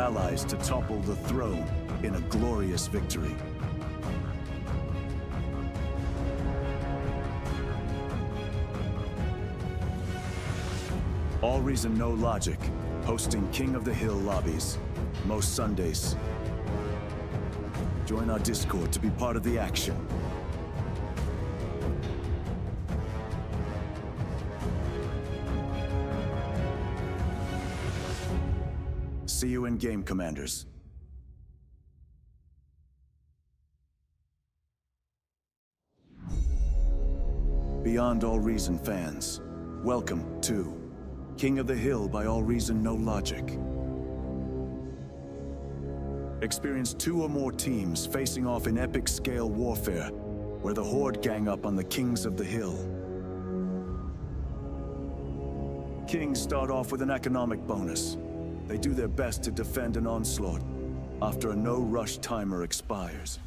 allies to topple the throne in a glorious victory. AllReasonNoLogic, hosting King of the Hill lobbies, most Sundays. Join our Discord to be part of the action. See you in game, Commanders. Beyond All Reason fans, welcome to King of the Hill by AllReasonNoLogic. Experience 2 or more teams facing off in epic scale warfare, where the Horde gang up on the Kings of the Hill. Kings start off with an economic bonus. They do their best to defend an onslaught after a no-rush timer expires.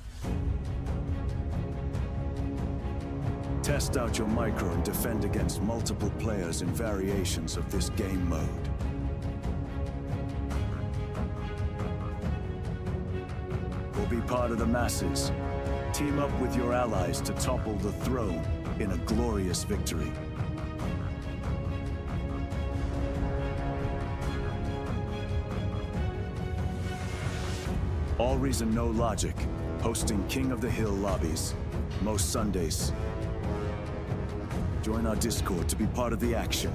Test out your micro and defend against multiple players in variations of this game mode. Or be part of the masses. Team up with your allies to topple the throne in a glorious victory. AllReasonNoLogic, hosting King of the Hill lobbies, most Sundays. Join our Discord to be part of the action.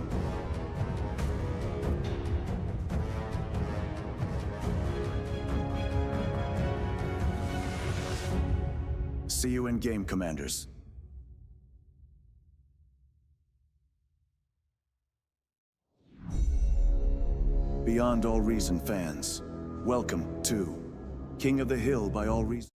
See you in game, Commanders. Beyond All Reason fans, welcome to King of the Hill by AllReason.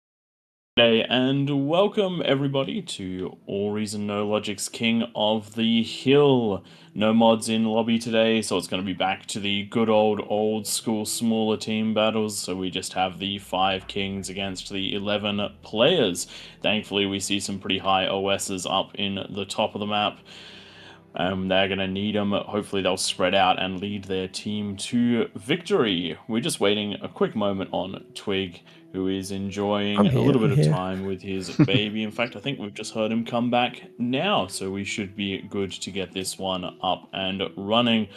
Hey, and welcome everybody to AllReasonNoLogic's King of the Hill. No mods in lobby today, so it's going to be back to the good old school smaller team battles. So we just have the 5 kings against the 11 players. Thankfully, we see some pretty high OSs up in the top of the map. They're going to need them. Hopefully they'll spread out and lead their team to victory. We're just waiting a quick moment on Twig, who is enjoying a little bit of time with his baby. In fact, I think we've just heard him come back now, so we should be good to get this one up and running.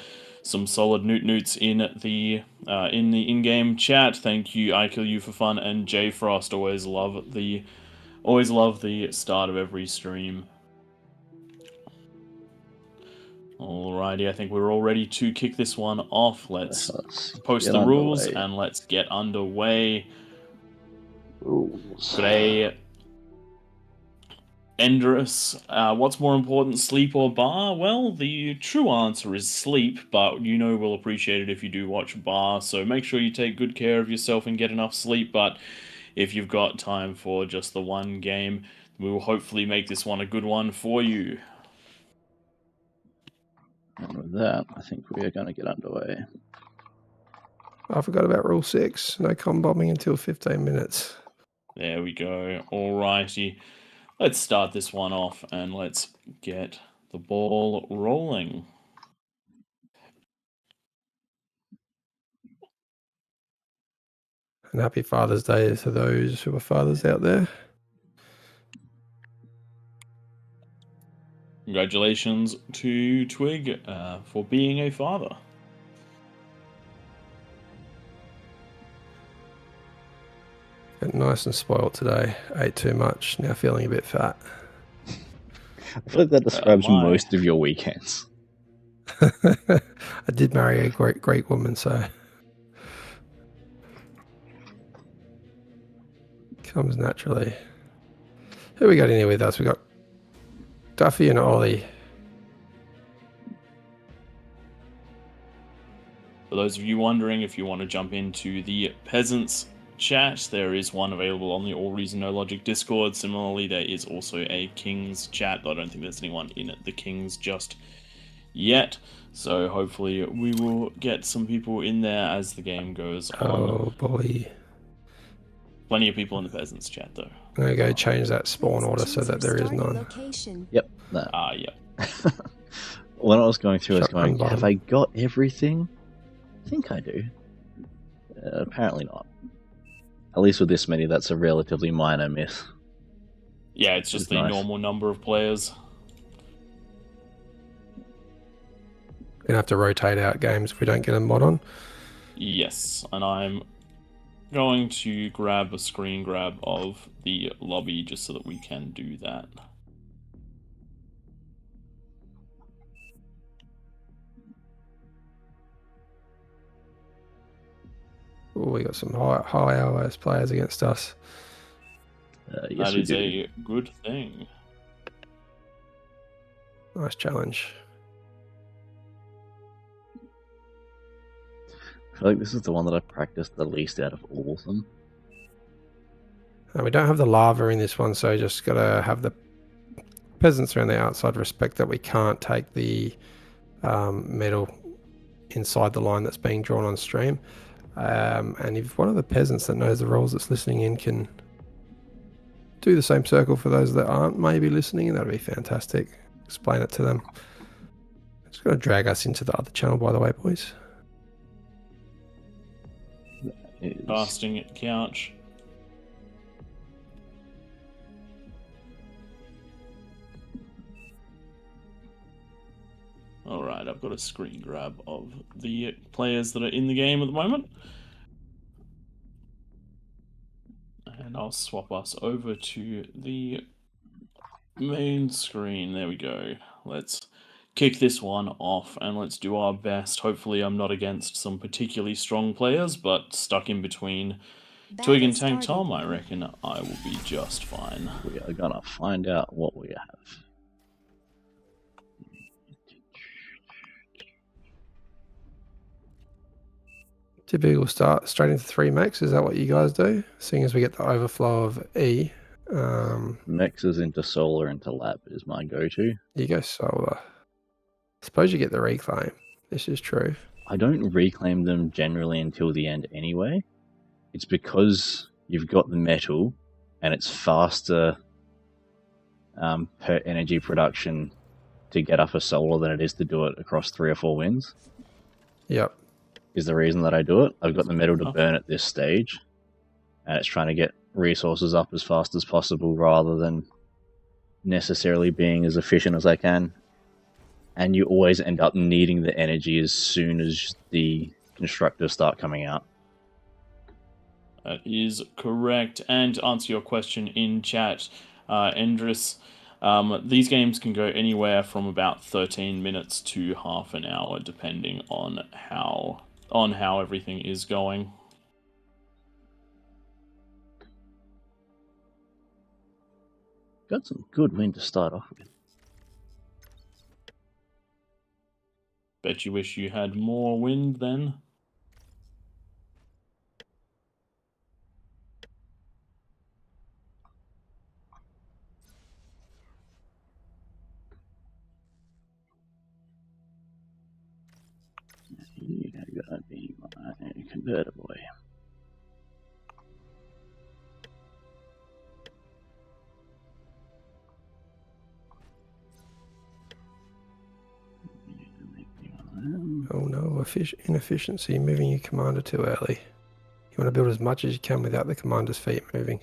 Some solid newts in the in-game chat. Thank you, I Kill You for Fun, and J Frost. Always love the start of every stream. Alrighty, I think we're all ready to kick this one off. Let's post the rules and let's get underway. Rules. Today, Endress, what's more important, sleep or bar? Well, the true answer is sleep, but you know we'll appreciate it if you do watch bar, so make sure you take good care of yourself and get enough sleep, but if you've got time for just the one game, we will hopefully make this one a good one for you. And with that, I think we are going to get underway. I forgot about Rule 6. No com bombing until 15 minutes. There we go. Alrighty. Let's start this one off and let's get the ball rolling. And happy Father's Day to those who are fathers out there. Congratulations to Twig for being a father. Getting nice and spoiled today. Ate too much. Now feeling a bit fat. I feel like that describes most of your weekends. I did marry a great woman, so comes naturally. Who we got in here with us? We got Duffy and Ollie. For those of you wondering, if you want to jump into the Peasants chat, there is one available on the AllReasonNoLogic Discord. Similarly, there is also a Kings chat, though I don't think there's anyone in the Kings just yet. So hopefully we will get some people in there as the game goes on. Oh boy. Plenty of people in the Peasants chat, though. I'm going to go change that spawn order so that there is none. Yep. No. Yep. When I was going through, I was Shotgun going, have I got everything? I think I do. apparently not. At least with this many, that's a relatively minor miss. Yeah, it's just the nice. normal number of players. Gonna have to rotate out games if we don't get a mod on. Yes, and I'm going to grab a screen grab of the lobby just so that we can do that. Oh, we got some high hours players against us. Yes, That we is do. a good thing. Nice challenge. I feel like this is the one that I practiced the least out of all of them. And we don't have the lava in this one, so just gotta have the peasants around the outside respect that we can't take the metal inside the line that's being drawn on stream. And if one of the peasants that knows the rules that's listening in can do the same circle for those that aren't maybe listening, that'd be fantastic. Explain it to them. It's going to drag us into the other channel, by the way, boys. Casting couch. Alright, I've got a screen grab of the players that are in the game at the moment. And I'll swap us over to the main screen. There we go. Let's kick this one off and let's do our best. Hopefully I'm not against some particularly strong players, but stuck in between Twig and Tank Tom, I reckon I will be just fine. We are gonna find out what we have. Typically, we'll start straight into 3 mechs. Is that what you guys do? Seeing as we get the overflow of E. Mexes into solar into lab is my go-to. You go solar. Suppose you get the reclaim. This is true. I don't reclaim them generally until the end anyway. It's because you've got the metal and it's faster per energy production to get up a solar than it is to do it across 3 or 4 wins. Yep. Is the reason that I do it. I've got the metal to burn at this stage, and it's trying to get resources up as fast as possible rather than necessarily being as efficient as I can. And you always end up needing the energy as soon as the constructors start coming out. That is correct. And to answer your question in chat, Endris, these games can go anywhere from about 13 minutes to half an hour, depending on how everything is going. Got some good wind to start off with. Bet you wish you had more wind then. You're gonna be my converter boy. Oh no, inefficiency, moving your commander too early. You want to build as much as you can without the commander's feet moving.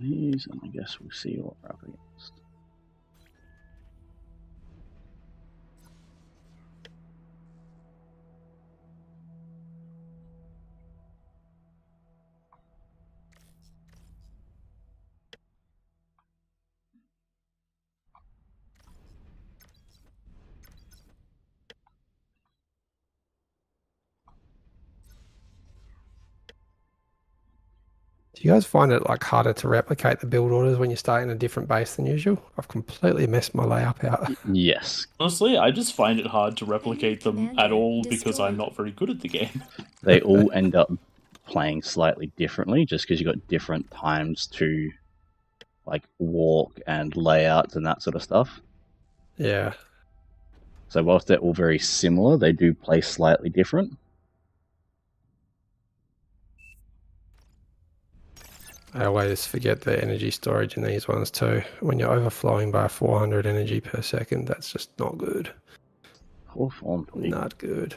These, and I guess we'll see what we're up against. Do you guys find it like harder to replicate the build orders when you start in a different base than usual? I've completely messed my layout out. Yes. Honestly, I just find it hard to replicate them at all because I'm not very good at the game. They all end up playing slightly differently just because you've got different times to like walk and layouts and that sort of stuff. Yeah. So whilst they're all very similar, they do play slightly different. I always forget the energy storage in these ones too. When you're overflowing by 400 energy per second, that's just not good. Poor form, Twig. Not good.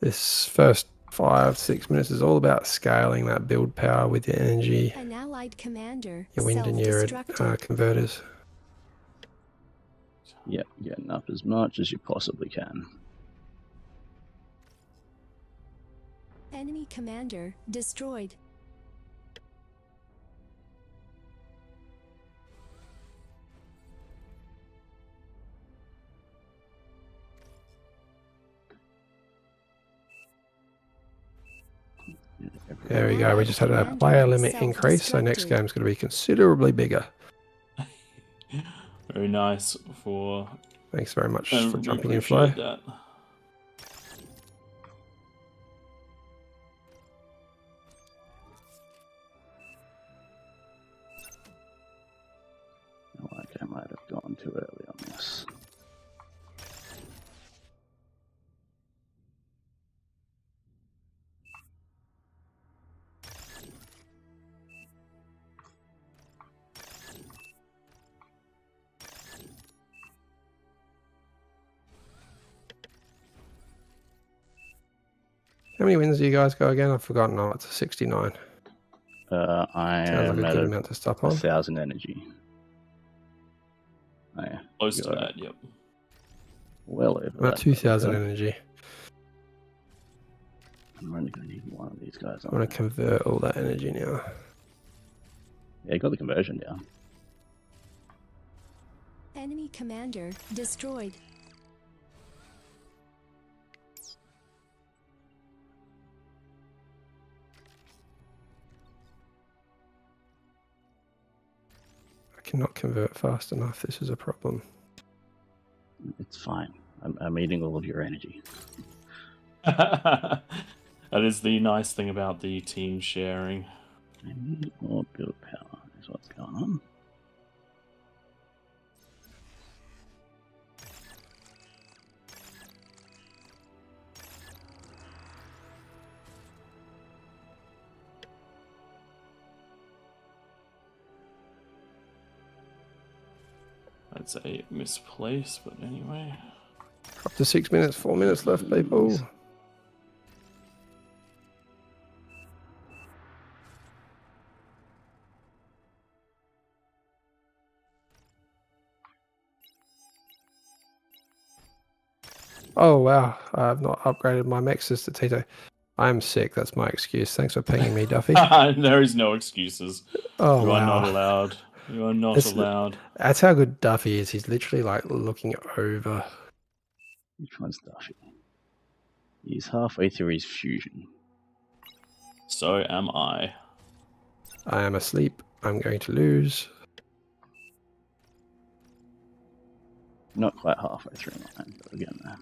This first 5-6 minutes is all about scaling that build power with your energy, An allied commander your wind and your self-destructed. converters. Yep, getting up as much as you possibly can. Enemy commander destroyed. There we go. We just had a player limit increase, so next game's going to be considerably bigger. Very nice for... Thanks very much I for jumping in, appreciate Flo. that. Oh, okay, I might have gone too early on this. How many wins do you guys go again? I've forgotten. Oh, it's a 69. I Sounds am like a at good amount to stop on. 1,000 energy. Oh, yeah. Close to You're that, yep. well over I'm at that. 2,000 energy. I'm only going to need one of these guys. I'm going to convert all that energy now. Yeah, you got the conversion down. Enemy commander destroyed. I cannot convert fast enough. This is a problem. It's fine. I'm eating all of your energy. That is the nice thing about the team sharing. I need more build power, is what's going on. That's a misplace, but anyway. Up to 6 minutes, 4 minutes left, people. Oh, wow. I have not upgraded my mexes to Tito. I'm sick. That's my excuse. Thanks for pinging me, Duffy. There is no excuses. Oh, You wow. are not allowed. You are not allowed. That's how good Duffy is. He's literally like looking over. Which one's Duffy? He's halfway through his fusion. So am I. I am asleep. I'm going to lose. Not quite halfway through mine, but we're getting there.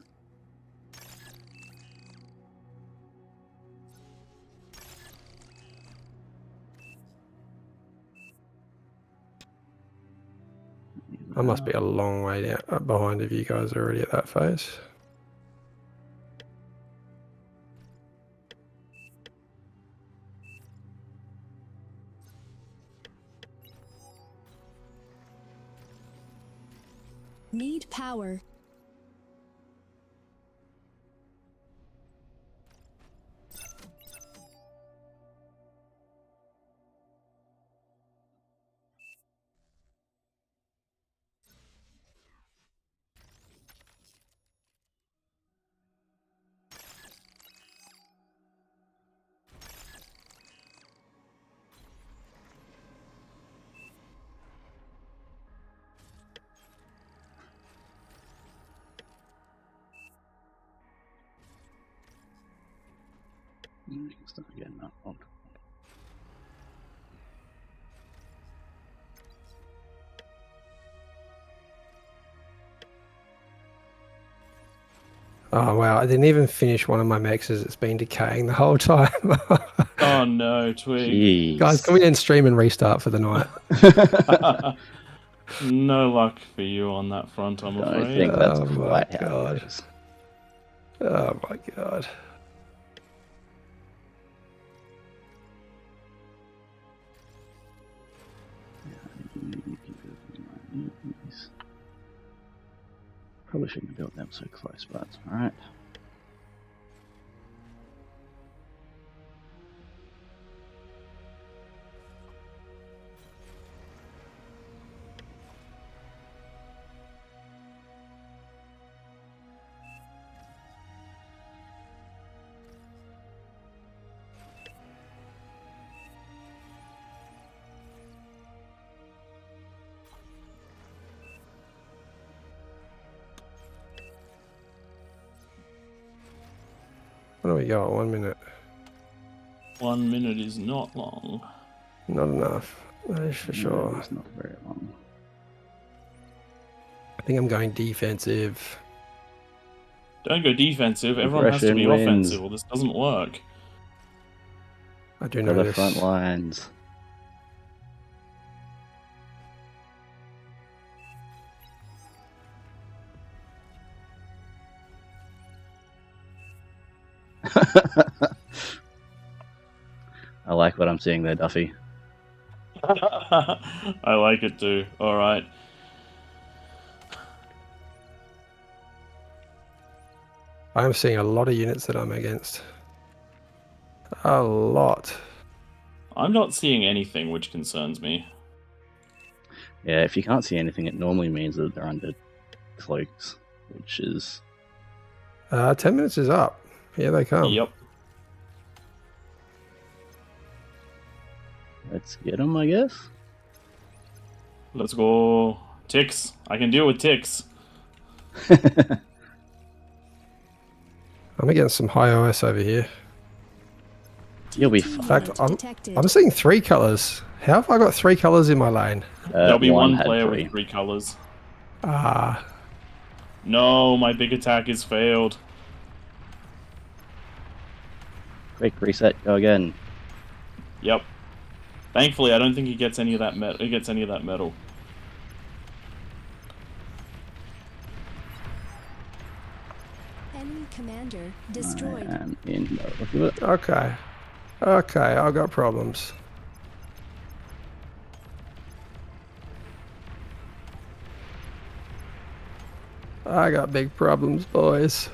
I must be a long way down, behind if you guys are already at that phase. Need power. Start again now. Oh. Oh wow! I didn't even finish one of my mechs as it's been decaying the whole time. Oh no, Twig. Jeez. Guys, can we end stream and restart for the night? No luck for you on that front, I'm I don't afraid. think that's Oh my quite how God. it goes. Oh my god! Probably shouldn't have built them so close, but alright. What do we got? 1 minute. 1 minute is not long. Not enough. That is for sure. It's not very long. I think I'm going defensive. Don't go defensive. Everyone has to be Aggression wins. offensive, or this doesn't work. I do For know the this. front lines. I like what I'm seeing there, Duffy. I like it too. Alright. I am seeing a lot of units that I'm against. A lot. I'm not seeing anything, which concerns me. Yeah, if you can't see anything, it normally means that they're under cloaks, which is 10 minutes is up. Here they come. Yep. let's get them, I guess. Let's go. Ticks. I can deal with ticks. I'm against some high OS over here. You'll be T2 fine. In fact, unit I'm- detected. I'm seeing 3 colors. How have I got 3 colors in my lane? There'll be one had player three. with 3 colors. Ah, No, my big attack is failed. Quick reset, go again. Yep. Thankfully, I don't think he gets any of that metal. He gets any of that metal. Enemy commander destroyed. I am in no look at it. okay. Okay, I've got problems. I got big problems, boys.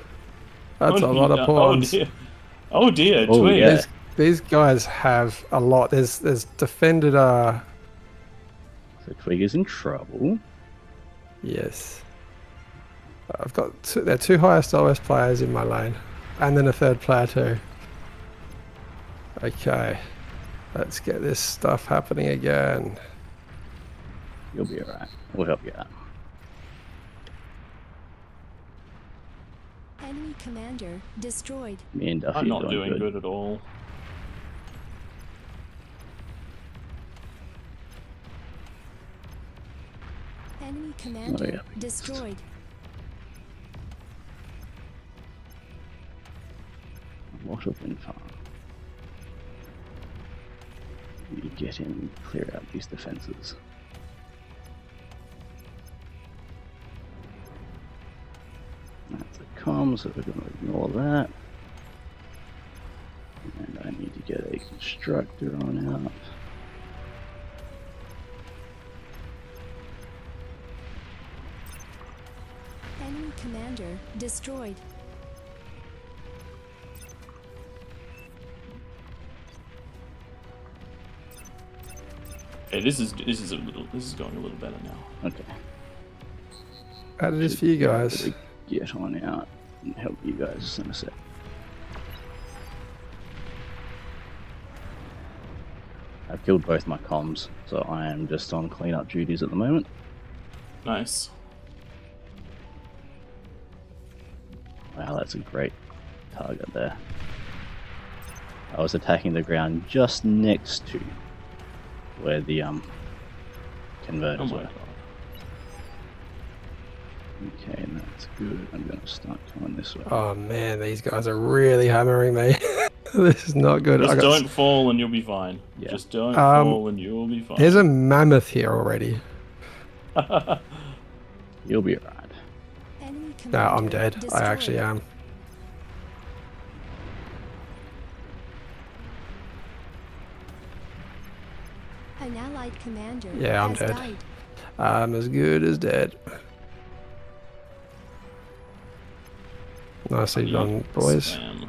That's a lot of pawns. Oh dear. Oh dear. Oh, Twig. yeah. These guys have a lot. There's defended So Twig is in trouble. yes. I've got they're 2 highest OS players in my lane. And then a 3rd player too. Okay. Let's get this stuff happening again. You'll be alright. We'll help you out. Enemy commander destroyed. Me and Duffy I'm are not doing doing good at all. Enemy commander yeah. destroyed. What a wind farm. You get in and clear out these defenses. That's a comm, so we're going to ignore that. And I need to get a constructor on out. Enemy commander destroyed. Hey, this is going a little better now. Okay. How did it is for you guys? Get on out and help you guys in a sec. I've killed both my comms, so I am just on cleanup duties at the moment. Nice. Wow, that's a great target there. I was attacking the ground just next to where the Oh converters my were. god. Okay, that's good. I'm going to start coming this way. Oh man, these guys are really hammering me. This is not good. Just I got don't fall and you'll be fine. Yeah. Just don't fall and you'll be fine. There's a mammoth here already. You'll be alright. Enemy No, commander I'm dead. I destroyed. actually am. An allied commander Yeah, I'm has dead. died. I'm as good as dead. Nicely done, boys. Spam.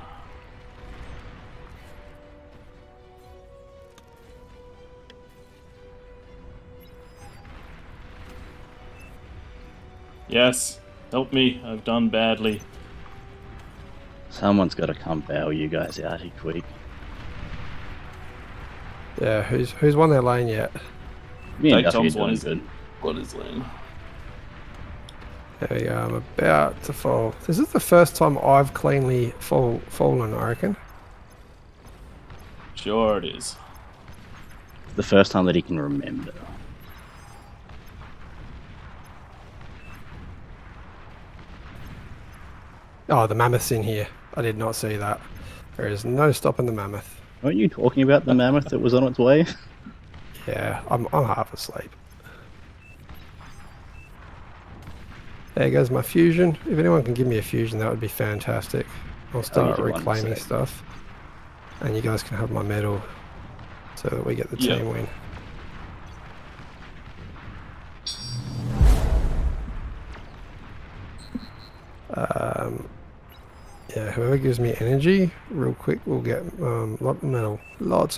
Yes, help me. I've done badly. Someone's got to come bail you guys out here quick. Yeah, who's won their lane yet? Me and Take Duffy are Tom's one doing is good. what is lane? There we go. I'm about to fall. This is the first time I've cleanly fallen, I reckon. Sure it is. The first time that he can remember. Oh, the mammoth's in here. I did not see that. There is no stopping the mammoth. Weren't you talking about the mammoth that was on its way? Yeah, I'm half asleep. There goes my fusion. If anyone can give me a fusion, that would be fantastic. I'll start give one reclaiming sec. stuff. And you guys can have my medal so that we get the Yeah. team win. Yeah, whoever gives me energy real quick will get lots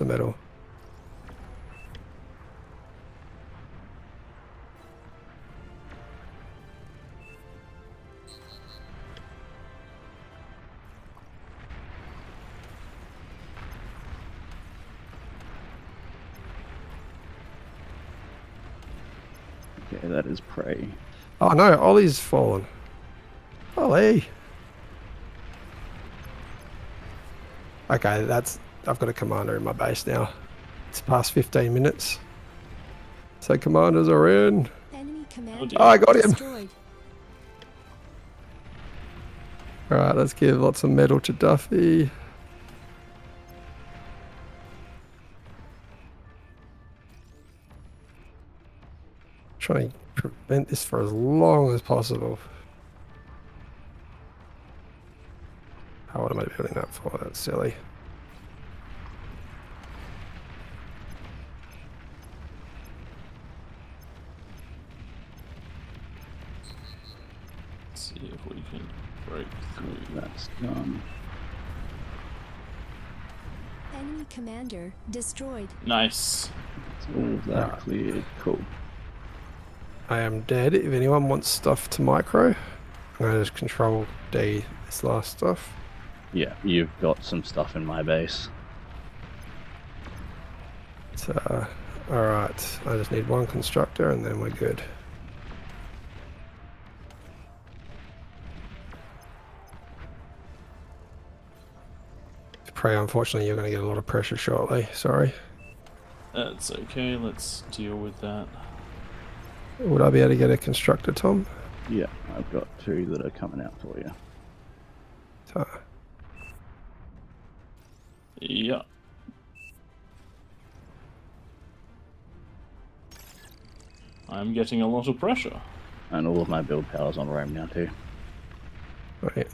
of metal. Okay, that is prey. Oh no, Ollie's fallen. Ollie. Okay, I've got a commander in my base now. It's past 15 minutes. So commanders are in. Enemy commander dear. Oh, I got him. destroyed. Alright, let's give lots of metal to Duffy. Trying to prevent this for as long as possible. Oh, what am I building that for? That's silly. Let's see if we can break through. That's done. Enemy commander destroyed. Nice. That's all of that cleared. Cool. I am dead. If anyone wants stuff to micro, I'm going to just control D this last stuff. Yeah, you've got some stuff in my base. So, alright, I just need one constructor and then we're good. Prey, unfortunately, you're going to get a lot of pressure shortly. Sorry. That's okay. Let's deal with that. Would I be able to get a constructor, Tom? Yeah, I've got two that are coming out for you. So, Yeah. I'm getting a lot of pressure. And all of my build power's on Rome now too. wait.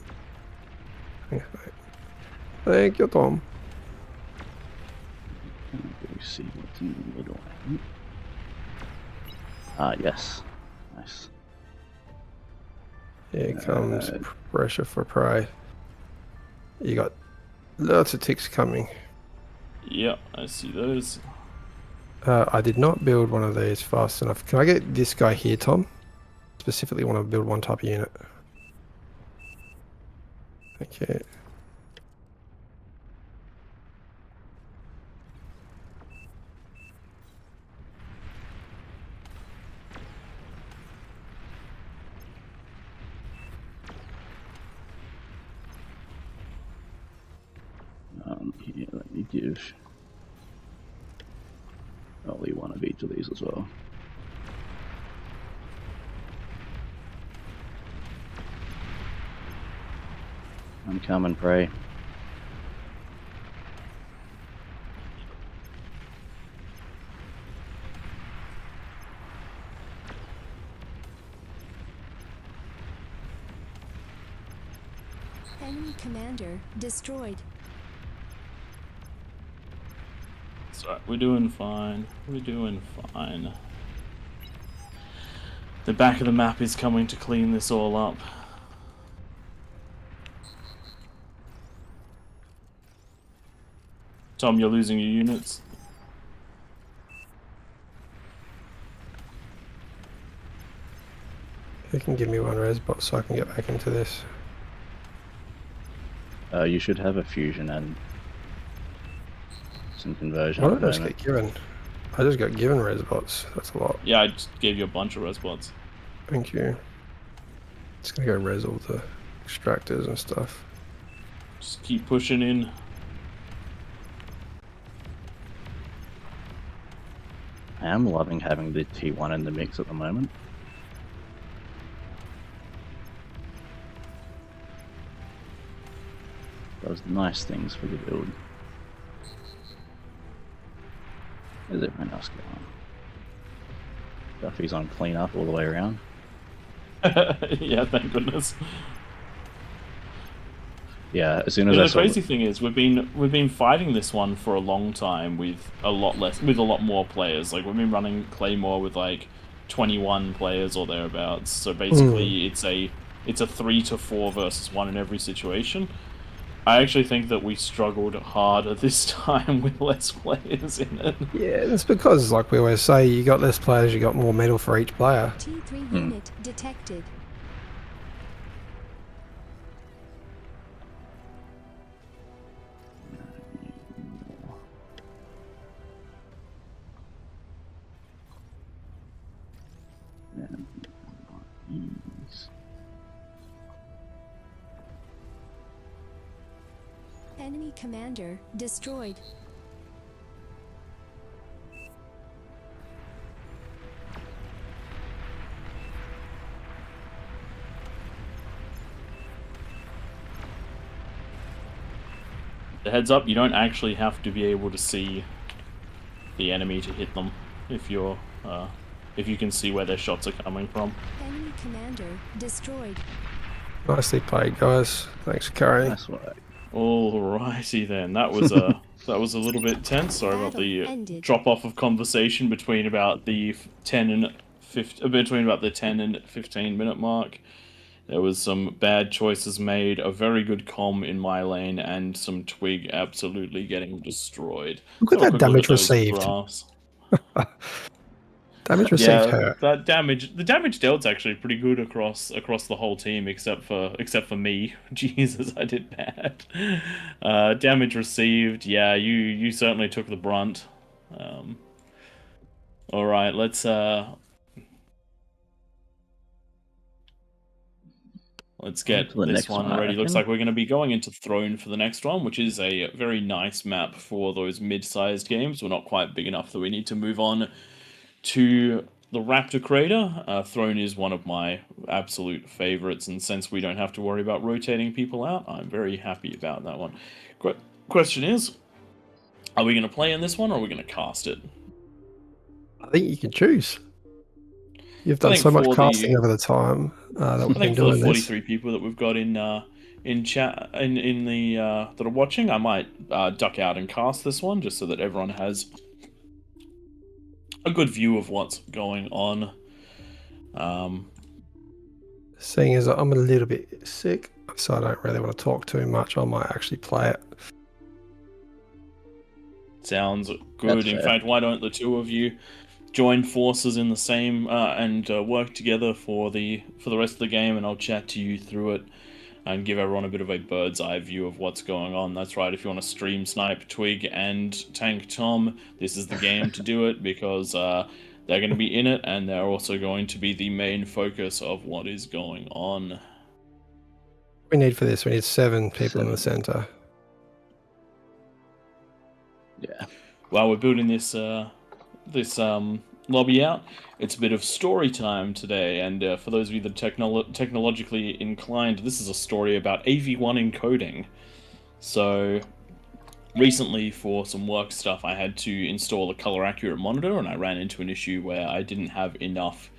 Thank you, Tom. Let me see what's in the middle. Ah, yes. Nice. Here comes pressure for prey. You got lots of ticks coming. Yeah, I see those. I did not build one of these fast enough. Can I get this guy here, Tom? Specifically want to build one type of unit. Okay. Here, let me give Ollie one of each of these as well. I'm coming, Prey. Enemy commander destroyed. It's alright, we're doing fine. We're doing fine. The back of the map is coming to clean this all up. Tom, you're losing your units. You can give me one res bot so I can get back into this. You should have a fusion and some conversion. What at did I the just moment. get given? I just got given res bots. That's a lot. Yeah, I just gave you a bunch of respots. Thank you. Just gonna go res all the extractors and stuff. Just keep pushing in. I am loving having the T1 in the mix at the moment. Does nice things for the build. Is everyone else going on? Duffy's on clean up all the way around. Yeah, thank goodness. Yeah, as soon as Yeah, I the saw crazy thing is we've been fighting this one for a long time with a lot more players. Like we've been running Claymore with like 21 players or thereabouts. So basically it's a 3 to 4 versus 1 in every situation. I actually think that we struggled harder this time with less players in it. Yeah, it's because, like we always say, you got less players, you got more metal for each player. T3 unit detected. Enemy commander destroyed. The heads up, you don't actually have to be able to see the enemy to hit them if you're if you can see where their shots are coming from. Enemy commander destroyed. Nicely played, guys. Thanks for carrying. That's what Alrighty then, that was a little bit tense. Sorry about Battle the ended. drop off of conversation between about the 10 and 15-minute mark. There was some bad choices made, a very good comm in my lane, and some twig absolutely getting destroyed. Look at Have a that quick look damage at those received. graphs. Damage received Yeah, hurt. the damage dealt's actually pretty good across the whole team, except for me. Jesus, I did bad. Damage received, yeah, you certainly took the brunt. All right, let's get to the this next one one, I ready. Looks reckon. like we're going to be going into Throne for the next one, which is a very nice map for those mid-sized games. We're not quite big enough that we need to move on to the Raptor Crater. Throne is one of my absolute favorites, and since we don't have to worry about rotating people out, I'm very happy about that one. Question is, are we going to play in this one, or are we going to cast it? I think you can choose. You've I done think so much for casting the- over the time that we've I been think for the doing 43 people that we've got in chat in the that are watching, I might duck out and cast this one just so that everyone has a good view of what's going on. Seeing as I'm a little bit sick, so I don't really want to talk too much, I might actually play it. Sounds good. That's In fair. fact, why don't the two of you join forces in the same and work together for the rest of the game, and I'll chat to you through it and give everyone a bit of a bird's eye view of what's going on. That's right, if you want to stream snipe Twig and Tank Tom, this is the game to do it, because they're going to be in it, and they're also going to be the main focus of what is going on. We need for this, we need 7 people in the center. Yeah. Well, we're building this lobby out, it's a bit of story time today. And for those of you that are technologically inclined, this is a story about AV1 encoding. So recently, for some work stuff, I had to install a color accurate monitor, and I ran into an issue where I didn't have enough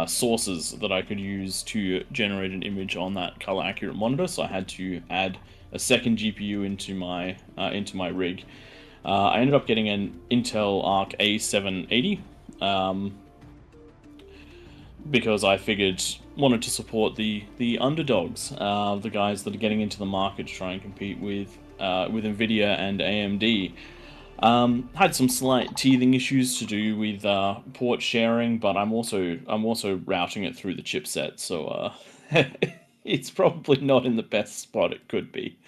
sources that I could use to generate an image on that color accurate monitor, so I had to add a second GPU into my rig. I ended up getting an Intel Arc A780 because I wanted to support the underdogs, the guys that are getting into the market to try and compete with Nvidia and AMD. Had some slight teething issues to do with port sharing, but I'm also routing it through the chipset, so it's probably not in the best spot it could be.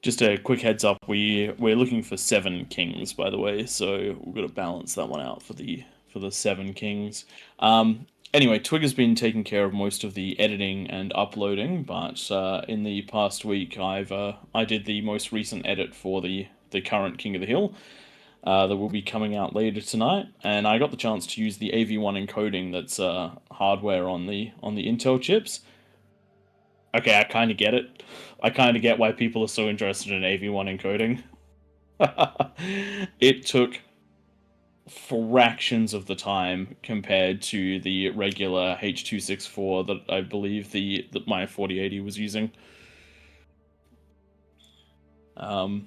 Just a quick heads up, we're looking for 7 kings, by the way, so we've got to balance that one out for the 7 kings. Anyway, Twigger's been taking care of most of the editing and uploading, but in the past week, I did the most recent edit for the current King of the Hill that will be coming out later tonight, and I got the chance to use the AV1 encoding that's hardware on the Intel chips. Okay, I kind of get it. I kind of get why people are so interested in AV1 encoding. It took fractions of the time compared to the regular H.264 that I believe that my 4080 was using. So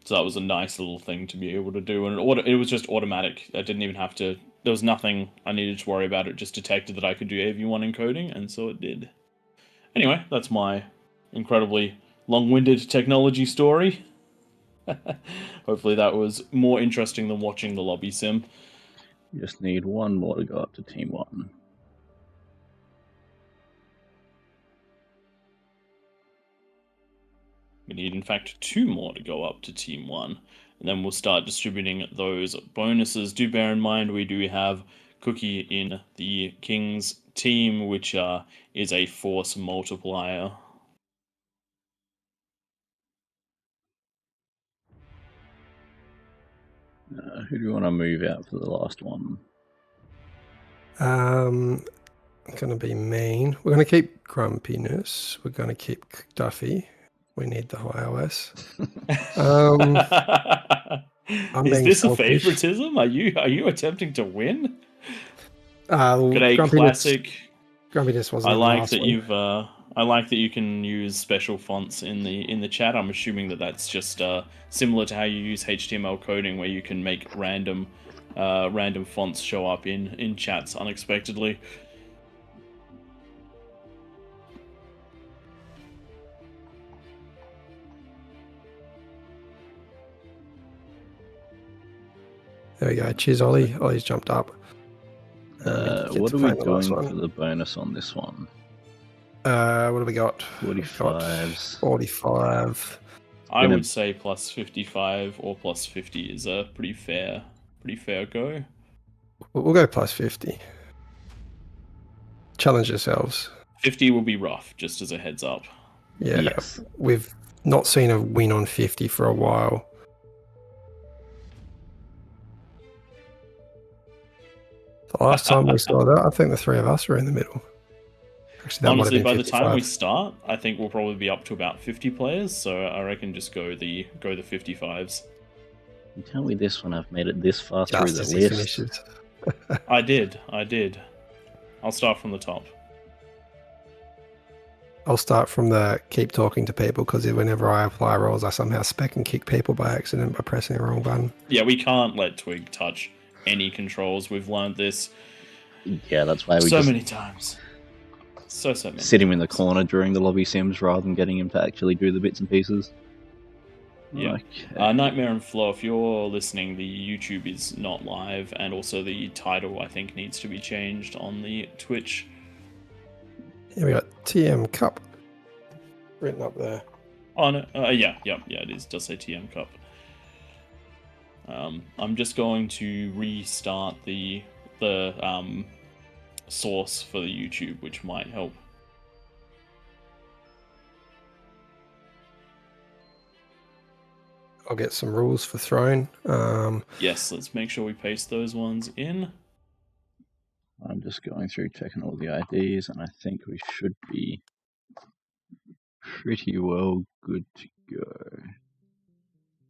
that was a nice little thing to be able to do, and it was just automatic. I didn't even have to. There was nothing I needed to worry about. It just detected that I could do AV1 encoding, and so it did. Anyway, that's my incredibly long-winded technology story. Hopefully that was more interesting than watching the lobby sim. You just need one more to go up to Team 1. We need, in fact, 2 more to go up to Team 1. And then we'll start distributing those bonuses. Do bear in mind we do have Cookie in the King's team, which is a force multiplier. Who do you want to move out for the last one? Going to be mean. We're going to keep Grumpiness. We're going to keep Duffy. We need the high OS. Is this selfish. a favoritism? Are you attempting to win? G'day, Grumpiness, classic. Grumpiness wasn't. I like that you can use special fonts in the chat. I'm assuming that's just similar to how you use HTML coding, where you can make random fonts show up in chats unexpectedly. There we go. Cheers, Ollie. Ollie's jumped up. What are we doing for the bonus on this one? What have we got? 45s. 45. I would say plus 55 or plus 50 is a pretty fair go. We'll go plus 50. Challenge yourselves. 50 will be rough, just as a heads up. Yeah, yes. We've not seen a win on 50 for a while. The last time we saw that, I think the 3 of us were in the middle. Actually, honestly, by 55. The time we start, I think we'll probably be up to about 50 players. So I reckon just go the 55s. You tell me this one I've made it this far through the list. Finishes. I did. I'll start from the top. I'll start from the keep talking to people, because whenever I apply roles, I somehow spec and kick people by accident by pressing the wrong button. Yeah, we can't let Twig touch any controls. We've learned this. Yeah, that's why we many times. So many. Sit him in the corner during the lobby sims rather than getting him to actually do the bits and pieces. Yeah. Okay. Nightmare and Flo, if you're listening, the YouTube is not live, and also the title, I think, needs to be changed on the Twitch. Yeah, we got TM Cup written up there. Oh, no. Yeah, it is. It does say TM Cup. I'm just going to restart the source for the YouTube, which might help. I'll get some rules for throne. Yes, let's make sure we paste those ones in. I'm just going through checking all the IDs, and I think we should be pretty well good to go.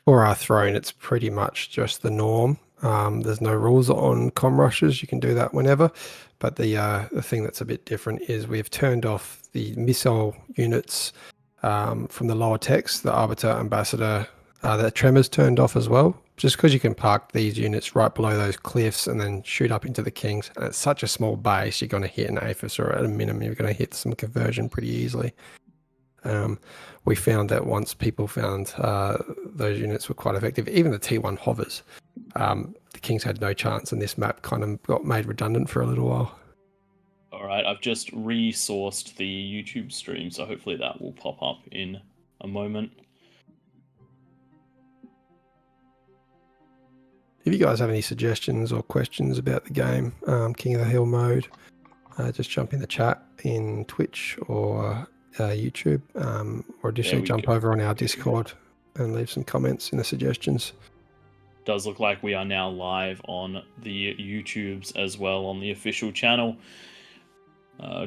For our throne, it's pretty much just the norm. There's no rules on com rushes. You can do that whenever. But the thing that's a bit different is we've turned off the missile units from the lower text, the Arbiter, Ambassador, the Tremors turned off as well. Just because you can park these units right below those cliffs and then shoot up into the Kings. And it's such a small base, you're going to hit an APHIS, or at a minimum, you're going to hit some conversion pretty easily. We found that once people found those units were quite effective, even the T1 hovers, the Kings had no chance, and this map kind of got made redundant for a little while. All right, I've just resourced the YouTube stream, so hopefully that will pop up in a moment. If you guys have any suggestions or questions about the game, King of the Hill mode, just jump in the chat in Twitch or YouTube, or additionally jump over on our Discord and leave some comments in the suggestions. Does look like we are now live on the YouTubes as well on the official channel.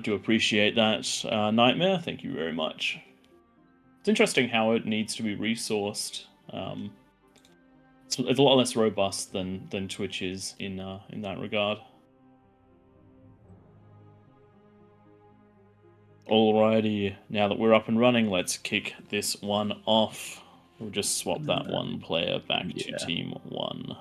Do appreciate that, Nightmare. Thank you very much. It's interesting how it needs to be resourced. It's a lot less robust than Twitch is in that regard. Alrighty, now that we're up and running, let's kick this one off. We'll just swap that one player back to Team 1.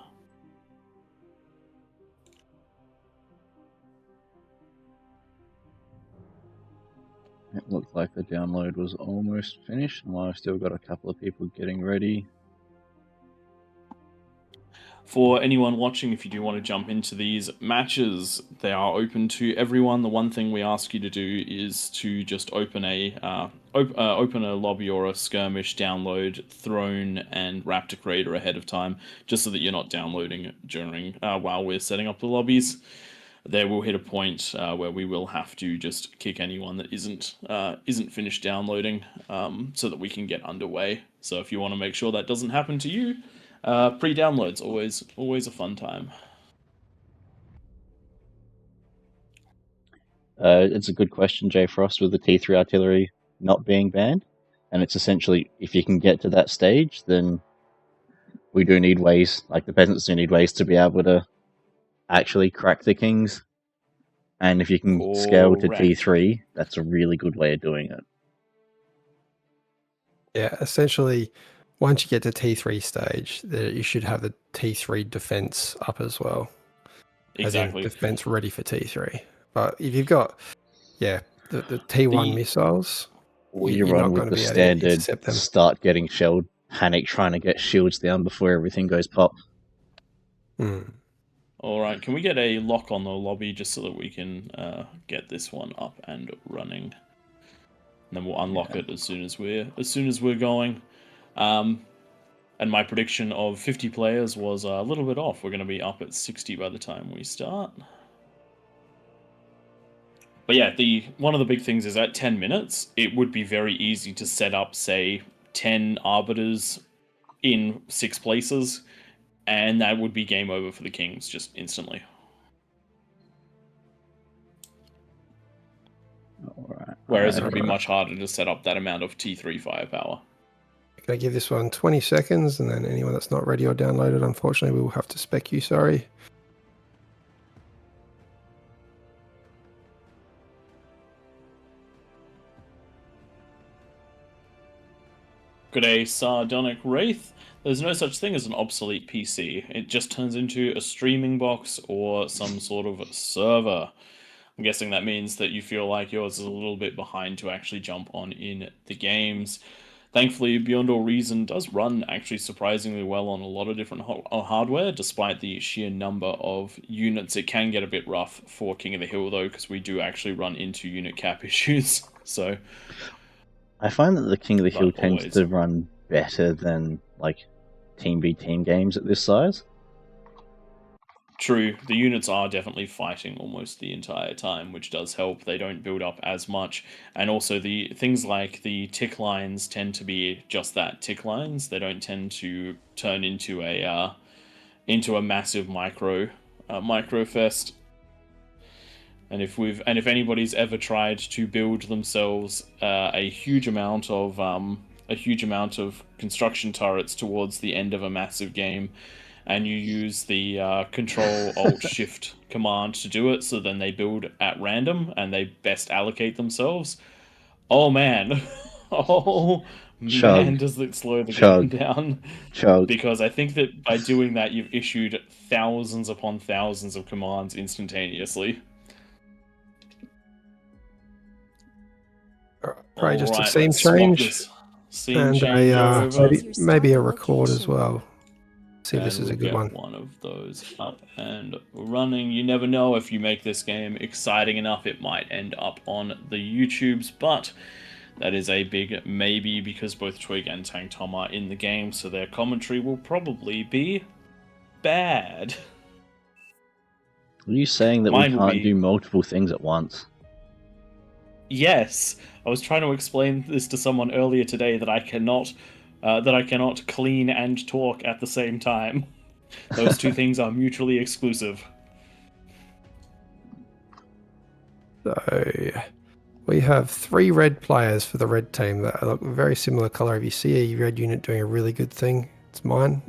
It looked like the download was almost finished, and I've still got a couple of people getting ready. For anyone watching, if you do want to jump into these matches, they are open to everyone. The one thing we ask you to do is to just open a lobby or a skirmish, download Throne and Raptor Creator ahead of time, just so that you're not downloading during while we're setting up the lobbies. There will hit a point where we will have to just kick anyone that isn't finished downloading, so that we can get underway. So if you want to make sure that doesn't happen to you, pre-download's always a fun time. It's a good question, J Frost, with the T3 artillery not being banned, and it's essentially, if you can get to that stage, then we do need ways, like the peasants do need ways to be able to actually crack the Kings, and if you can scale to T3, that's a really good way of doing it. Yeah, essentially, once you get to T3 stage, you should have the T3 defense up as well. Exactly. As in defense ready for T3. But if you've got, the T1 missiles, you run with the standard start getting shelled, panic trying to get shields down before everything goes pop. Alright, can we get a lock on the lobby just so that we can get this one up and running? And then we'll unlock it as soon as we're going. And my prediction of 50 players was a little bit off. We're going to be up at 60 by the time we start. But yeah, one of the big things is at 10 minutes, it would be very easy to set up, say, 10 Arbiters in 6 places, and that would be game over for the Kings just instantly. Whereas it would be much harder to set up that amount of T3 firepower. Can I give this one 20 seconds, and then anyone that's not ready or downloaded, unfortunately, we will have to spec you, sorry. G'day, Sardonic Wraith. There's no such thing as an obsolete PC. It just turns into a streaming box or some sort of server. I'm guessing that means that you feel like yours is a little bit behind to actually jump on in the games. Thankfully, Beyond All Reason does run actually surprisingly well on a lot of different hardware, despite the sheer number of units. It can get a bit rough for King of the Hill, though, because we do actually run into unit cap issues. So, I find that the King of the Hill tends to run better than, like, Team v Team games at this size. True, the units are definitely fighting almost the entire time, which does help. They don't build up as much, and also the things like the tick lines tend to be just that, tick lines. They don't tend to turn into a massive micro fest. And if anybody's ever tried to build themselves a huge amount of construction turrets towards the end of a massive game, and you use the Control Alt Shift command to do it, so then they build at random and they best allocate themselves. Oh man, oh man, does it slow the game down? Because I think that by doing that, you've issued thousands upon thousands of commands instantaneously. Right, just a scene change. Scene change maybe a record as well. See, this is a good one. One of those up and running. You never know, if you make this game exciting enough, it might end up on the YouTubes, but that is a big maybe, because both Twig and Tank Tom are in the game, so their commentary will probably be bad. Are you saying that we can't do multiple things at once? Yes, I was trying to explain this to someone earlier today, that I cannot clean and talk at the same time. Those two things are mutually exclusive. So we have 3 red players for the red team that look very similar color. If you see a red unit doing a really good thing, it's mine.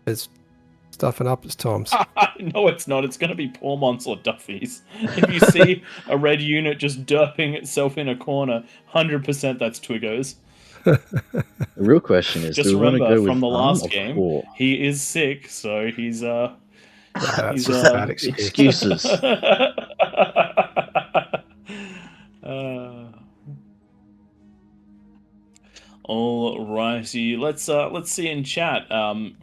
It's stuffing up, it's Tom's. No, it's not. It's going to be Pormonts or Duffy's. If you see a red unit just derping itself in a corner, 100% that's Twiggo's. The real question is, just do we remember, want to go from with the last Arm game, or he is sick, so he's that's just bad excuses. Alrighty, let's see in chat.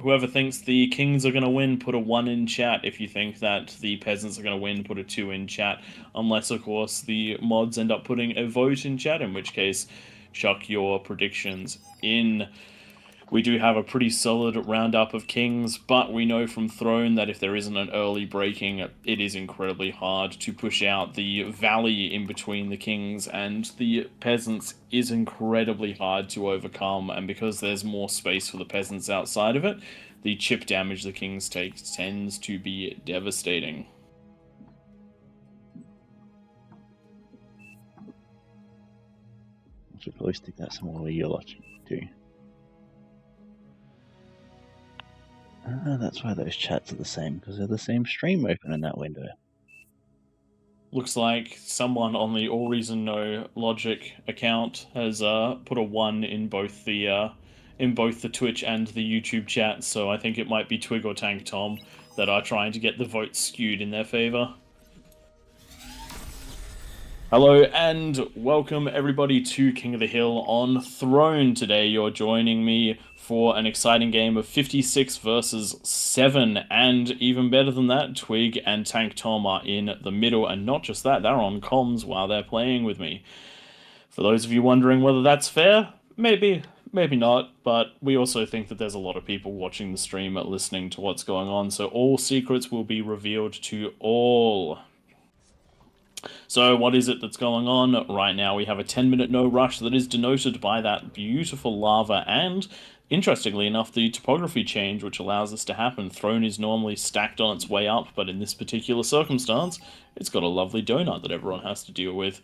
Whoever thinks the Kings are gonna win, put a 1 in chat. If you think that the Peasants are gonna win, put a 2 in chat. Unless, of course, the mods end up putting a vote in chat, in which case, chuck your predictions in. We do have a pretty solid roundup of Kings, but we know from Throne that if there isn't an early breaking, it is incredibly hard to push out. The valley in between the Kings and the Peasants is incredibly hard to overcome, and because there's more space for the Peasants outside of it, the chip damage the Kings take tends to be devastating. I should probably stick that somewhere where you're watching too. That's why those chats are the same, because they're the same stream open in that window. Looks like someone on the AllReasonNoLogic account has put a 1 in both the Twitch and the YouTube chat, so I think it might be Twig or Tank Tom that are trying to get the votes skewed in their favor. Hello and welcome everybody to King of the Hill on Throne. Today you're joining me for an exciting game of 56 versus 7, and even better than that, Twig and Tank Tom are in the middle, and not just that, they're on comms while they're playing with me. For those of you wondering whether that's fair, maybe not, but we also think that there's a lot of people watching the stream listening to what's going on, so all secrets will be revealed to all. So what is it that's going on? Right now we have a 10-minute no rush that is denoted by that beautiful lava and, interestingly enough, the topography change which allows this to happen. Throne is normally stacked on its way up, but in this particular circumstance, it's got a lovely donut that everyone has to deal with.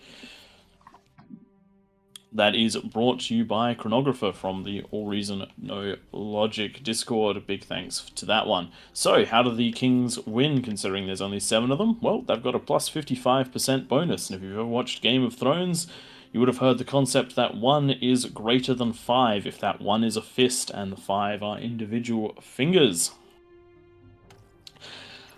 That is brought to you by Chronographer from the AllReasonNoLogic Discord. Big thanks to that one. So, how do the Kings win, considering there's only 7 of them? Well, they've got a plus 55% bonus, and if you've ever watched Game of Thrones, you would have heard the concept that 1 is greater than 5, if that 1 is a fist and the 5 are individual fingers.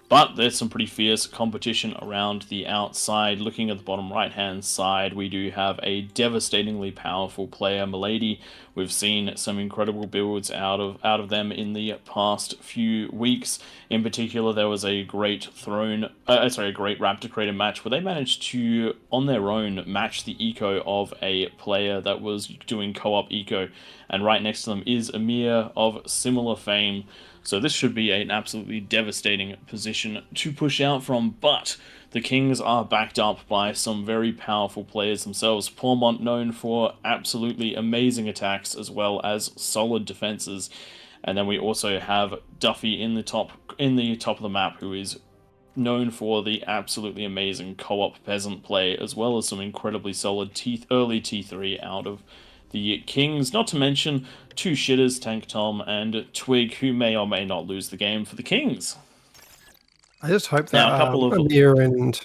But there's some pretty fierce competition around the outside. Looking at the bottom right-hand side, we do have a devastatingly powerful player, Milady. We've seen some incredible builds out of them in the past few weeks. In particular, there was a great Raptor Creator match where they managed to, on their own, match the eco of a player that was doing co-op eco. And right next to them is Amir of similar fame. So this should be an absolutely devastating position to push out from, but the Kings are backed up by some very powerful players themselves. Pormont known for absolutely amazing attacks as well as solid defenses. And then we also have Duffy in the top of the map, who is known for the absolutely amazing co-op peasant play, as well as some incredibly solid early T3 out of the Kings, not to mention two shitters, Tank Tom and Twig, who may or may not lose the game for the Kings. I just hope that Now, a couple of Amir and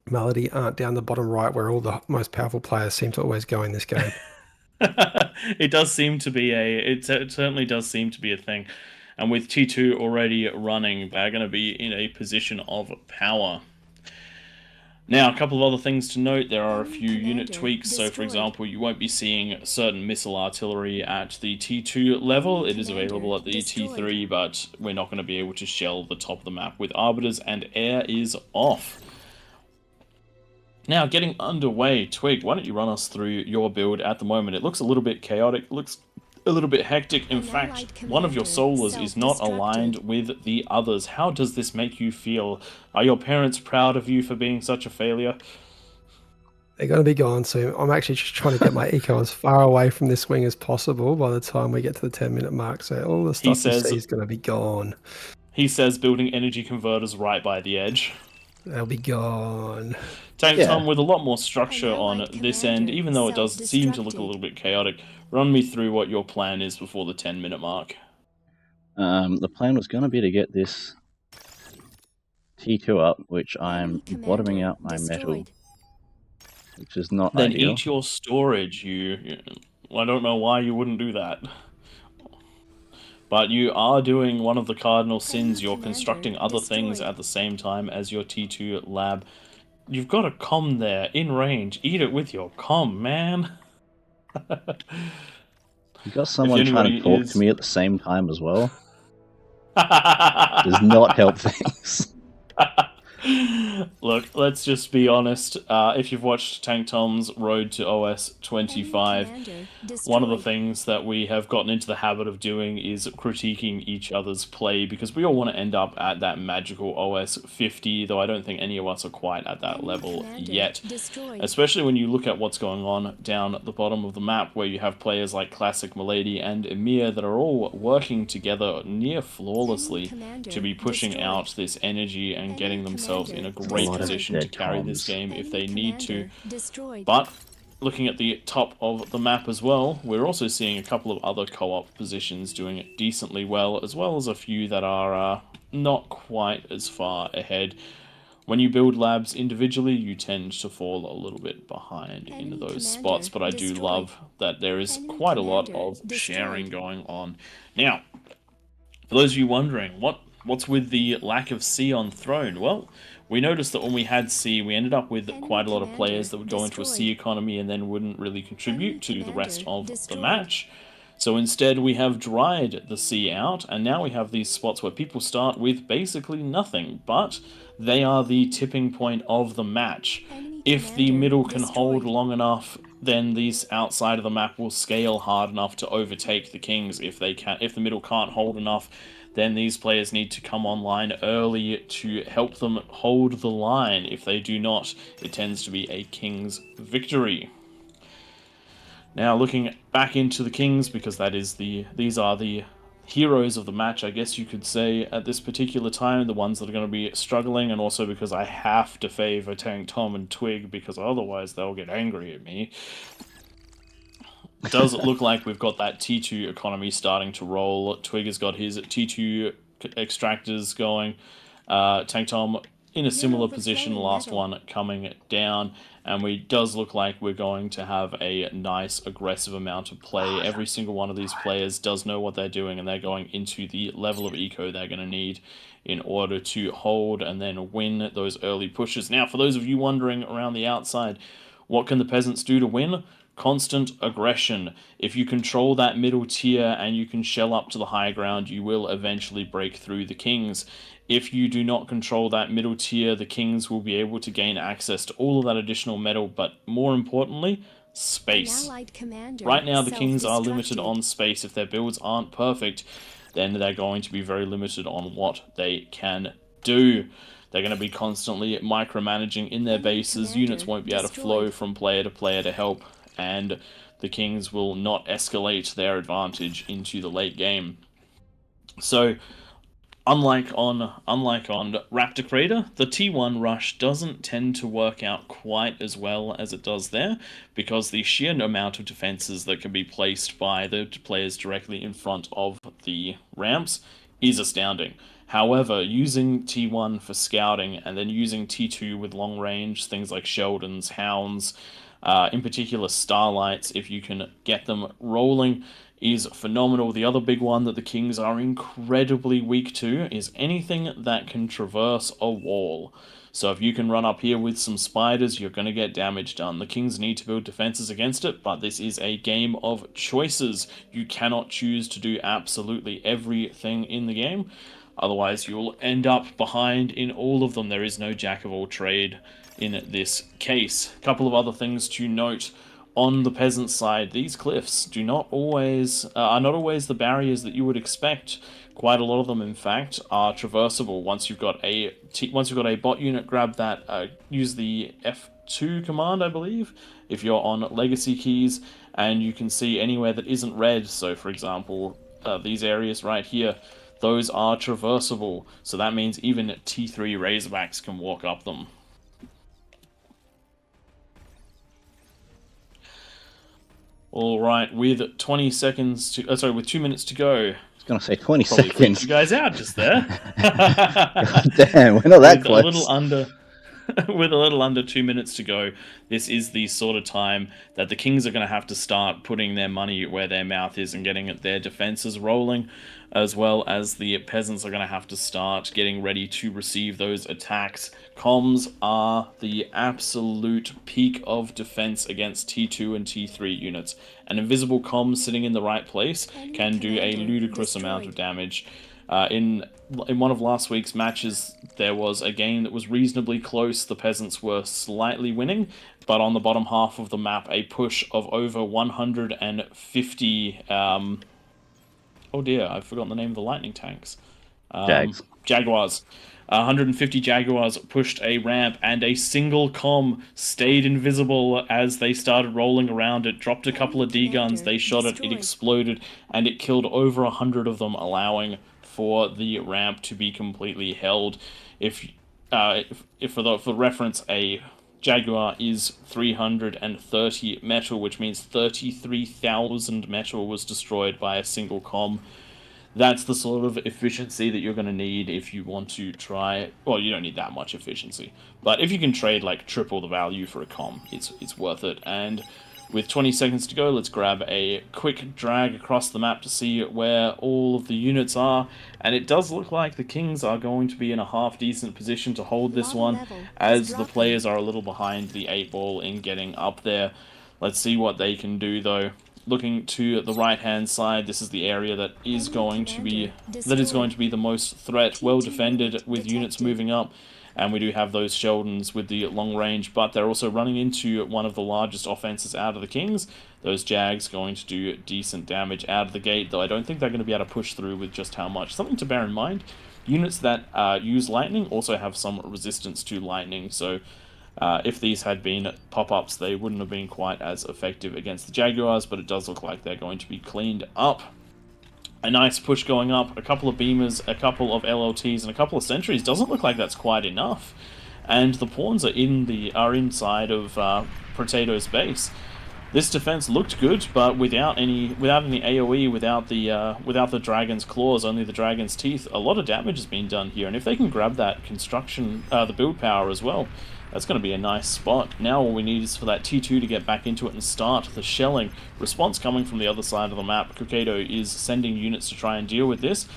Melody aren't down the bottom right where all the most powerful players seem to always go in this game. It does seem to be it certainly does seem to be a thing. And with T2 already running, they're going to be in a position of power. Now, a couple of other things to note. There are a few unit tweaks. So, for example, you won't be seeing certain missile artillery at the T2 level. It is available at the T3, but we're not going to be able to shell the top of the map with arbiters, and air is off. Now, getting underway, Twig, why don't you run us through your build at the moment? It looks a little bit chaotic, it looks a little bit hectic. In fact, one of your solars is not aligned with the others. How does this make you feel? Are your parents proud of you for being such a failure? They're going to be gone soon. I'm actually just trying to get my eco as far away from this wing as possible by the time we get to the 10-minute mark. So all the stuff you see is going to be gone. He says building energy converters right by the edge. They'll be gone. Tank Tom, with a lot more structure on this end, even though it does seem to look a little bit chaotic, run me through what your plan is before the 10-minute mark. The plan was going to be to get this T2 up, which I'm bottoming out my metal, which is not then ideal. Eat your storage. I don't know why you wouldn't do that. But you are doing one of the cardinal sins. You're constructing other things at the same time as your T2 lab. You've got a comm there, in range. Eat it with your comm, man. You got someone trying to talk to me at the same time as well. Does not help things. Look, let's just be honest. If you've watched Tank Tom's Road to OS 25, one of the things that we have gotten into the habit of doing is critiquing each other's play, because we all want to end up at that magical OS 50, though I don't think any of us are quite at that level yet. Especially when you look at what's going on down at the bottom of the map, where you have players like Classic Milady and Emir that are all working together near flawlessly to be pushing out this energy and getting themselves in a great position to carry this game if they need to. But looking at the top of the map as well, we're also seeing a couple of other co-op positions doing it decently well as a few that are not quite as far ahead. When you build labs individually, you tend to fall a little bit behind in those spots, but I do love that there is quite a lot of sharing going on. Now, for those of you wondering, what's with the lack of C on throne? Well, we noticed that when we had C, we ended up with quite a lot of players that would go into a C economy and then wouldn't really contribute to the rest of the match. So instead, we have dried the C out, and now we have these spots where people start with basically nothing, but they are the tipping point of the match. If the middle can hold long enough, then these outside of the map will scale hard enough to overtake the Kings. If the middle can't hold enough, then these players need to come online early to help them hold the line. If they do not, it tends to be a King's victory. Now, looking back into the Kings, because these are the heroes of the match, I guess you could say, at this particular time, the ones that are going to be struggling, and also because I have to favor Tank Tom and Twig, because otherwise they'll get angry at me. It does look like we've got that T2 economy starting to roll. Twig has got his T2 extractors going. Tank Tom in a similar position, last one coming down. And it does look like we're going to have a nice aggressive amount of play. Every single one of these players does know what they're doing, and they're going into the level of eco they're going to need in order to hold and then win those early pushes. Now, for those of you wondering around the outside, what can the peasants do to win? Constant aggression. If you control that middle tier and you can shell up to the high ground, you will eventually break through the Kings. If you do not control that middle tier, the Kings will be able to gain access to all of that additional metal, but more importantly, space. Right now, the Kings are limited on space. If their builds aren't perfect, then they're going to be very limited on what they can do. They're going to be constantly micromanaging in their bases. Units won't be able to flow from player to player to help, and the Kings will not escalate their advantage into the late game. So, unlike on Raptor Crater, the T1 rush doesn't tend to work out quite as well as it does there, because the sheer amount of defenses that can be placed by the players directly in front of the ramps is astounding. However, using T1 for scouting and then using T2 with long range, things like Sheldons, Hounds, in particular Starlights, if you can get them rolling, is phenomenal. The other big one that the Kings are incredibly weak to is anything that can traverse a wall. So if you can run up here with some spiders, you're going to get damage done. The Kings need to build defenses against it, but this is a game of choices. You cannot choose to do absolutely everything in the game. Otherwise, you'll end up behind in all of them. There is no jack of all trade in this case. A couple of other things to note. On the peasant side, these cliffs are not always the barriers that you would expect. Quite a lot of them, in fact, are traversable. Once you've got a bot unit, grab that. Use the F2 command, I believe, if you're on legacy keys, and you can see anywhere that isn't red. So, for example, these areas right here, those are traversable. So that means even T3 Razorbacks can walk up them. All right, with 20 seconds to, with 2 minutes to go. I was going to say 20 Probably seconds. You guys out just there. God damn, we're not that close. With a little under 2 minutes to go, this is the sort of time that the Kings are going to have to start putting their money where their mouth is and getting their defenses rolling, as well as the peasants are going to have to start getting ready to receive those attacks. Comms are the absolute peak of defense against T2 and T3 units. An invisible comm sitting in the right place can do a ludicrous amount of damage. In one of last week's matches, there was a game that was reasonably close. The peasants were slightly winning, but on the bottom half of the map, a push of over 150... oh dear, I've forgotten the name of the lightning tanks. Jaguars. 150 Jaguars pushed a ramp, and a single comm stayed invisible as they started rolling around it, dropped a couple of D-guns, they shot it, it exploded, and it killed over 100 of them, allowing for the ramp to be completely held. For reference, a Jaguar is 330 metal, which means 33,000 metal was destroyed by a single comm. That's the sort of efficiency that you're going to need if you want to try... Well, you don't need that much efficiency, but if you can trade like triple the value for a comm, it's worth it. And with 20 seconds to go, let's grab a quick drag across the map to see where all of the units are. And it does look like the Kings are going to be in a half-decent position to hold this one, as the players are a little behind the 8-ball in getting up there. Let's see what they can do, though. Looking to the right-hand side, this is the area that is going to be the most threat, well defended with units moving up. And we do have those Sheldons with the long range, but they're also running into one of the largest offenses out of the Kings. Those Jags going to do decent damage out of the gate, though I don't think they're going to be able to push through with just how much. Something to bear in mind, units that use lightning also have some resistance to lightning, so if these had been pop-ups, they wouldn't have been quite as effective against the Jaguars, but it does look like they're going to be cleaned up. A nice push going up, a couple of beamers, a couple of LLTs, and a couple of sentries. Doesn't look like that's quite enough. And the pawns are inside of Potato's base. This defense looked good, but without any AoE, without the dragon's claws, only the dragon's teeth, a lot of damage has been done here. And if they can grab that construction, the build power as well, that's going to be a nice spot. Now all we need is for that T2 to get back into it and start the shelling. Response coming from the other side of the map. Kokado is sending units to try and deal with this,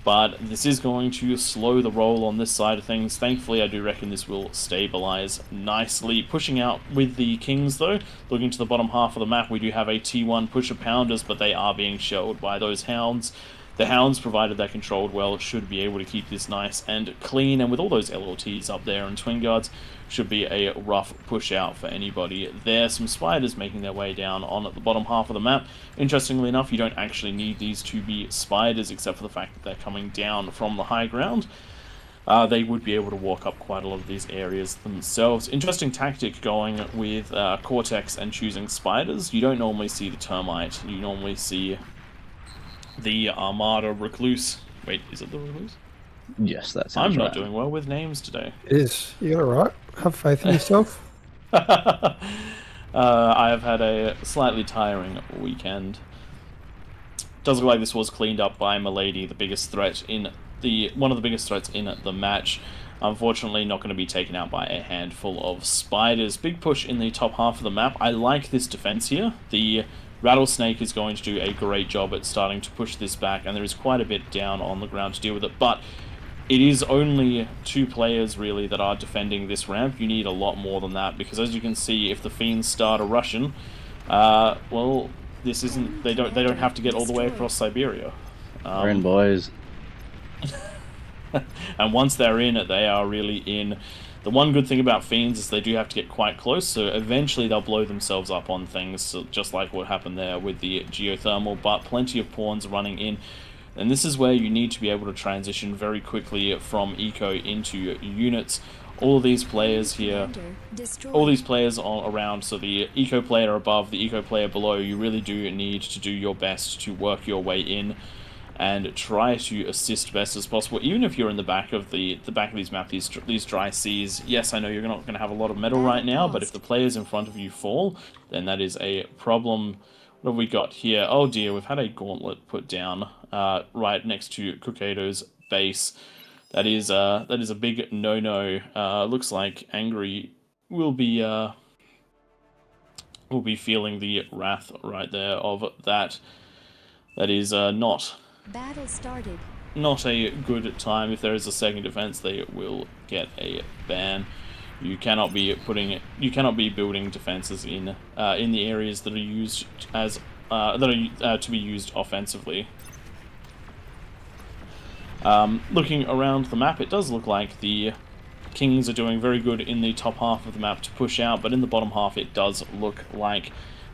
but this is going to slow the roll on this side of things. Thankfully, I do reckon this will stabilize nicely. Pushing out with the Kings, though, looking to the bottom half of the map, we do have a T1 push of Pounders, but they are being shelled by those Hounds. The Hounds, provided they're controlled well, should be able to keep this nice and clean, and with all those LLTs up there and Twin Guards, should be a rough push out for anybody there. Some Spiders making their way down on the bottom half of the map. Interestingly enough, you don't actually need these to be Spiders, except for the fact that they're coming down from the high ground. They would be able to walk up quite a lot of these areas themselves. Interesting tactic going with Cortex and choosing Spiders. You don't normally see the Termite. You normally see the Armada Recluse. Wait, is it the Recluse? Yes, that sounds I'm not right. doing well with names today. It is. You're alright. Have faith in yourself. I have had a slightly tiring weekend. Does look like this was cleaned up by Milady, the biggest threat in one of the biggest threats in the match. Unfortunately, not going to be taken out by a handful of Spiders. Big push in the top half of the map. I like this defense here. The Rattlesnake is going to do a great job at starting to push this back, and there is quite a bit down on the ground to deal with it, but it is only 2 players really that are defending this ramp. You need a lot more than that, because as you can see, if the Fiends start a Russian, well, this isn't, they don't have to get all the way across Siberia. We're in, boys. And once they're in, they are really in. The one good thing about Fiends is they do have to get quite close, so eventually they'll blow themselves up on things, so just like what happened there with the geothermal, but plenty of pawns running in. And this is where you need to be able to transition very quickly from eco into units. All of these players here, all these players all around, so the eco player above, the eco player below, you really do need to do your best to work your way in and try to assist best as possible, even if you're in the back of these map, these dry seas. Yes, I know you're not going to have a lot of metal right now, but if the players in front of you fall, then that is a problem. What have we got here? Oh dear, we've had a gauntlet put down right next to Cookato's base. That is a big no-no. Looks like Angry will be feeling the wrath right there of that. That is Battle started. not a good time. If there is a second defense, they will get a ban. You cannot be building defenses in the areas that are used as to be used offensively. Looking around the map, it does look like the Kings are doing very good in the top half of the map to push out, but in the bottom half it does look like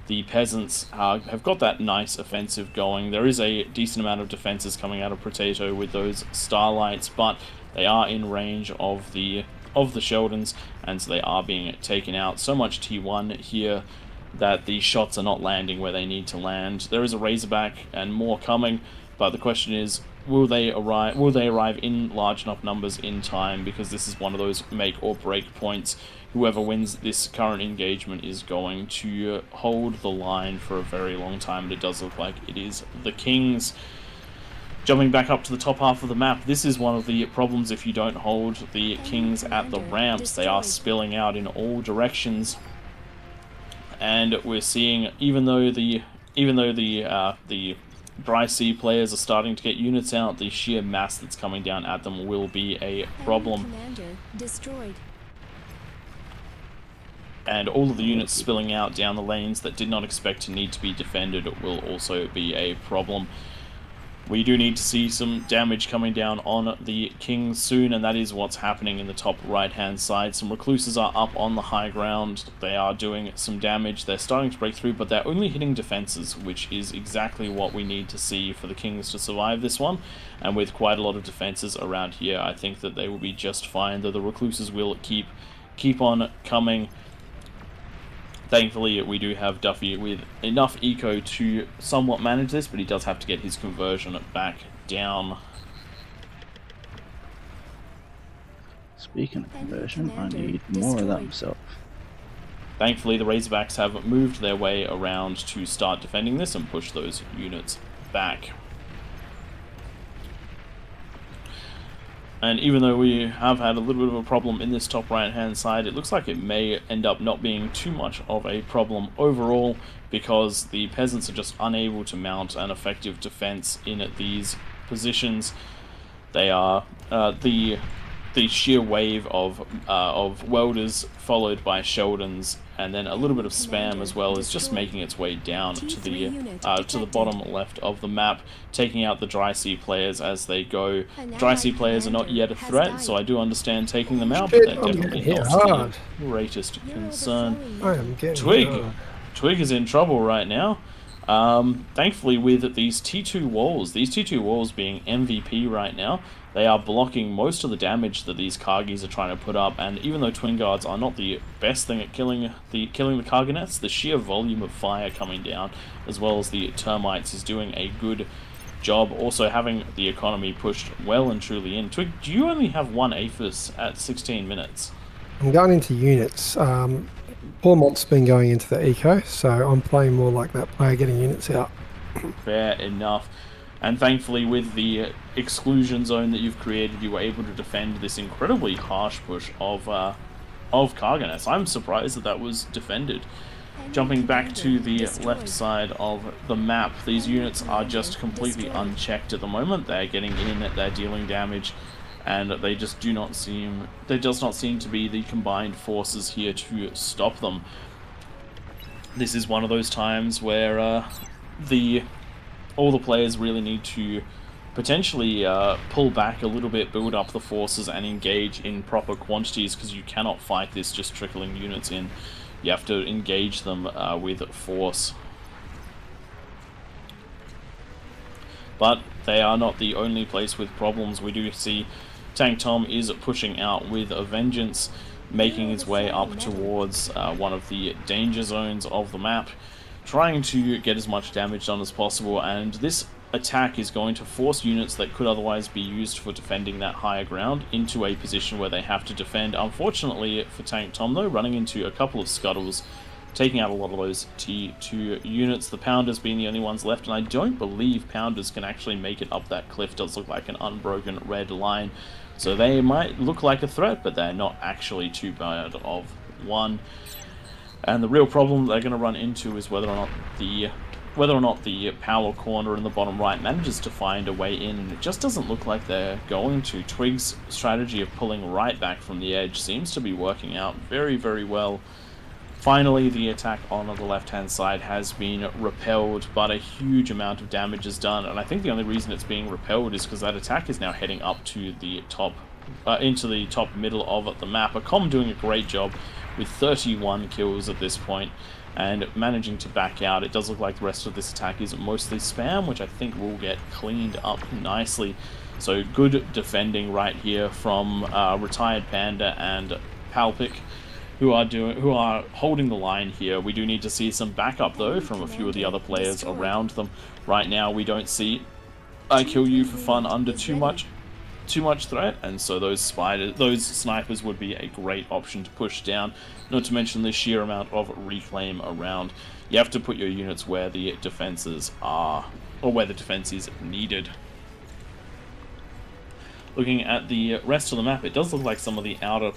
the Peasants have got that nice offensive going. There is a decent amount of defenses coming out of Potato with those Starlights, but they are in range of the Sheldons, and so they are being taken out. So much T1 here that the shots are not landing where they need to land. There is a Razorback and more coming, but the question is, will they arrive in large enough numbers in time? Because this is one of those make or break points. Whoever wins this current engagement is going to hold the line for a very long time, but it does look like it is the Kings. Jumping back up to the top half of the map, this is one of the problems if you don't hold the Kings at the ramps. They are spilling out in all directions, and we're seeing, even though the Dry Sea players are starting to get units out, the sheer mass that's coming down at them will be a problem. Commander destroyed. And all of the units spilling out down the lanes that did not expect to need to be defended will also be a problem. We do need to see some damage coming down on the Kings soon, and that is what's happening in the top right-hand side. Some Recluses are up on the high ground. They are doing some damage. They're starting to break through, but they're only hitting defenses, which is exactly what we need to see for the Kings to survive this one. And with quite a lot of defenses around here, I think that they will be just fine, though the Recluses will keep on coming. Thankfully, we do have Duffy with enough eco to somewhat manage this, but he does have to get his conversion back down. Speaking of conversion, I need more of that myself. Thankfully, the Razorbacks have moved their way around to start defending this and push those units back. And even though we have had a little bit of a problem in this top right-hand side, it looks like it may end up not being too much of a problem overall, because the Peasants are just unable to mount an effective defense in these positions. They are, the the sheer wave of welders followed by Sheldons, and then a little bit of spam as well is just making its way down to the bottom left of the map, taking out the dry sea players as they go. Dry sea players are not yet a threat, so I do understand taking them out, but they're definitely not the greatest concern. I am getting Twig is in trouble right now. Thankfully, with these T2 walls being MVP right now, they are blocking most of the damage that these Kargis are trying to put up, and even though Twin Guards are not the best thing at killing the Karganets, the sheer volume of fire coming down, as well as the termites, is doing a good job, also having the economy pushed well and truly in. Twig, do you only have one APHIS at 16 minutes? I'm going into units. Paulmont's been going into the eco, so I'm playing more like that player, getting units out. Fair enough. And thankfully, with the exclusion zone that you've created, you were able to defend this incredibly harsh push of Karganets. I'm surprised that was defended. Jumping back to the left side of the map, these units are just completely unchecked at the moment. They're getting in, they're dealing damage, and they just do not seem... there does not seem to be the combined forces here to stop them. This is one of those times where all the players really need to potentially pull back a little bit, build up the forces, and engage in proper quantities, because you cannot fight this just trickling units in. You have to engage them with force. But they are not the only place with problems. We do see Tank Tom is pushing out with a vengeance, making his way up towards one of the danger zones of the map, trying to get as much damage done as possible, and this attack is going to force units that could otherwise be used for defending that higher ground into a position where they have to defend. Unfortunately for Tank Tom, though, running into a couple of scuttles, taking out a lot of those T2 units. The Pounders being the only ones left, and I don't believe Pounders can actually make it up that cliff. It does look like an unbroken red line, so they might look like a threat, but they're not actually too bad of one. And the real problem they're going to run into is whether or not the power corner in the bottom right manages to find a way in, and it just doesn't look like they're going to. Twig's strategy of pulling right back from the edge seems to be working out very, very well. Finally, the attack on the left-hand side has been repelled, but a huge amount of damage is done, and I think the only reason it's being repelled is because that attack is now heading up to the top, into the top middle of the map. Acom doing a great job with 31 kills at this point, and managing to back out. It does look like the rest of this attack is mostly spam, which I think will get cleaned up nicely. So good defending right here from Retired Panda and Palpic, who are holding the line here. We do need to see some backup though from a few of the other players around them. Right now we don't see I Kill You for Fun under too much threat, and so those snipers would be a great option to push down, not to mention the sheer amount of reclaim around. You have to put your units where the defenses are, or where the defense is needed. Looking at the rest of the map, it does look like some of the outer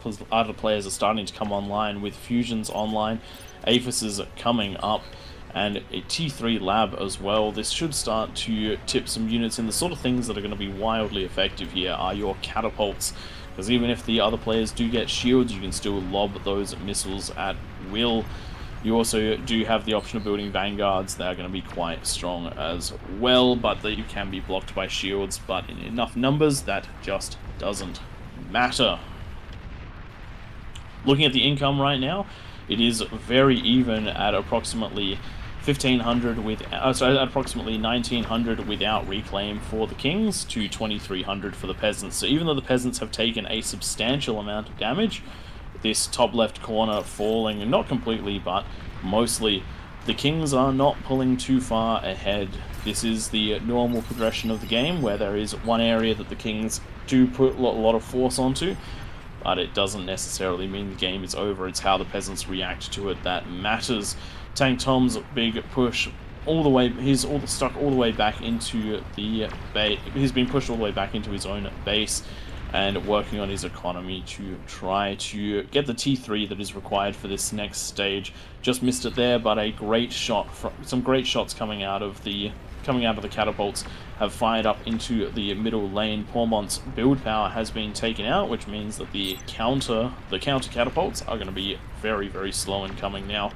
players are starting to come online, with fusions online, Aphises coming up, and a T3 lab as well. This should start to tip some units in. The sort of things that are going to be wildly effective here are your catapults, because even if the other players do get shields, you can still lob those missiles at will. You also do have the option of building vanguards. They are going to be quite strong as well, but you can be blocked by shields, but in enough numbers that just doesn't matter. Looking at the income right now, it is very even at approximately 1500 with approximately 1900 without reclaim for the Kings to 2300 for the peasants. So even though the peasants have taken a substantial amount of damage, this top left corner falling, not completely but mostly, the Kings are not pulling too far ahead. This is the normal progression of the game, where there is one area that the Kings do put a lot of force onto, but it doesn't necessarily mean the game is over. It's how the peasants react to it that matters. Tank Tom's big push all the way, he's stuck all the way back into the base. He's been pushed all the way back into his own base, and working on his economy to try to get the T3 that is required for this next stage. Just missed it there, but a great shot, some great shots coming out of the catapults, have fired up into the middle lane. Pormont's build power has been taken out, which means that the counter catapults are going to be very, very slow in coming now.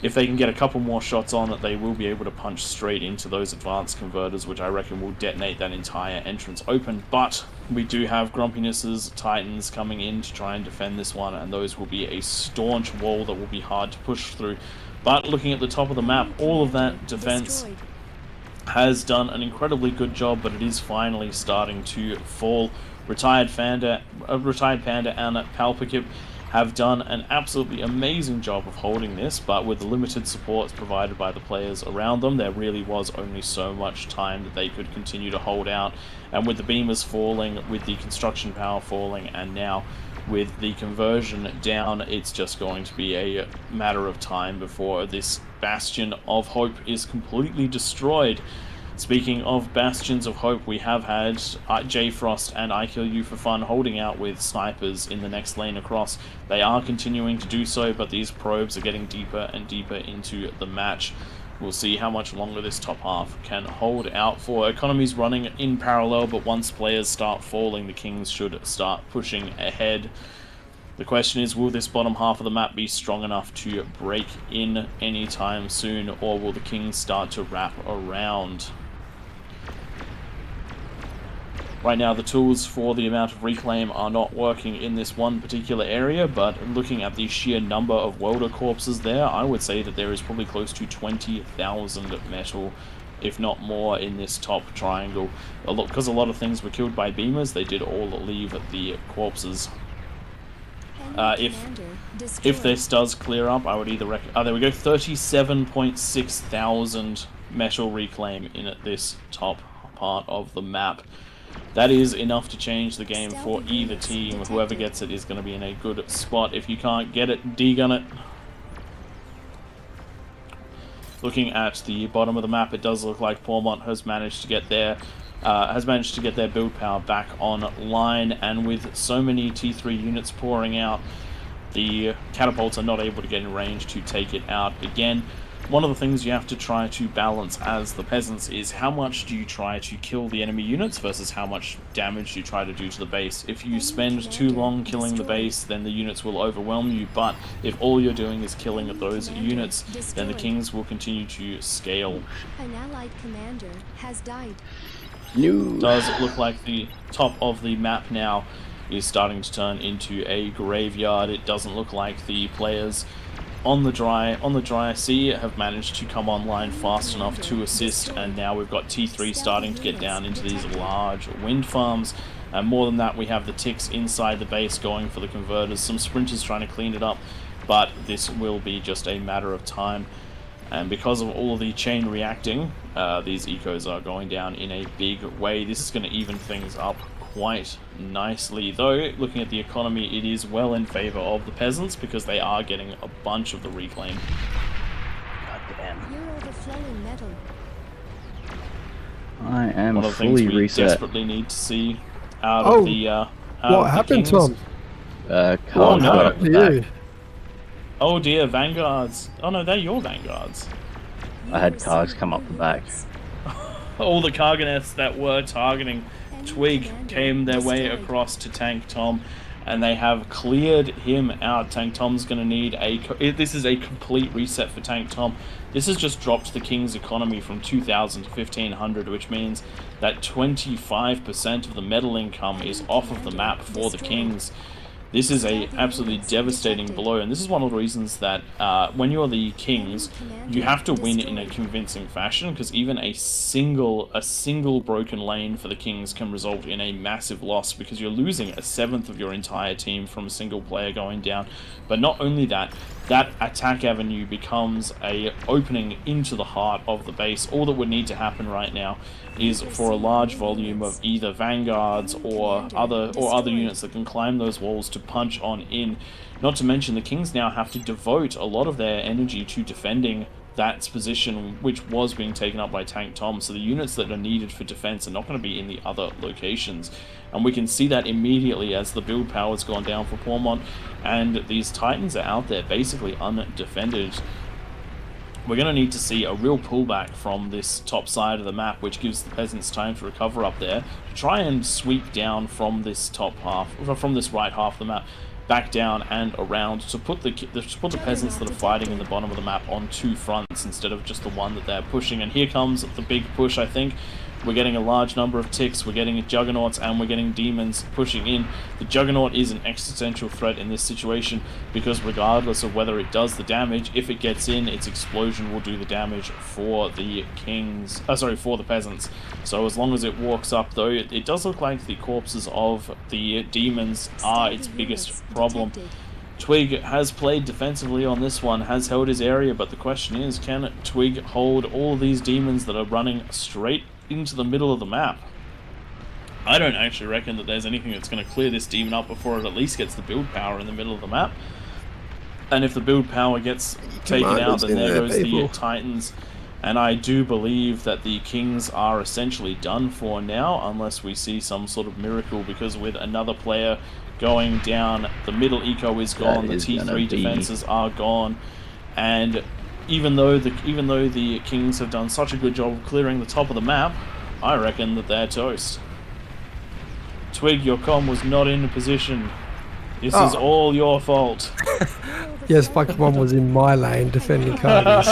If they can get a couple more shots on it, they will be able to punch straight into those advanced converters, which I reckon will detonate that entire entrance open. But we do have Grumpiness's Titans coming in to try and defend this one, and those will be a staunch wall that will be hard to push through. But looking at the top of the map, all of that defense has done an incredibly good job, but it is finally starting to fall. Retired Panda and Palpakip have done an absolutely amazing job of holding this, but with the limited supports provided by the players around them, there really was only so much time that they could continue to hold out. And with the beamers falling, with the construction power falling, and now with the conversion down, it's just going to be a matter of time before this Bastion of Hope is completely destroyed. Speaking of Bastions of Hope, we have had J Frost and I Kill You for Fun holding out with snipers in the next lane across. They are continuing to do so, but these probes are getting deeper and deeper into the match. We'll see how much longer this top half can hold out for. Economy's running in parallel, but once players start falling, the Kings should start pushing ahead. The question is, will this bottom half of the map be strong enough to break in anytime soon, or will the Kings start to wrap around? Right now, the tools for the amount of reclaim are not working in this one particular area, but looking at the sheer number of welder corpses there, I would say that there is probably close to 20,000 metal, if not more, in this top triangle. Because a lot of things were killed by beamers, they did all leave the corpses. If this does clear up, I would either there we go, 37.6 thousand metal reclaim in this top part of the map. That is enough to change the game for either team. Whoever gets it is going to be in a good spot. If you can't get it, degun it. Looking at the bottom of the map, it does look like Pormont has managed to get their build power back online, and with so many T3 units pouring out, the catapults are not able to get in range to take it out again. One of the things you have to try to balance as the peasants is how much do you try to kill the enemy units versus how much damage you try to do to the base. If you spend too long killing the base, then the units will overwhelm you, but if all you're doing is killing those units, then the Kings will continue to scale. An allied commander has died. Does it look like the top of the map now is starting to turn into a graveyard? It doesn't look like the players on the dry sea have managed to come online fast enough to assist, and now we've got T3 starting to get down into these large wind farms. And more than that, we have the ticks inside the base going for the converters, some sprinters trying to clean it up, but this will be just a matter of time. And because of all of the chain reacting, these ecos are going down in a big way. This is going to even things up quite nicely, though. Looking at the economy, it is well in favor of the peasants because they are getting a bunch of the reclaim. God damn. You're overflowing metal. I am One of the fully things we reset. desperately need to see out of the what happened, Tom? Carl no. got up the back. Oh dear, vanguards. Oh no, they're your vanguards. I had Kargs come up the back. All the Karganeths that were targeting Twig came their way across to Tank Tom, and they have cleared him out. Tank Tom's going to need this is a complete reset for Tank Tom. This has just dropped the King's economy from 2,000 to 1,500, which means that 25% of the metal income is off of the map for the Kings. This is a absolutely devastating blow, and this is one of the reasons that when you're the Kings, you have to win in a convincing fashion, because even a single broken lane for the Kings can result in a massive loss, because you're losing a seventh of your entire team from a single player going down. But not only that, that attack avenue becomes a opening into the heart of the base. All that would need to happen right now is for a large volume of either vanguards or other units that can climb those walls to punch on in. Not to mention the Kings now have to devote a lot of their energy to defending that position, which was being taken up by Tank Tom, so the units that are needed for defense are not going to be in the other locations. And we can see that immediately as the build power has gone down for Pormont, and these Titans are out there basically undefended. we're going to need to see a real pullback from this top side of the map, which gives the peasants time to recover up there, to try and sweep down from this top half, from this right half of the map, back down and around, to put the peasants that are fighting in the bottom of the map on two fronts instead of just the one that they're pushing. And here comes the big push, I think. We're getting a large number of ticks, we're getting juggernauts, and we're getting demons pushing in. The juggernaut is an existential threat in this situation, because regardless of whether it does the damage, if it gets in, its explosion will do the damage for the kings. For the peasants. So as long as it walks up, though, it does look like the corpses of the demons are its biggest problem. Twig has played defensively on this one, has held his area, but the question is, can Twig hold all these demons that are running straight into the middle of the map? I don't actually reckon that there's anything that's going to clear this demon up before it at least gets the build power in the middle of the map. And if the build power gets taken out, then there goes the Titans. And I do believe that the Kings are essentially done for now, unless we see some sort of miracle, because with another player going down, the middle eco is gone, the T3 defenses are gone, and even though the Kings have done such a good job of clearing the top of the map, I reckon that they're toast. Twig, your comm was not in a position. This is all your fault. Yes, Pokemon was in my lane defending Cardi's.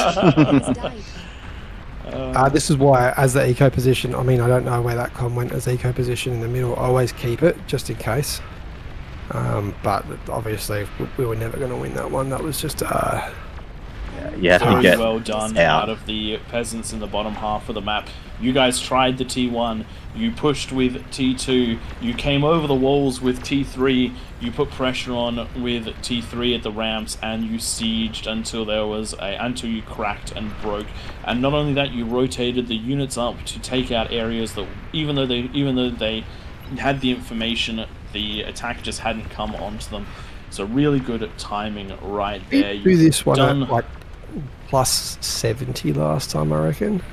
This is why, as the eco position, I mean, I don't know where that comm went as eco position in the middle. I always keep it, just in case. But obviously, we were never going to win that one. That was just... you have to get well done out of the peasants in the bottom half of the map. You guys tried the T1, you pushed with T2, you came over the walls with T3, you put pressure on with T3 at the ramps, and you sieged until you cracked and broke. And not only that, you rotated the units up to take out areas that, even though they had the information, the attack just hadn't come onto them. So really good timing right there. You do this one at like plus 70 last time, I reckon.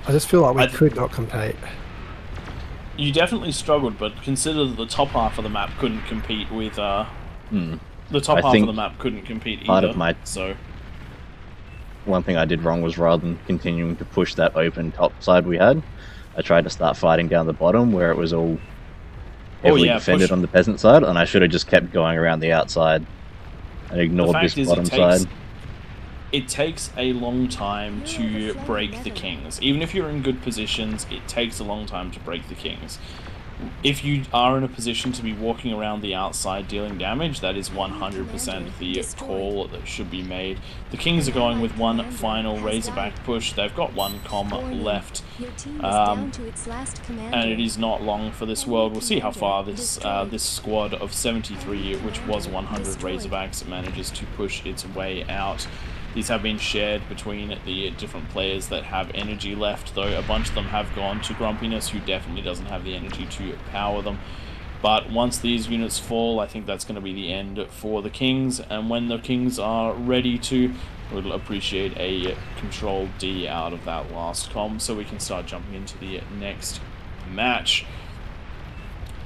I just feel like we could not compete. You definitely struggled, but consider that the top half of the map couldn't compete with the top half of the map couldn't compete either. One thing I did wrong was, rather than continuing to push that open top side we had, I tried to start fighting down the bottom where it was all heavily defended on the peasant side, and I should have just kept going around the outside and ignored this bottom side. It takes a long time to break the Kings. Even if you're in good positions, it takes a long time to break the Kings. If you are in a position to be walking around the outside dealing damage, that is 100% the call that should be made. The Kings are going with one final Razorback push. They've got one comm left, and it is not long for this world. We'll see how far this squad of 73, which was 100 Razorbacks, manages to push its way out. These have been shared between the different players that have energy left, though a bunch of them have gone to Grumpiness, who definitely doesn't have the energy to power them. But once these units fall, I think that's going to be the end for the Kings, and when the Kings are ready to, we'll appreciate a Control D out of that last comm, so we can start jumping into the next match.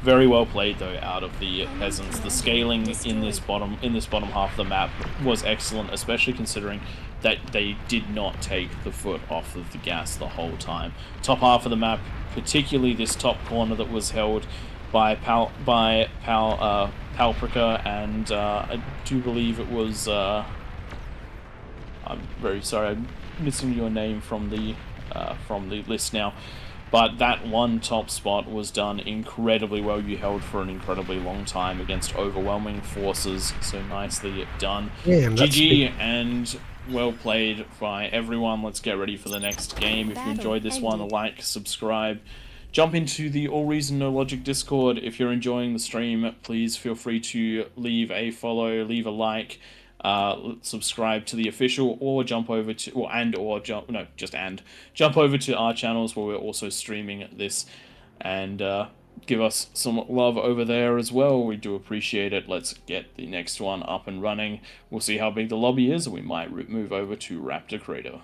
Very well played, though, out of the peasants. The scaling in this bottom half of the map was excellent, especially considering that they did not take the foot off of the gas the whole time. Top half of the map, particularly this top corner that was held by Palprica, and I do believe it was. I'm very sorry, I'm missing your name from the list now. But that one top spot was done incredibly well. You held for an incredibly long time against overwhelming forces, so nicely done. Yeah, GG, and well played by everyone. Let's get ready for the next game. If you enjoyed this one, like, subscribe. Jump into the AllReasonNoLogic Discord. If you're enjoying the stream, please feel free to leave a follow, leave a like, subscribe to the official, or jump over to jump over to our channels where we're also streaming this, and give us some love over there as well. We do appreciate it. Let's get the next one up and running. We'll see how big the lobby is, and we might move over to Raptor Crater.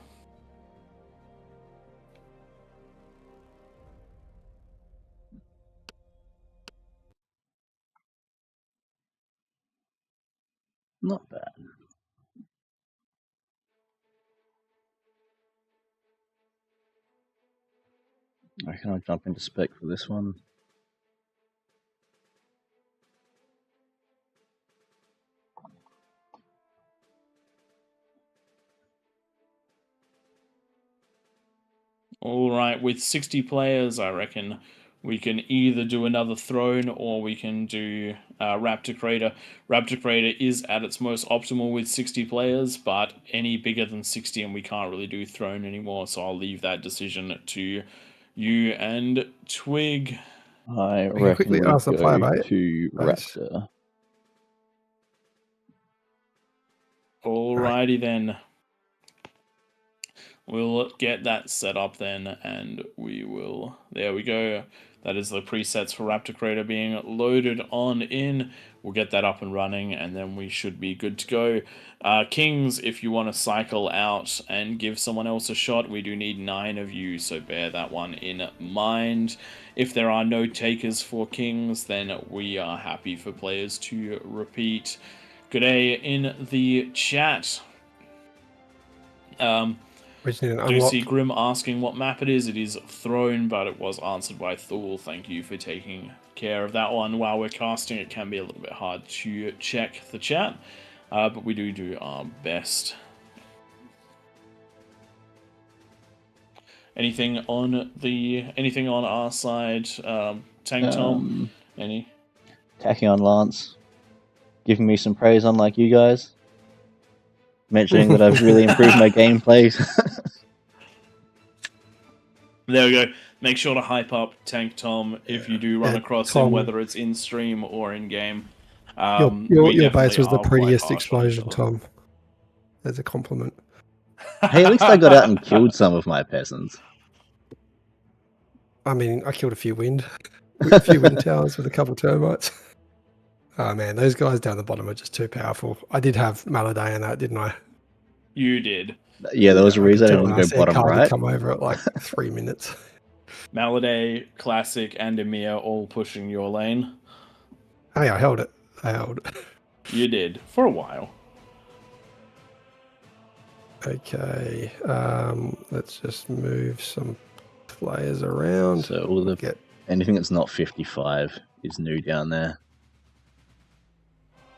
Not bad. I reckon I'll jump into spec for this one. All right, with 60 players, I reckon we can either do another throne or we can do Raptor Crater. Raptor Crater is at its most optimal with 60 players, but any bigger than 60 and we can't really do throne anymore, so I'll leave that decision to you and Twig. I We can reckon quickly we ask the player, go mate. to Nice. Raptor. Alrighty then. We'll get that set up then, and we will... There we go. That is the presets for Raptor Crater being loaded on in. We'll get that up and running, and then we should be good to go. Kings, if you want to cycle out and give someone else a shot, we do need 9 of you, so bear that one in mind. If there are no takers for Kings, then we are happy for players to repeat. Good day in the chat. We just need an Do unlock. see Grim asking what map it is. It is Throne, but it was answered by Thule. Thank you for taking care of that one. While we're casting, it can be a little bit hard to check the chat, but we do our best. Anything on our side? Tank Tom? Any? Tachyon Lance, giving me some praise unlike you guys. Mentioning that I've really improved my gameplay. There we go. Make sure to hype up Tank Tom if you do run across him, whether it's in stream or in game. Your base was the prettiest explosion, Tom. There's a compliment. Hey, at least I got out and killed some of my peasants. I mean, I killed a few wind towers with a couple of termites. Oh man, those guys down the bottom are just too powerful. I did have Maladay in that, didn't I? You did. Yeah, there was a reason I didn't go bottom right. Come over at like 3 minutes. Maladay, Classic, and Emir all pushing your lane. Hey, I held it. You did, for a while. Okay, let's just move some players around. So all the anything that's not 55 is new down there.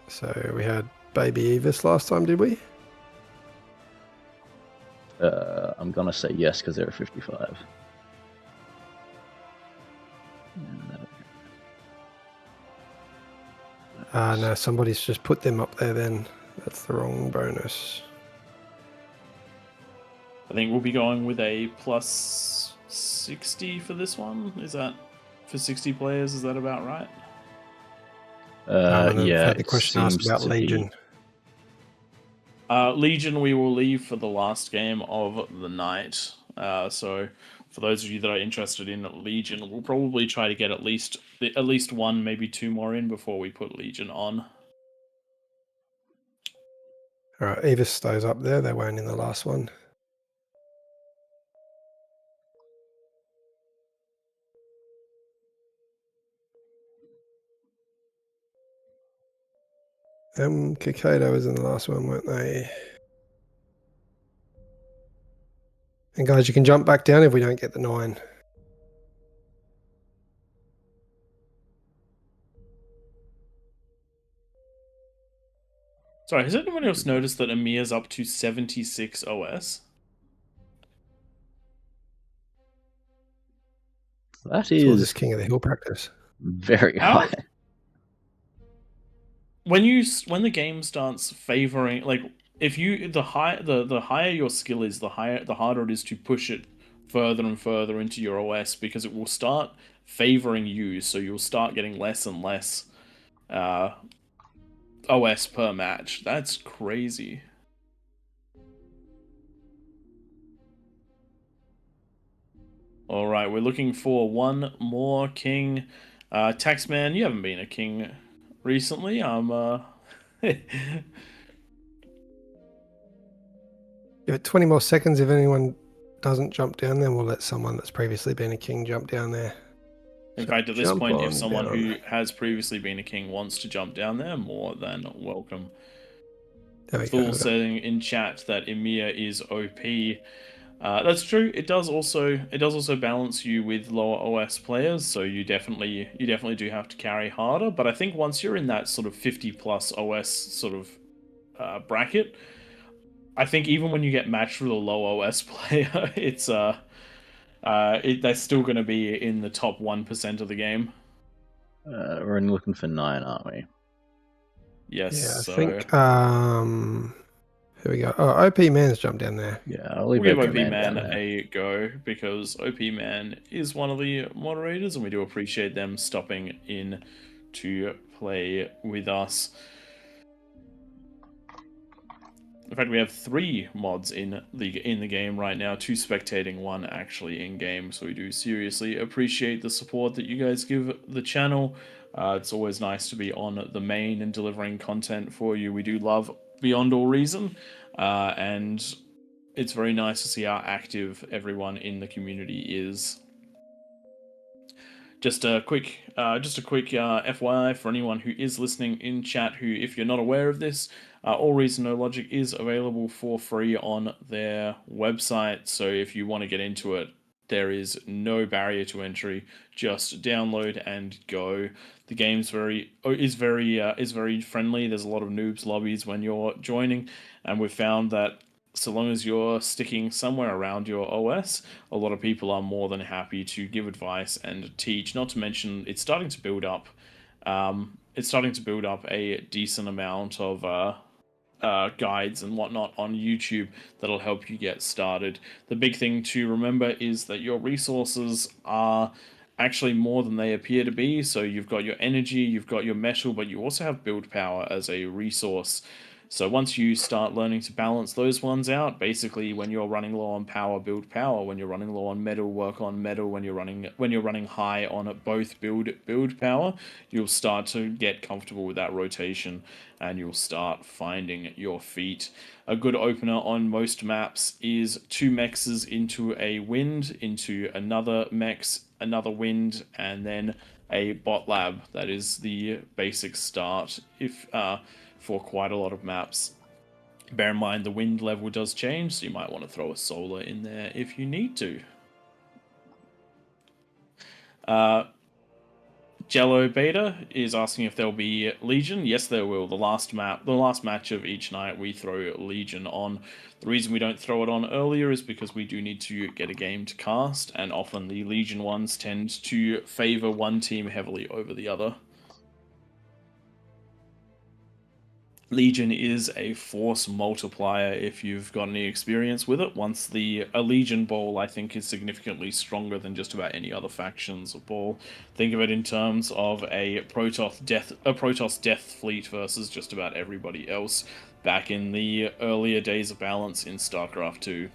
So we had Baby Evis last time, did we? I'm gonna say yes because they're 55. No, somebody's just put them up there then. That's the wrong bonus. I think we'll be going with a plus 60 for this one. Is that for 60 players? Is that about right? Yeah. Had the question asked about Legion. Legion we will leave for the last game of the night. So for those of you that are interested in Legion, we'll probably try to get at least one, maybe 2 more in before we put Legion on. All right, Evis stays up there. They weren't in the last one. Kakado was in the last one, weren't they? And guys, you can jump back down if we don't get the 9. Sorry, has anyone else noticed that Emir's up to 76 OS? That is this King of the Hill practice. Very high. When the game starts favoring, like, if you the higher your skill is, the harder it is to push it further and further into your OS, because it will start favoring you, so you'll start getting less and less OS per match. That's crazy. All right, we're looking for one more king. Taxman, you haven't been a king recently. Give it 20 more seconds. If anyone doesn't jump down there, we'll let someone that's previously been a king jump down there. In fact, at this point, if someone who has previously been a king wants to jump down there, more than welcome. Thule saying in chat that Emir is OP. That's true. It does also balance you with lower OS players, so you definitely do have to carry harder. But I think once you're in that sort of 50 plus OS sort of bracket, I think even when you get matched with a low OS player, they're still going to be in the top 1% of the game. We're only looking for 9, aren't we? Yes. Yeah, I so think. Here we go. Oh, OP Man's jumped down there. Yeah, I'll leave we'll give OP OP Man Man down there. a go, because OP Man is one of the moderators, and we do appreciate them stopping in to play with us. In fact, we have 3 mods in the game right now, 2 spectating, 1 actually in game. So we do seriously appreciate the support that you guys give the channel. It's always nice to be on the main and delivering content for you. We do love Beyond All Reason, and it's very nice to see how active everyone in the community is. Just a quick FYI for anyone who is listening in chat, who, if you're not aware of this, AllReasonNoLogic is available for free on their website. So if you want to get into it, there is no barrier to entry. Just download and go. The game's very friendly. There's a lot of noobs lobbies when you're joining, and we've found that so long as you're sticking somewhere around your OS, a lot of people are more than happy to give advice and teach. Not to mention, it's starting to build up. It's starting to build up a decent amount of guides and whatnot on YouTube that'll help you get started. The big thing to remember is that your resources are actually more than they appear to be. So you've got your energy, you've got your metal, but you also have build power as a resource. So once you start learning to balance those ones out, basically when you're running low on power, build power. When you're running low on metal, work on metal. When you're running high on both, build power, you'll start to get comfortable with that rotation, and you'll start finding your feet. A good opener on most maps is 2 mexes into a wind, into another mex, another wind, and then a bot lab. That is the basic start for quite a lot of maps. Bear in mind the wind level does change, so you might want to throw a solar in there if you need to. Jello Beta is asking if there'll be Legion. Yes, there will. The last match of each night, we throw Legion on. The reason we don't throw it on earlier is because we do need to get a game to cast, and often the Legion ones tend to favor one team heavily over the other. Legion is a force multiplier if you've got any experience with it. Once a Legion ball, I think, is significantly stronger than just about any other faction's ball. Think of it in terms of a Protoss death fleet versus just about everybody else back in the earlier days of balance in StarCraft 2.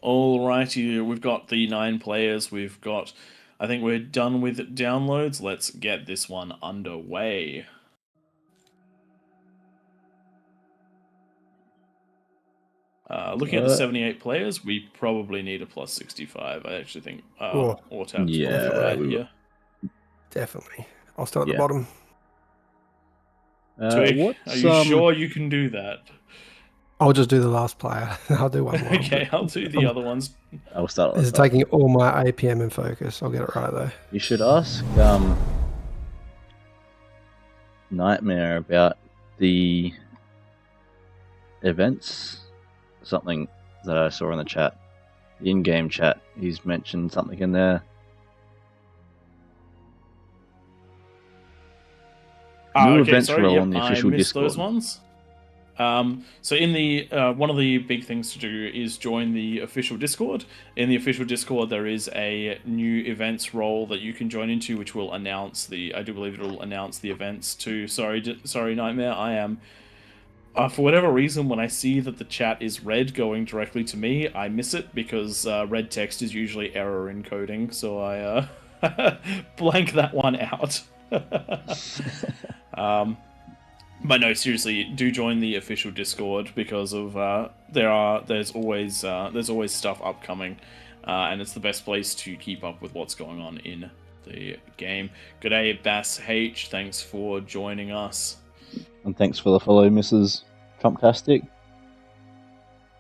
Alrighty, we've got the 9 players. I think we're done with downloads. Let's get this one underway. Looking at the 78 players, we probably need a plus 65. I actually think Ortab's yeah, right here. Definitely. I'll start at the bottom. Twig, are you sure you can do that? I'll just do the last player. I'll do one more. Okay, I'll do the other ones. I'll start. This is taking all my APM in focus. I'll get it right though. You should ask Nightmare about the events. Something that I saw in the chat, the in-game chat. He's mentioned something in there. New events role on the official Discord. Those ones. So in the one of the big things to do is join the official Discord. In the official Discord, there is a new events role that you can join into, which will announce I do believe it will announce the events too. Sorry, Nightmare. I am. For whatever reason, when I see that the chat is red going directly to me, I miss it because red text is usually error encoding, so I blank that one out. But no, seriously, do join the official Discord because of there's always stuff upcoming, and it's the best place to keep up with what's going on in the game. G'day, Bass H. Thanks for joining us. And thanks for the follow, Mrs. Trumptastic.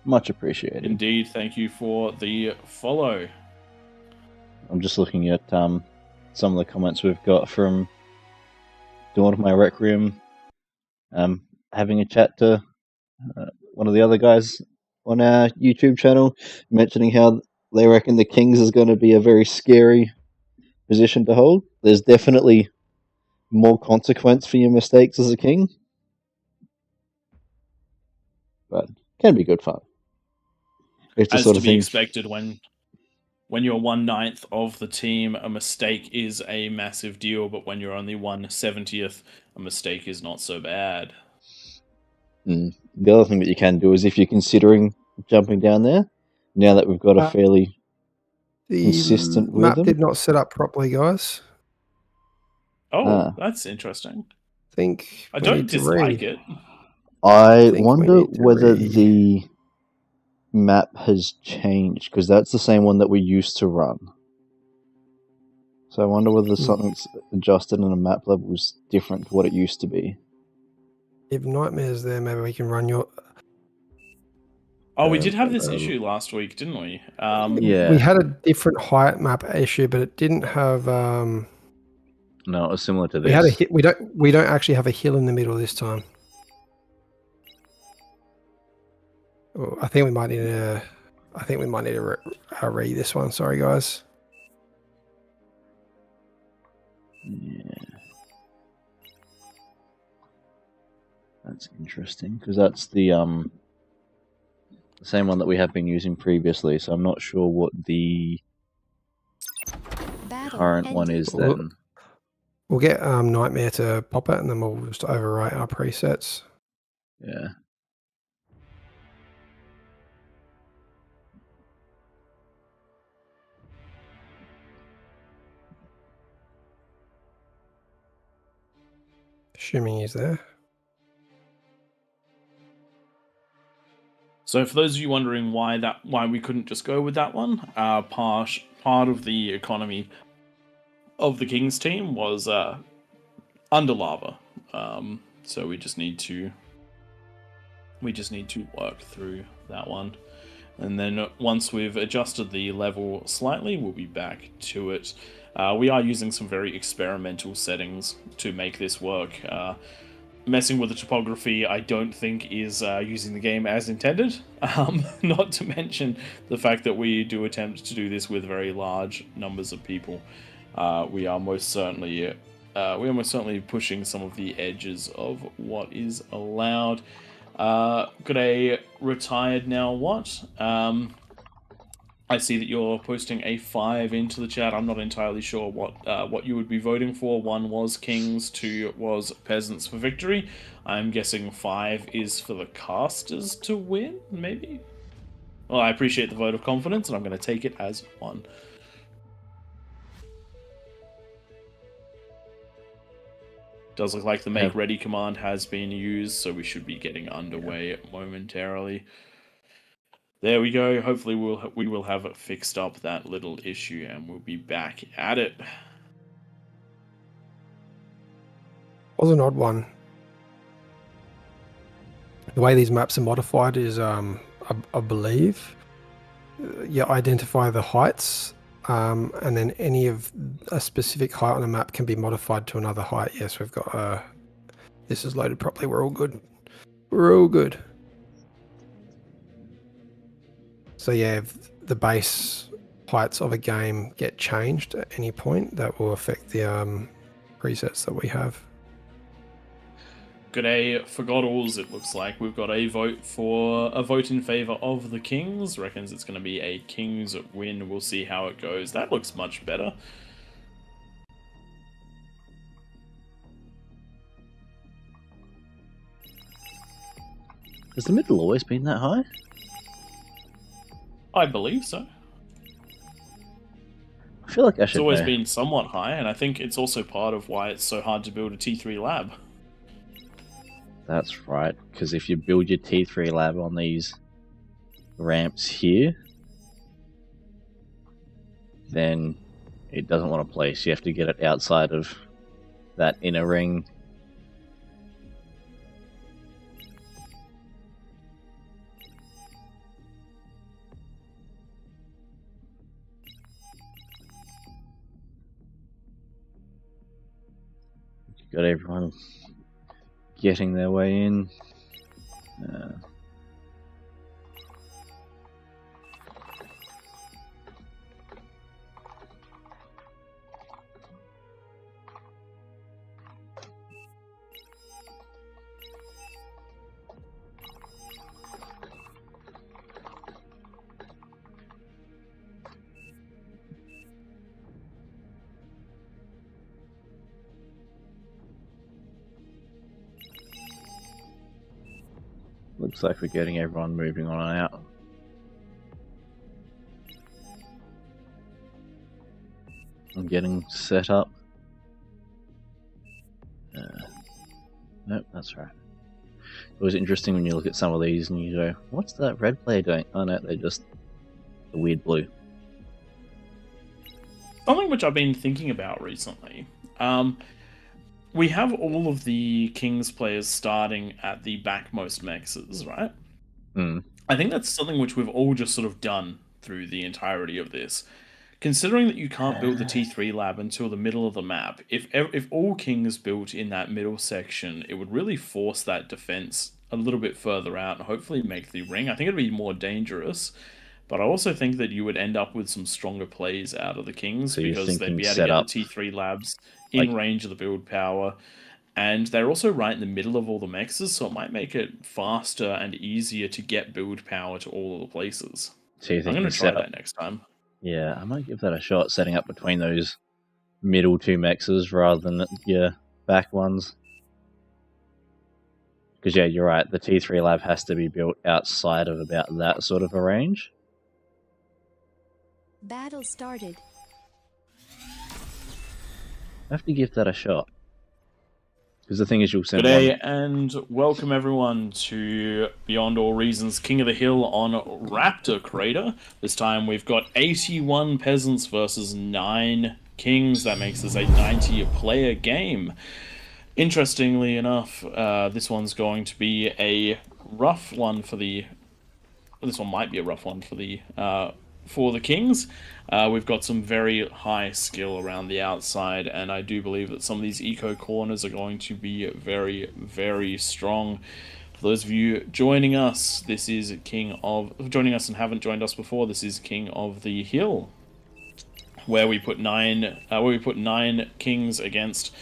Much appreciated. Indeed, thank you for the follow. I'm just looking at some of the comments we've got from Dawn of My Requiem, having a chat to one of the other guys on our YouTube channel, mentioning how they reckon the Kings is going to be a very scary position to hold. There's definitely more consequence for your mistakes as a king, but can be good fun. It's the As sort to of be thing. expected when you're 1/9 of the team, a mistake is a massive deal, but when you're only 1/70th, a mistake is not so bad. The other thing that you can do is if you're considering jumping down there, now that we've got a fairly consistent map rhythm. did not set up properly, guys. Oh, that's interesting. I think I we don't need to dislike read. it. I think we wonder need to whether read. the map has changed, because that's the same one that we used to run. So I wonder whether something's adjusted and the map level is different to what it used to be. If Nightmare's there, maybe we can run your... Oh, we did have this issue last week, didn't we? Yeah. We had a different height map issue, but it didn't have... No, it was similar to this. We had a we don't actually have a hill in the middle this time. Oh, I think we might need to... read this one. Sorry, guys. Yeah. That's interesting, because that's the same one that we have been using previously, so I'm not sure what the Battle current one ended. is then. We'll get Nightmare to pop it, and then we'll just overwrite our presets. Yeah. Assuming he's there. So for those of you wondering why we couldn't just go with that one, part of the economy of the Kings team was under lava. So we just need to work through that one. And then once we've adjusted the level slightly, we'll be back to it. We are using some very experimental settings to make this work. Messing with the topography, I don't think is using the game as intended. Not to mention the fact that we do attempt to do this with very large numbers of people. We are most certainly pushing some of the edges of what is allowed. Got a retired now what? I see that you're posting a 5 into the chat. I'm not entirely sure what you would be voting for. 1 was Kings, 2 was Peasants for victory. I'm guessing 5 is for the casters to win, maybe? Well, I appreciate the vote of confidence, and I'm going to take it as 1. Does look like the make ready command has been used, so we should be getting underway momentarily. There we go. Hopefully we will have fixed up that little issue, and we'll be back at it. Was an odd one. The way these maps are modified is, I believe, you identify the heights, and then any of a specific height on a map can be modified to another height. Yes, we've got. This is loaded properly. We're all good. We're all good. So yeah, if the base heights of a game get changed at any point, that will affect the presets that we have. G'day, Forgottles. It looks like we've got a vote in favor of the Kings. Reckons it's going to be a Kings win. We'll see how it goes. That looks much better. Has the middle always been that high? I believe so. I feel like I should It's always know. been somewhat high, and I think it's also part of why it's so hard to build a T3 lab. That's right, because if you build your T3 lab on these ramps here, then it doesn't want to place. You have to get it outside of that inner ring. got everyone getting their way in. Looks like we're getting everyone moving on and out. I'm getting set up. Nope, that's right. It was interesting when you look at some of these and you go, what's that red player doing? Oh no, they're just the weird blue. Something which I've been thinking about recently. We have all of the Kings players starting at the backmost mexes, right? I think that's something which we've all just sort of done through the entirety of this. Considering that you can't build the T3 lab until the middle of the map, if all Kings built in that middle section, it would really force that defense a little bit further out and hopefully make the ring. I think it'd be more dangerous, but I also think that you would end up with some stronger plays out of the Kings because they'd be able to get the T3 labs in range of the build power. And they're also right in the middle of all the mexes, so it might make it faster and easier to get build power to all of the places. So I'm going to try that next time. Yeah, I might give that a shot, setting up between those middle two mexes rather than your back ones. Because yeah, you're right, the T3 lab has to be built outside of about that sort of a range. Battle started. I have to give that a shot. Because the thing is, you'll send Good day and welcome everyone to Beyond All Reasons King of the Hill on Raptor Crater. This time we've got 81 peasants versus 9 kings. That makes this a 90-player game. Interestingly enough, this one's going to be a rough one for the... This one might be a rough one for the kings. We've got some very high skill around the outside, and I do believe that some of these eco corners are going to be very, very strong. For those of you joining us, this is joining us and haven't joined us before, this is King of the Hill, where we put 9 kings against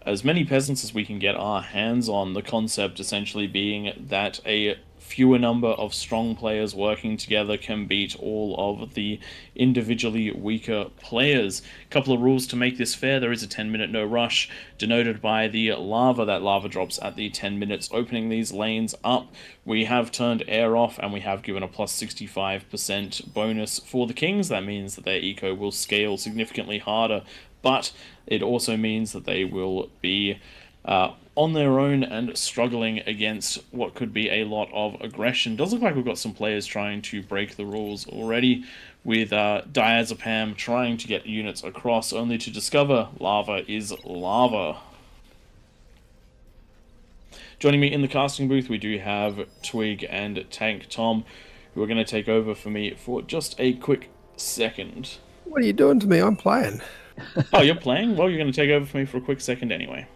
as many peasants as we can get our hands on. The concept essentially being that a fewer number of strong players working together can beat all of the individually weaker players. A couple of rules to make this fair. There is a 10-minute no rush, denoted by the lava. That lava drops at the 10 minutes, opening these lanes up. We have turned air off, and we have given a plus 65% bonus for the kings. That means that their eco will scale significantly harder, but it also means that they will be on their own and struggling against what could be a lot of aggression. Does look like we've got some players trying to break the rules already, with Diazepam trying to get units across, only to discover lava is lava. Joining me in the casting booth, we do have Twig and Tank Tom, who are going to take over for me for just a quick second. What are you doing to me? I'm playing. Oh, you're playing? Well, you're going to take over for me for a quick second anyway.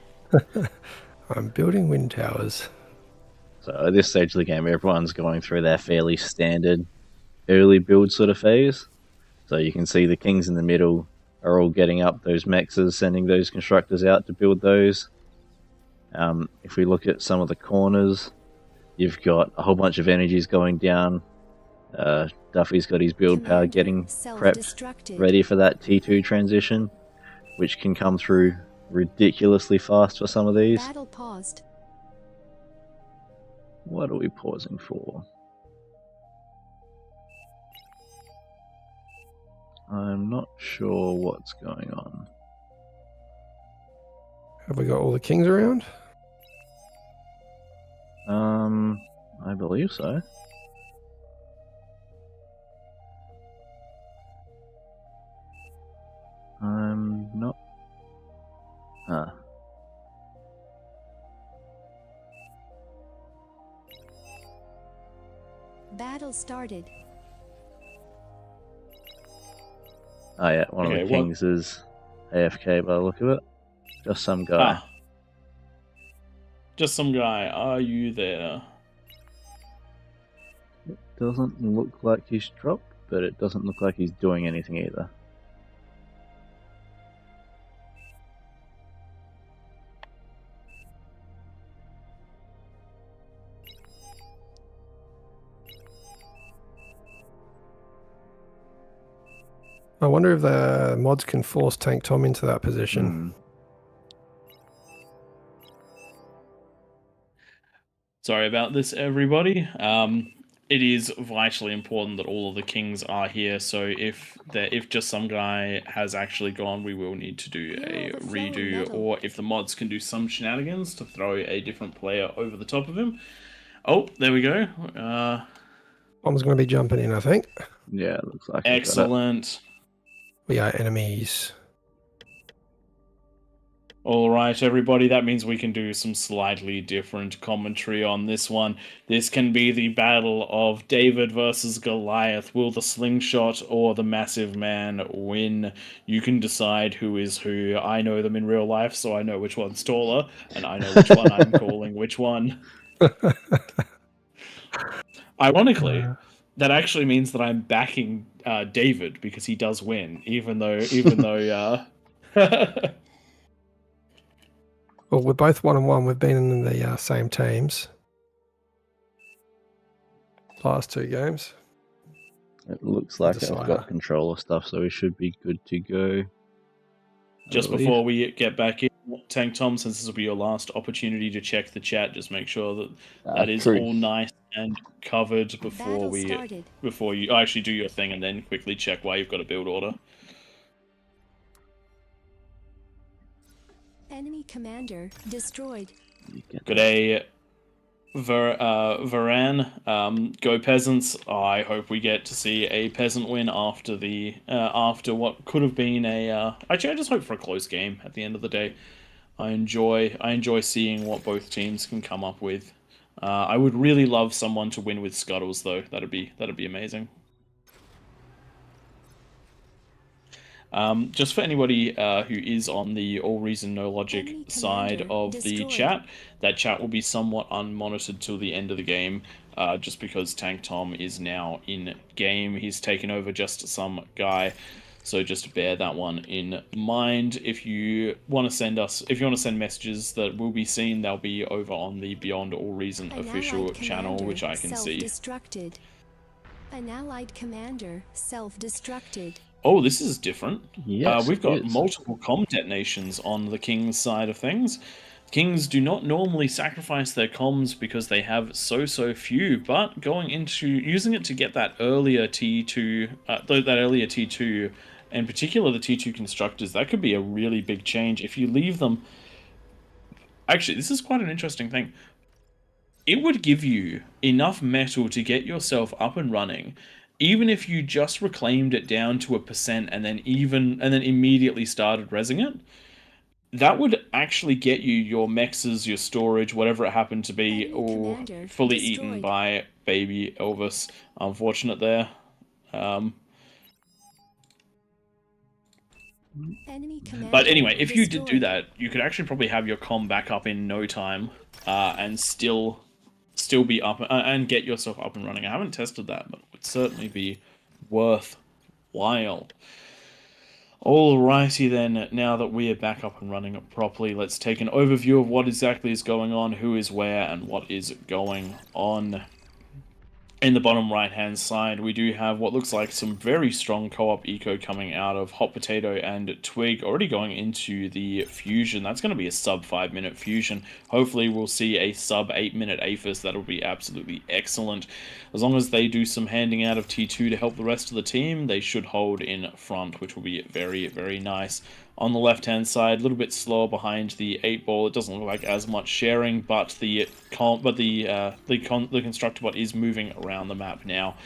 I'm building wind towers. So at this stage of the game, everyone's going through their fairly standard early build sort of phase. So you can see the kings in the middle are all getting up those mexes, sending those constructors out to build those. If we look at some of the corners, you've got a whole bunch of energies going down. Duffy's got his build power getting prepped, ready for that T2 transition, which can come through ridiculously fast for some of these. Battle paused. What are we pausing for? I'm not sure what's going on. Have we got all the kings around? I believe so. I'm not... Battle started. Oh yeah, one of the kings is AFK by the look of it. Just some guy. Just some guy, are you there? It doesn't look like he's dropped, but it doesn't look like he's doing anything either. I wonder if the mods can force Tank Tom into that position. Sorry about this, everybody. It is vitally important that all of the kings are here, so if just some guy has actually gone, we will need to do a redo, or if the mods can do some shenanigans to throw a different player over the top of him. Oh, there we go. Tom's going to be jumping in, I think. Yeah, it looks like excellent. We are enemies. All right, everybody, that means we can do some slightly different commentary on this one. This can be the battle of David versus Goliath. Will the slingshot or the massive man win? You can decide who is who. I know them in real life, so I know which one's taller, and I know which one I'm calling which one. Ironically, that actually means that I'm backing David because he does win, even though. Well, we're both 1-1. We've been in the same teams. Last 2 games. It looks like I've got controller stuff, so we should be good to go. Just before we get back in, Tank Tom, since this will be your last opportunity to check the chat, just make sure that that is all nice and covered before you actually do your thing, and then quickly check why you've got a build order. Enemy commander destroyed. Good day, Varan. Go peasants. I hope we get to see a peasant win after the after what could have been a. Actually, I just hope for a close game at the end of the day. I enjoy seeing what both teams can come up with. I would really love someone to win with scuttles, though. That'd be amazing. Just for anybody who is on the AllReasonNoLogic side of the chat, that chat will be somewhat unmonitored till the end of the game, just because Tank Tom is now in game. He's taken over just some guy, so just bear that one in mind. If you want to send messages that will be seen, they'll be over on the Beyond All Reason official channel, which I can see. An allied commander self-destructed. Oh, this is different. Yes, we've got multiple comm detonations on the King's side of things. Kings do not normally sacrifice their comms because they have so few, but going into using it to get that earlier T2, in particular the T2 constructors, that could be a really big change if you leave them. Actually, this is quite an interesting thing. It would give you enough metal to get yourself up and running, even if you just reclaimed it down to 1% and then immediately started resing it. That would actually get you your mexes, your storage, whatever it happened to be, all fully eaten by baby Elvis. Unfortunate there. But anyway, if you did do that, you could actually probably have your comm back up in no time, and still be up and get yourself up and running. I haven't tested that, but it would certainly be worthwhile. Alrighty then, now that we are back up and running properly, let's take an overview of what exactly is going on, who is where, and what is going on. In the bottom right-hand side, we do have what looks like some very strong co-op eco coming out of Hot Potato and Twig, already going into the fusion. That's going to be a sub 5-minute fusion. Hopefully we'll see a sub 8-minute APHIS. That'll be absolutely excellent. As long as they do some handing out of T2 to help the rest of the team, they should hold in front, which will be very, very nice. On the left-hand side, a little bit slower behind the 8-ball. It doesn't look like as much sharing, but the constructor bot is moving around the map now,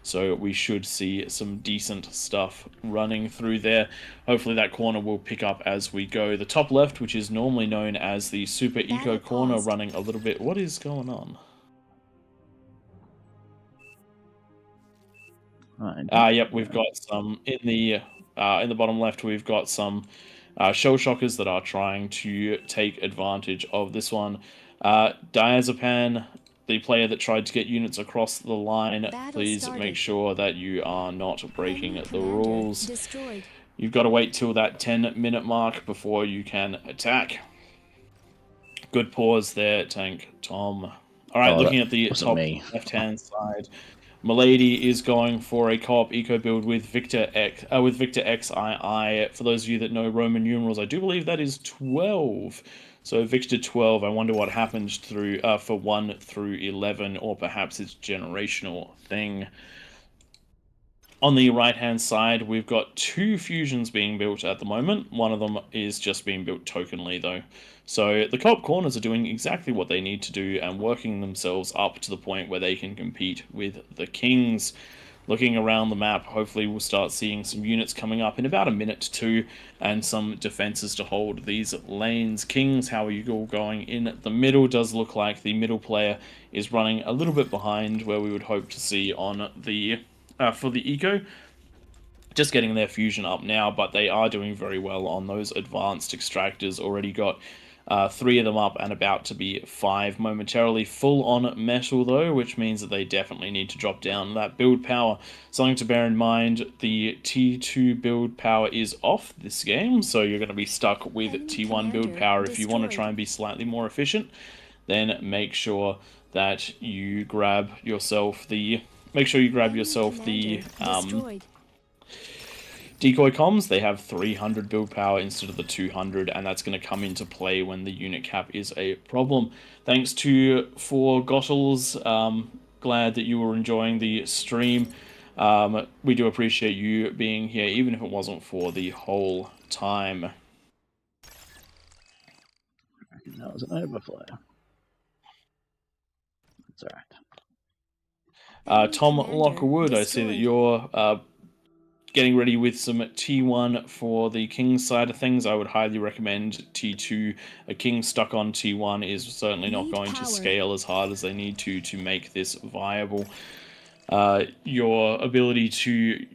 so we should see some decent stuff running through there. Hopefully that corner will pick up as we go. The top left, which is normally known as the Super Eco corner, running a little bit. What is going on? Yep, we've got some in the bottom left. We've got some shell shockers that are trying to take advantage of this one. Diazepan, the player that tried to get units across the line, Battle please started. make sure that you are not breaking Enemy the commander rules. destroyed. You've got to wait till that 10-minute mark before you can attack. Good pause there, Tank Tom. All right, Oh, looking that at the wasn't top me. left-hand side, Milady is going for a co-op eco build with Victor XII. For those of you that know Roman numerals, I do believe that is 12. So Victor 12. I wonder what happened through for 1 through 11, or perhaps it's generational thing. On the right-hand side, we've got 2 fusions being built at the moment. One of them is just being built tokenly, though. So the co-op corners are doing exactly what they need to do and working themselves up to the point where they can compete with the Kings. Looking around the map, hopefully we'll start seeing some units coming up in about a minute to 2, and some defenses to hold these lanes. Kings, how are you all going in the middle? Does look like the middle player is running a little bit behind where we would hope to see on the for the eco. Just getting their fusion up now, but they are doing very well on those advanced extractors. Already got 3 of them up and about to be 5 momentarily. Full on metal though, which means that they definitely need to drop down that build power. Something to bear in mind, the T2 build power is off this game, so you're going to be stuck with Enemy T1 build commander power. If you want to destroyed. try and be slightly more efficient, then make sure that you grab yourself the Enemy commander destroyed. decoy comms. They have 300 build power instead of the 200, and that's going to come into play when the unit cap is a problem. Thanks to For Gottels. Glad that you were enjoying the stream. We do appreciate you being here, even if it wasn't for the whole time. That was an overflow. That's alright. Enemy Tom commander Lockwood, I see that destroyed. you're getting ready with some T1 for the King side of things. I would highly recommend T2. A King stuck on T1 is certainly not Need going to power. scale as hard as they need to make this viable. Your ability to...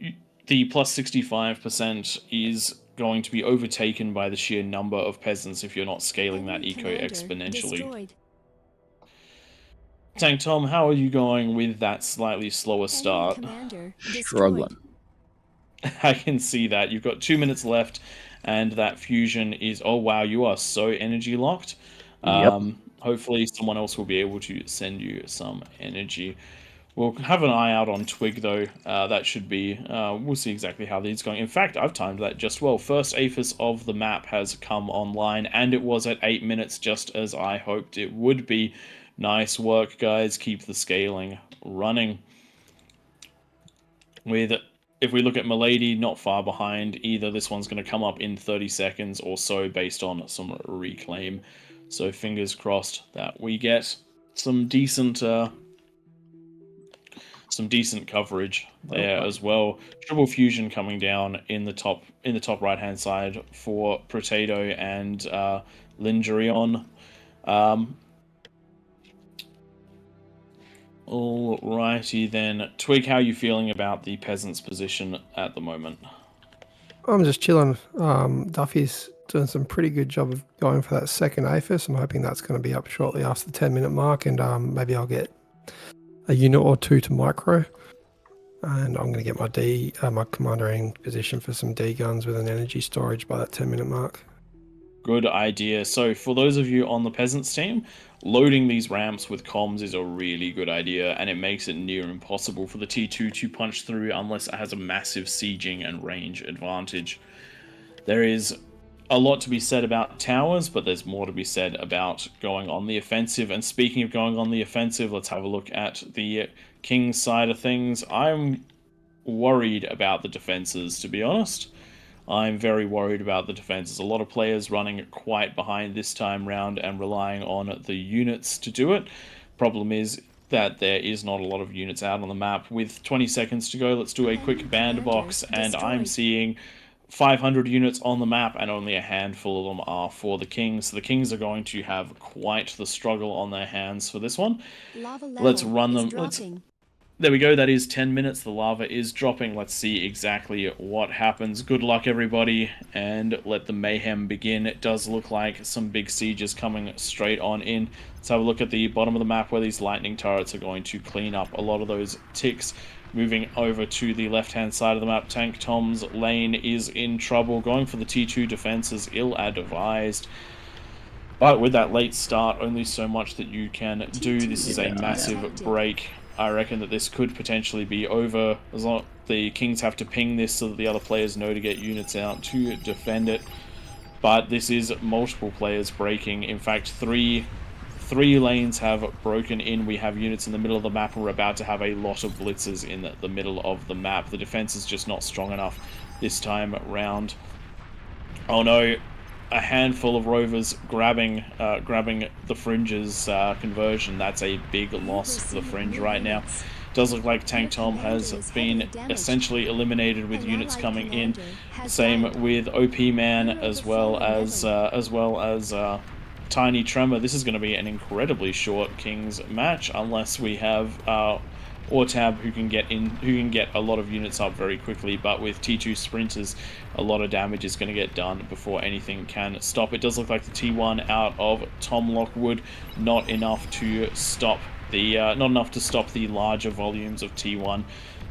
The plus 65% is going to be overtaken by the sheer number of peasants if you're not scaling that Enemy eco commander exponentially. destroyed. Tank Tom, how are you going with that slightly slower Enemy start? commander destroyed. Struggling. I can see that. You've got 2 minutes left, and that fusion is... Oh, wow, you are so energy locked. Yep. Hopefully someone else will be able to send you some energy. We'll have an eye out on Twig, though. That should be... we'll see exactly how these are going. In fact, I've timed that just well. First APHIS of the map has come online, and it was at 8 minutes, just as I hoped it would be. Nice work, guys. Keep the scaling running. If we look at Milady, not far behind either. This one's going to come up in 30 seconds or so based on some reclaim. So fingers crossed that we get some decent coverage there as well. Triple fusion coming down in the top right hand side for Potato and Lingerion. Alrighty then. Twig, how are you feeling about the peasant's position at the moment? I'm just chilling. Duffy's doing some pretty good job of going for that second APHIS. I'm hoping that's going to be up shortly after the 10-minute mark, and maybe I'll get a unit or 2 to micro. And I'm going to get my commander in position for some D guns with an energy storage by that 10-minute mark. Good idea. So for those of you on the peasants team, loading these ramps with comms is a really good idea, and it makes it near impossible for the T2 to punch through unless it has a massive sieging and range advantage. There is a lot to be said about towers, but there's more to be said about going on the offensive. And speaking of going on the offensive, let's have a look at the King's side of things. I'm worried about the defenses, to be honest. I'm very worried about the defenses. A lot of players running quite behind this time round and relying on the units to do it. Problem is that there is not a lot of units out on the map. With 20 seconds to go, let's do a quick bandbox, and I'm seeing 500 units on the map, and only a handful of them are for the Kings. So the Kings are going to have quite the struggle on their hands for this one. Lava level Let's run is them. dropping. there we go, that is 10 minutes. The lava is dropping. Let's see exactly what happens. Good luck, everybody, and let the mayhem begin. It does look like some big sieges coming straight on in. Let's have a look at the bottom of the map where these lightning turrets are going to clean up a lot of those ticks. Moving over to the left-hand side of the map, Tank Tom's lane is in trouble. Going for the T2 defense is ill-advised. But with that late start, only so much that you can do. This is a massive break. I reckon that this could potentially be over, as long as the Kings have to ping this so that the other players know to get units out to defend it. But this is multiple players breaking. In fact, three lanes have broken in. We have units in the middle of the map, and we're about to have a lot of blitzes in the middle of the map. The defense is just not strong enough this time round. Oh no. A handful of rovers grabbing the Fringe's conversion. That's a big loss for the Fringe right now. Does look like Tank Tom has been essentially eliminated with units coming in. Same with OP Man as well as Tiny Tremor. This is going to be an incredibly short Kings match unless we have Ortab who can get a lot of units up very quickly, but with T2 sprinters, a lot of damage is going to get done before anything can stop. It does look like the T1 out of Tom Lockwood, not enough to stop the larger volumes of T1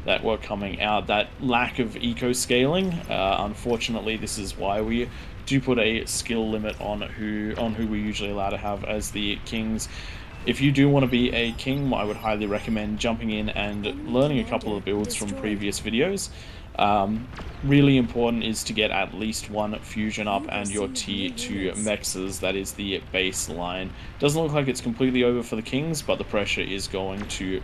that were coming out. That lack of eco scaling, unfortunately, this is why we do put a skill limit on who we usually allow to have as the Kings. If you do want to be a king, I would highly recommend jumping in and learning a couple of builds from previous videos. Really important is to get at least one fusion up and your T2 mexes. That is the baseline. Doesn't look like it's completely over for the Kings, but the pressure is going to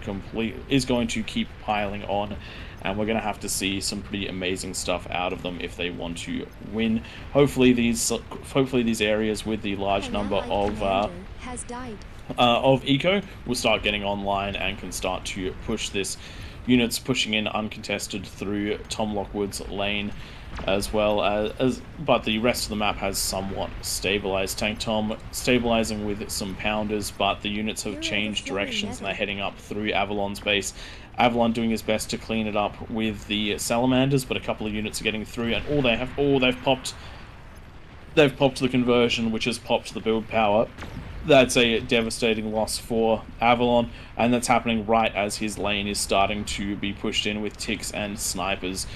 keep piling on, and we're going to have to see some pretty amazing stuff out of them if they want to win. Hopefully these areas with the large number of eco will start getting online and can start to push this. Units pushing in uncontested through Tom Lockwood's lane as well as but the rest of the map has somewhat stabilized. Tank Tom stabilizing with some pounders, but the units have changed directions and they're heading up through Avalon's base. Avalon doing his best to clean it up with the salamanders, but a couple of units are getting through, and they've popped the conversion, which has popped the build power. That's a devastating loss for Avalon, and that's happening right as his lane is starting to be pushed in with ticks and snipers.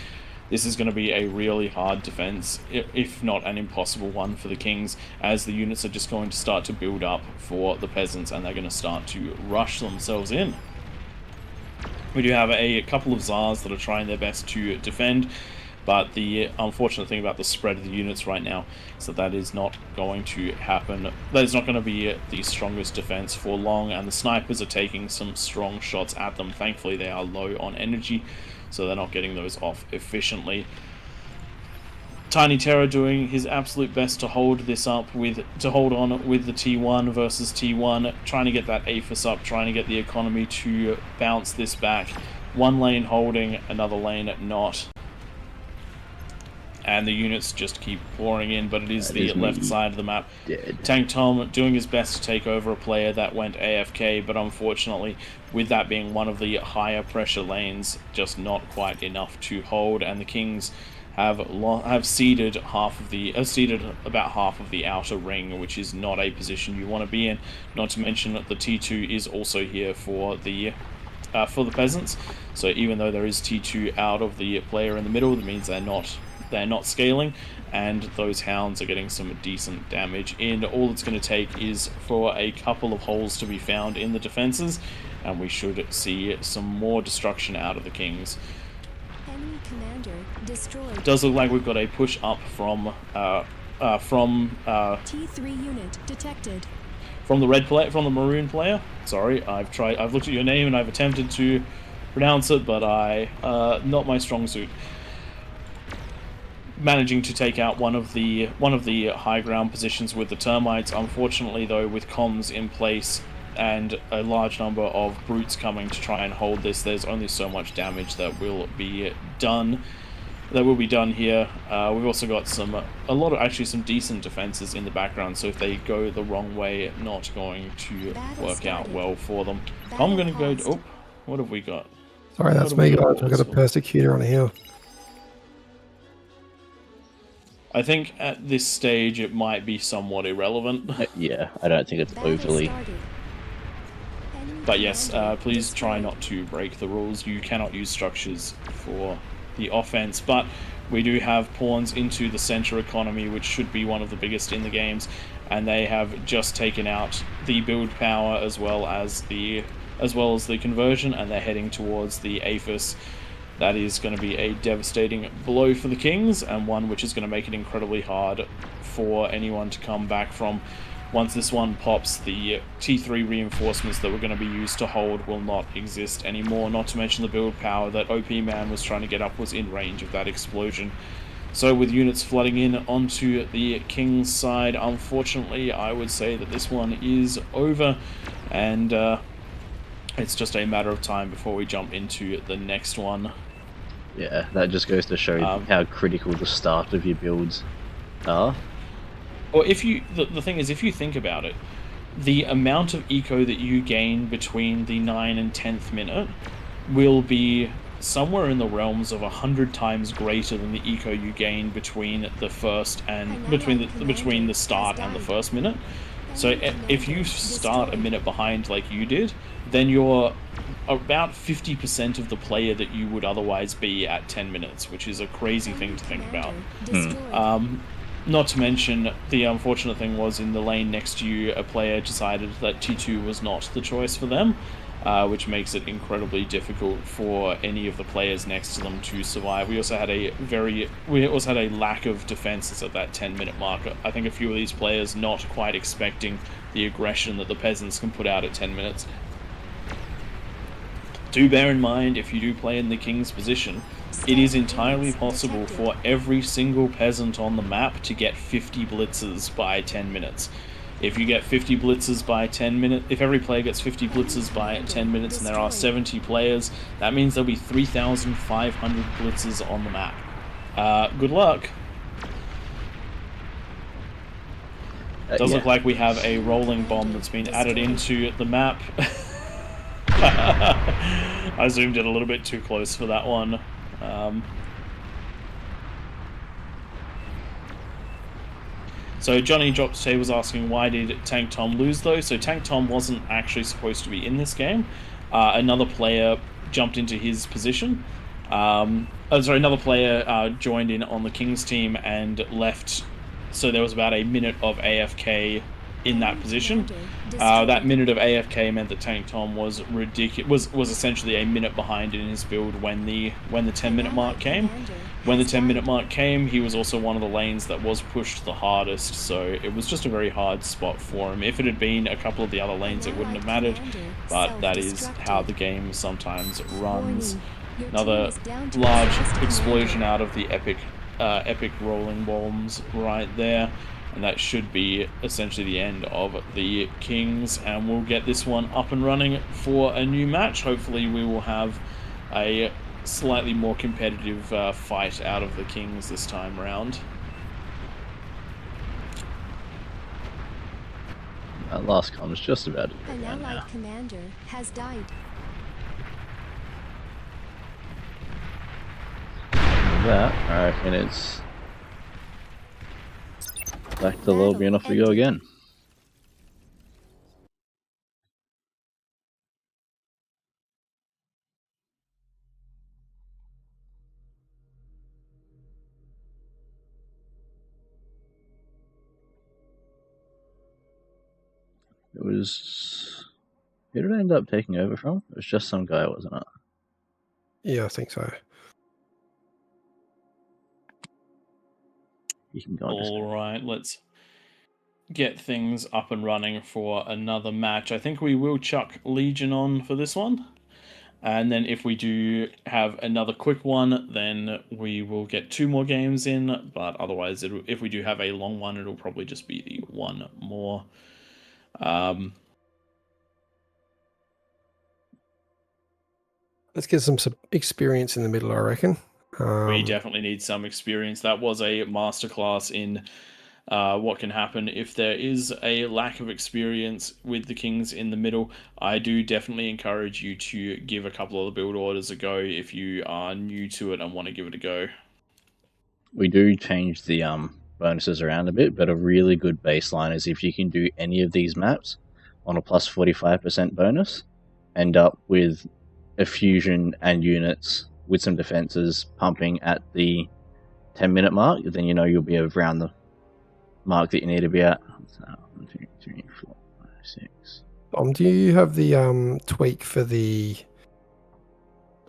This is going to be a really hard defense, if not an impossible one for the Kings, as the units are just going to start to build up for the peasants, and they're going to start to rush themselves in. We do have a couple of Tsars that are trying their best to defend, but the unfortunate thing about the spread of the units right now is that is not going to happen. That is not going to be the strongest defense for long, and the snipers are taking some strong shots at them. Thankfully, they are low on energy, so they're not getting those off efficiently. Tiny Terror doing his absolute best to hold this up to hold on with the T1 versus T1, trying to get that APHIS up, trying to get the economy to bounce this back. One lane holding, another lane not. And the units just keep pouring in, but it is the left side of the map. Dead. Tank Tom doing his best to take over a player that went AFK, but unfortunately, with that being one of the higher pressure lanes, just not quite enough to hold, and the Kings have ceded about half of the outer ring, which is not a position you want to be in. Not to mention that the T2 is also here for the peasants. So even though there is T2 out of the player in the middle, that means they're not scaling, and those hounds are getting some decent damage in. All it's going to take is for a couple of holes to be found in the defenses, and we should see some more destruction out of the Kings. Enemy commander destroyed. It does look like we've got a push up from T3 unit detected. from the maroon player. Sorry, I've looked at your name and I've attempted to pronounce it, but not my strong suit. Managing to take out one of the high ground positions with the termites. Unfortunately, though, with comms in place and a large number of brutes coming to try and hold this, there's only so much damage that will be done. Here. We've also got some decent defenses in the background, so if they go the wrong way, not going to work out well for them. I'm going to go... Oh, what have we got? Sorry, that's What me, are we guys. We've got a towards? persecutor on a hill. I think at this stage it might be somewhat irrelevant. Yeah, I don't think it's Battle overly. started. Enemy But yes, commander please try destroyed. not to break the rules. You cannot use structures for the offense, but we do have pawns into the center economy, which should be one of the biggest in the games, and they have just taken out the build power as well as the conversion, and they're heading towards the APHIS. That is going to be a devastating blow for the Kings, and one which is going to make it incredibly hard for anyone to come back from. Once this one pops, the T3 reinforcements that were going to be used to hold will not exist anymore, not to mention the build power that OP Man was trying to get up was in range of that explosion. So with units flooding in onto the King's side, unfortunately, I would say that this one is over, and it's just a matter of time before we jump into the next one. Yeah, that just goes to show how critical the start of your builds are. Or if you, the thing is, if you think about it, the amount of eco that you gain between the 9th and 10th minute will be somewhere in the realms of 100 times greater than the eco you gain between the first and between the start and the first minute. So if you start a minute behind like you did, then you're about 50% of the player that you would otherwise be at 10 minutes, which is a crazy thing to think about. Not to mention, the unfortunate thing was in the lane next to you, a player decided that T2 was not the choice for them, which makes it incredibly difficult for any of the players next to them to survive. We also had a lack of defenses at that 10-minute mark. I think a few of these players not quite expecting the aggression that the peasants can put out at 10 minutes. Do bear in mind, if you do play in the King's position, it is entirely possible for every single peasant on the map to get 50 blitzes by 10 minutes. If you get 50 blitzes by 10 minutes, if every player gets 50 blitzes by 10 minutes and there are 70 players, that means there'll be 3,500 blitzes on the map. Good luck. Does look like we have a rolling bomb that's been added into the map. I zoomed in a little bit too close for that one. So Johnny Drops was asking, why did Tank Tom lose though? So Tank Tom wasn't actually supposed to be in this game. Another player jumped into his position. Another player joined in on the King's team and left. So there was about a minute of AFK in that position. That minute of AFK meant that Tank Tom was ridiculous. Was essentially a minute behind in his build when the 10-minute mark came. When the 10-minute mark came, he was also one of the lanes that was pushed the hardest. So it was just a very hard spot for him. If it had been a couple of the other lanes, it wouldn't have mattered. But that is how the game sometimes runs. Another large explosion out of the epic rolling bombs right there. And that should be essentially the end of the Kings, and we'll get this one up and running for a new match. Hopefully we will have a slightly more competitive fight out of the Kings this time round. That last com's just about to go An down allied now. commander has died. That, I reckon it's back to the lobby and off we go again. It was... Who did I end up taking over from? It was just some guy, wasn't it? Yeah, I think so. You can go on. Alright, let's get things up and running for another match. I think we will chuck Legion on for this one. And then if we do have another quick one, then we will get 2 more games in. But otherwise, if we do have a long one, it'll probably just be the one more. Let's get some experience in the middle, I reckon. We definitely need some experience. That was a masterclass in what can happen if there is a lack of experience with the kings in the middle. I do definitely encourage you to give a couple of the build orders a go if you are new to it and want to give it a go. We do change the bonuses around a bit, but a really good baseline is if you can do any of these maps on a plus 45% bonus, end up with a fusion and units with some defenses pumping at the 10-minute mark, then you know you'll be around the mark that you need to be at. So 1, 2, 3, 4, 5, 6. Do you have the tweak for the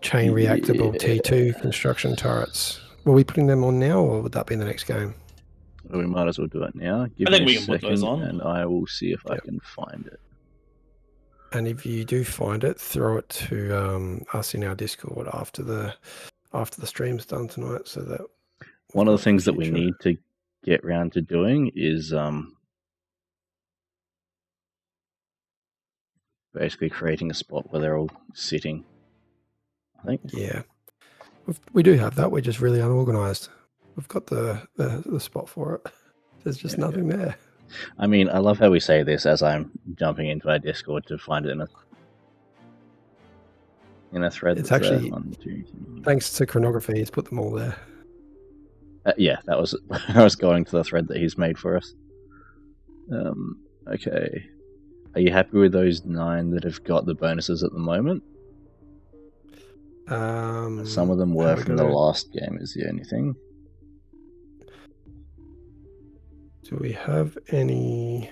chain reactable T2 construction turrets? Were we putting them on now, or would that be in the next game? Well, we might as well do it now. Give I think me we a can put those second, on. and I will see if I Yep. can find it. And if you do find it, throw it to us in our Discord after the stream's done tonight, so that one of the things that we need to get round to doing is basically creating a spot where they're all sitting, I think. Yeah, we do have that. We're just really unorganized. We've got the spot for it. There's just nothing there. I mean, I love how we say this as I'm jumping into our Discord to find it in a thread. It's that's actually, there. 1, 2, 3. Thanks to chronography, he's put them all there. Yeah, that was I was going to the thread that he's made for us. Okay, are you happy with those 9 that have got the bonuses at the moment? Some of them were from the last game, is the only thing. Do we have any?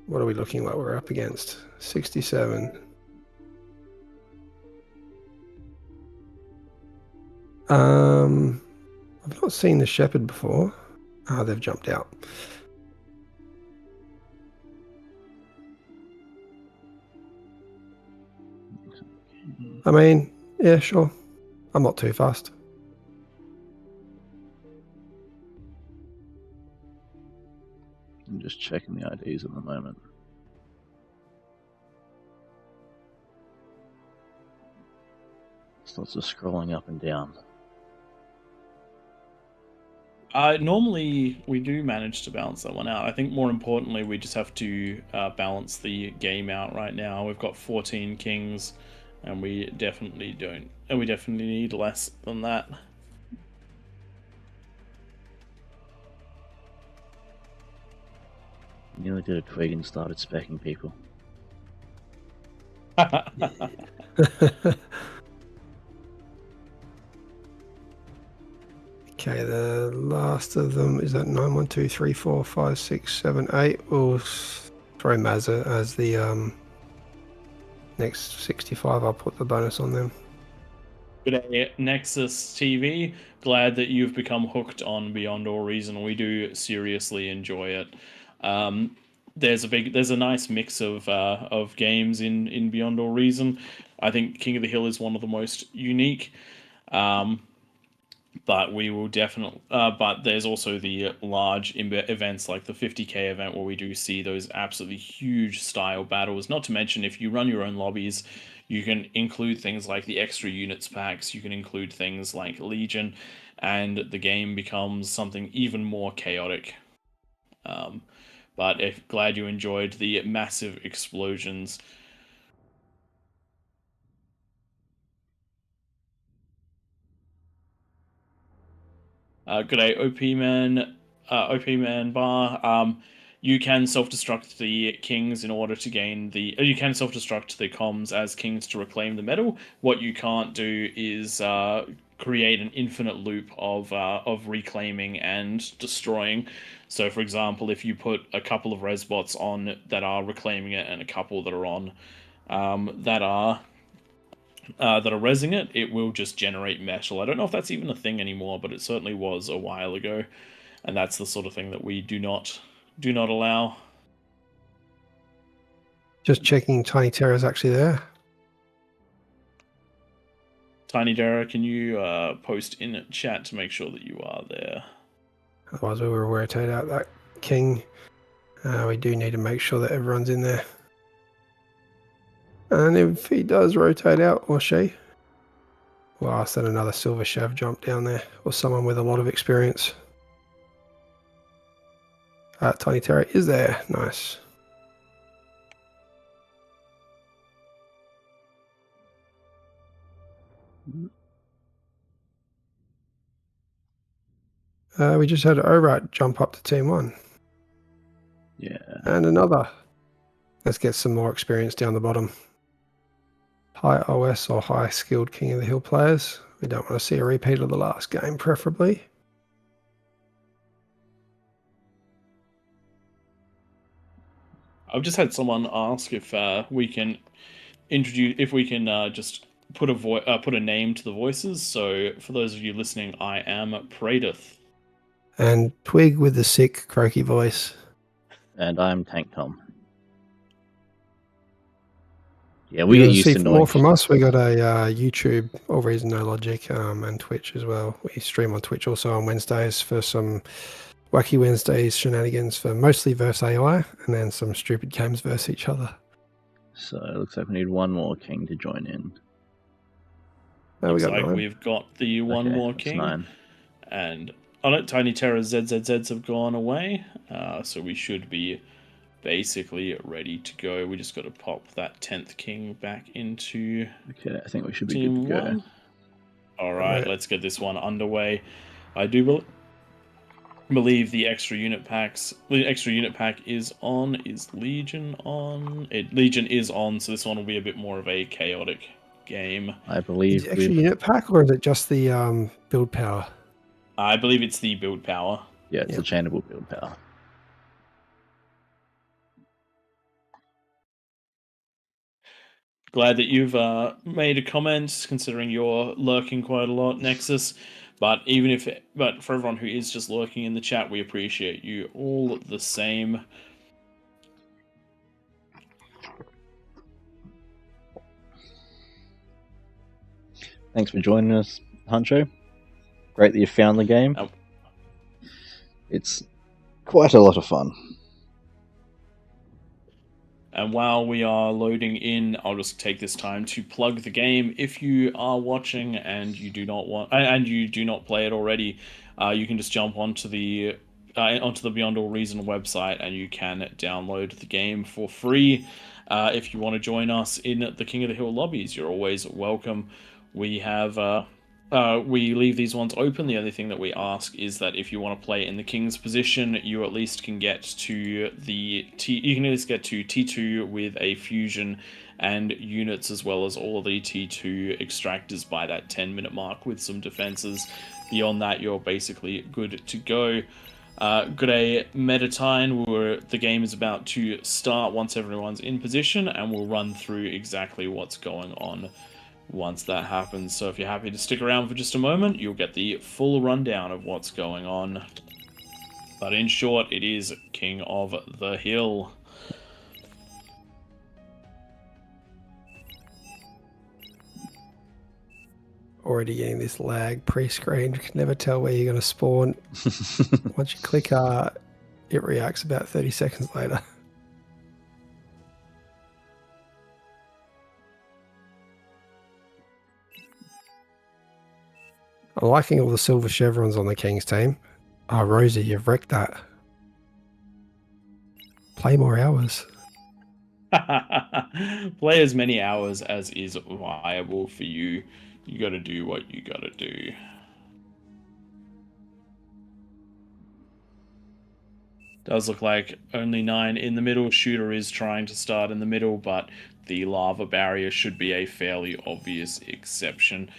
What are we looking like we're up against? 67. I've not seen the shepherd before. Ah, they've jumped out. I mean, yeah, sure. I'm not too fast. I'm just checking the IDs at the moment. It's lots of scrolling up and down. Normally, we do manage to balance that one out. I think more importantly, we just have to balance the game out right now. We've got 14 kings, and we definitely don't. And we definitely need less than that. Nearly did a twig and started specking people. Okay, the last of them is that 9, 1, 2, 3, 4, 5, 6, 7, 8. We'll throw Mazza as the next 65. I'll put the bonus on them. Good day, Nexus TV. Glad that you've become hooked on Beyond All Reason. We do seriously enjoy it. There's a nice mix of games in Beyond All Reason. I think King of the Hill is one of the most unique. But we will definitely. But there's also the large events like the 50k event where we do see those absolutely huge style battles. Not to mention, if you run your own lobbies, you can include things like the extra units packs. You can include things like Legion, and the game becomes something even more chaotic. But glad you enjoyed the massive explosions. Good day, OP Man Bar. You can self-destruct the kings in order to gain the. You can self-destruct the comms as kings to reclaim the medal. What you can't do is create an infinite loop of reclaiming and destroying. So, for example, if you put a couple of res bots on that are reclaiming it and a couple that are on that are resing it, it will just generate metal. I don't know if that's even a thing anymore, but it certainly was a while ago, and that's the sort of thing that we do not allow. Just checking Tiny Terror's actually there. Tiny Terror, can you post in chat to make sure that you are there? Otherwise we will rotate out that king. We do need to make sure that everyone's in there. And if he does rotate out, or she, we'll ask that another Silver Chev jump down there, or someone with a lot of experience. Tiny Terra is there. Nice. We just had Overwrite jump up to Team 1. Yeah. And another. Let's get some more experience down the bottom. High OS or high skilled King of the Hill players. We don't want to see a repeat of the last game, preferably. I've just had someone ask if we can just put a name to the voices. So for those of you listening, I am Pradith. And Twig with the sick, croaky voice. And I'm Tank Tom. Yeah, we get used to knowing more from us. We got a YouTube, AllReasonNoLogic, and Twitch as well. We stream on Twitch also on Wednesdays for some wacky Wednesdays shenanigans for mostly versus AI, and then some stupid games versus each other. So it looks like we need one more king to join in. Looks like we've got the one more king. 9. And on it, Tiny Terra's ZZZs have gone away, so we should be basically ready to go. We just got to pop that 10th king back into Okay, I think we should be Team good to go. 1. Alright, let's get this one underway. I do believe the extra unit pack is on. Is Legion on? Legion is on, so this one will be a bit more of a chaotic game. I believe is it extra unit pack, or is it just the build power? I believe it's the build power. Yeah, it's the chainable build power. Glad that you've made a comment, considering you're lurking quite a lot, Nexus. But for everyone who is just lurking in the chat, we appreciate you all the same. Thanks for joining us, Huncho. Great that you found the game. Oh. It's quite a lot of fun. And while we are loading in, I'll just take this time to plug the game. If you are watching and you do not play it already, you can just jump onto the Beyond All Reason website and you can download the game for free. If you want to join us in the King of the Hill lobbies, you're always welcome. We have we leave these ones open. The only thing that we ask is that if you want to play in the king's position, you at least can get to T2 with a fusion and units, as well as all of the T2 extractors by that 10-minute mark with some defenses. Beyond that, you're basically good to go. Got a meta time where the game is about to start once everyone's in position, and we'll run through exactly what's going on once that happens. So if you're happy to stick around for just a moment, you'll get the full rundown of what's going on. But in short, it is King of the Hill. Already getting this lag pre-screen. You can never tell where you're going to spawn. Once you click it reacts about 30 seconds later. I'm liking all the silver chevrons on the King's team. Oh, Rosie, you've wrecked that. Play more hours. Play as many hours as is viable for you. You gotta do what you gotta do. Does look like only 9 in the middle. Shooter is trying to start in the middle, but the lava barrier should be a fairly obvious exception.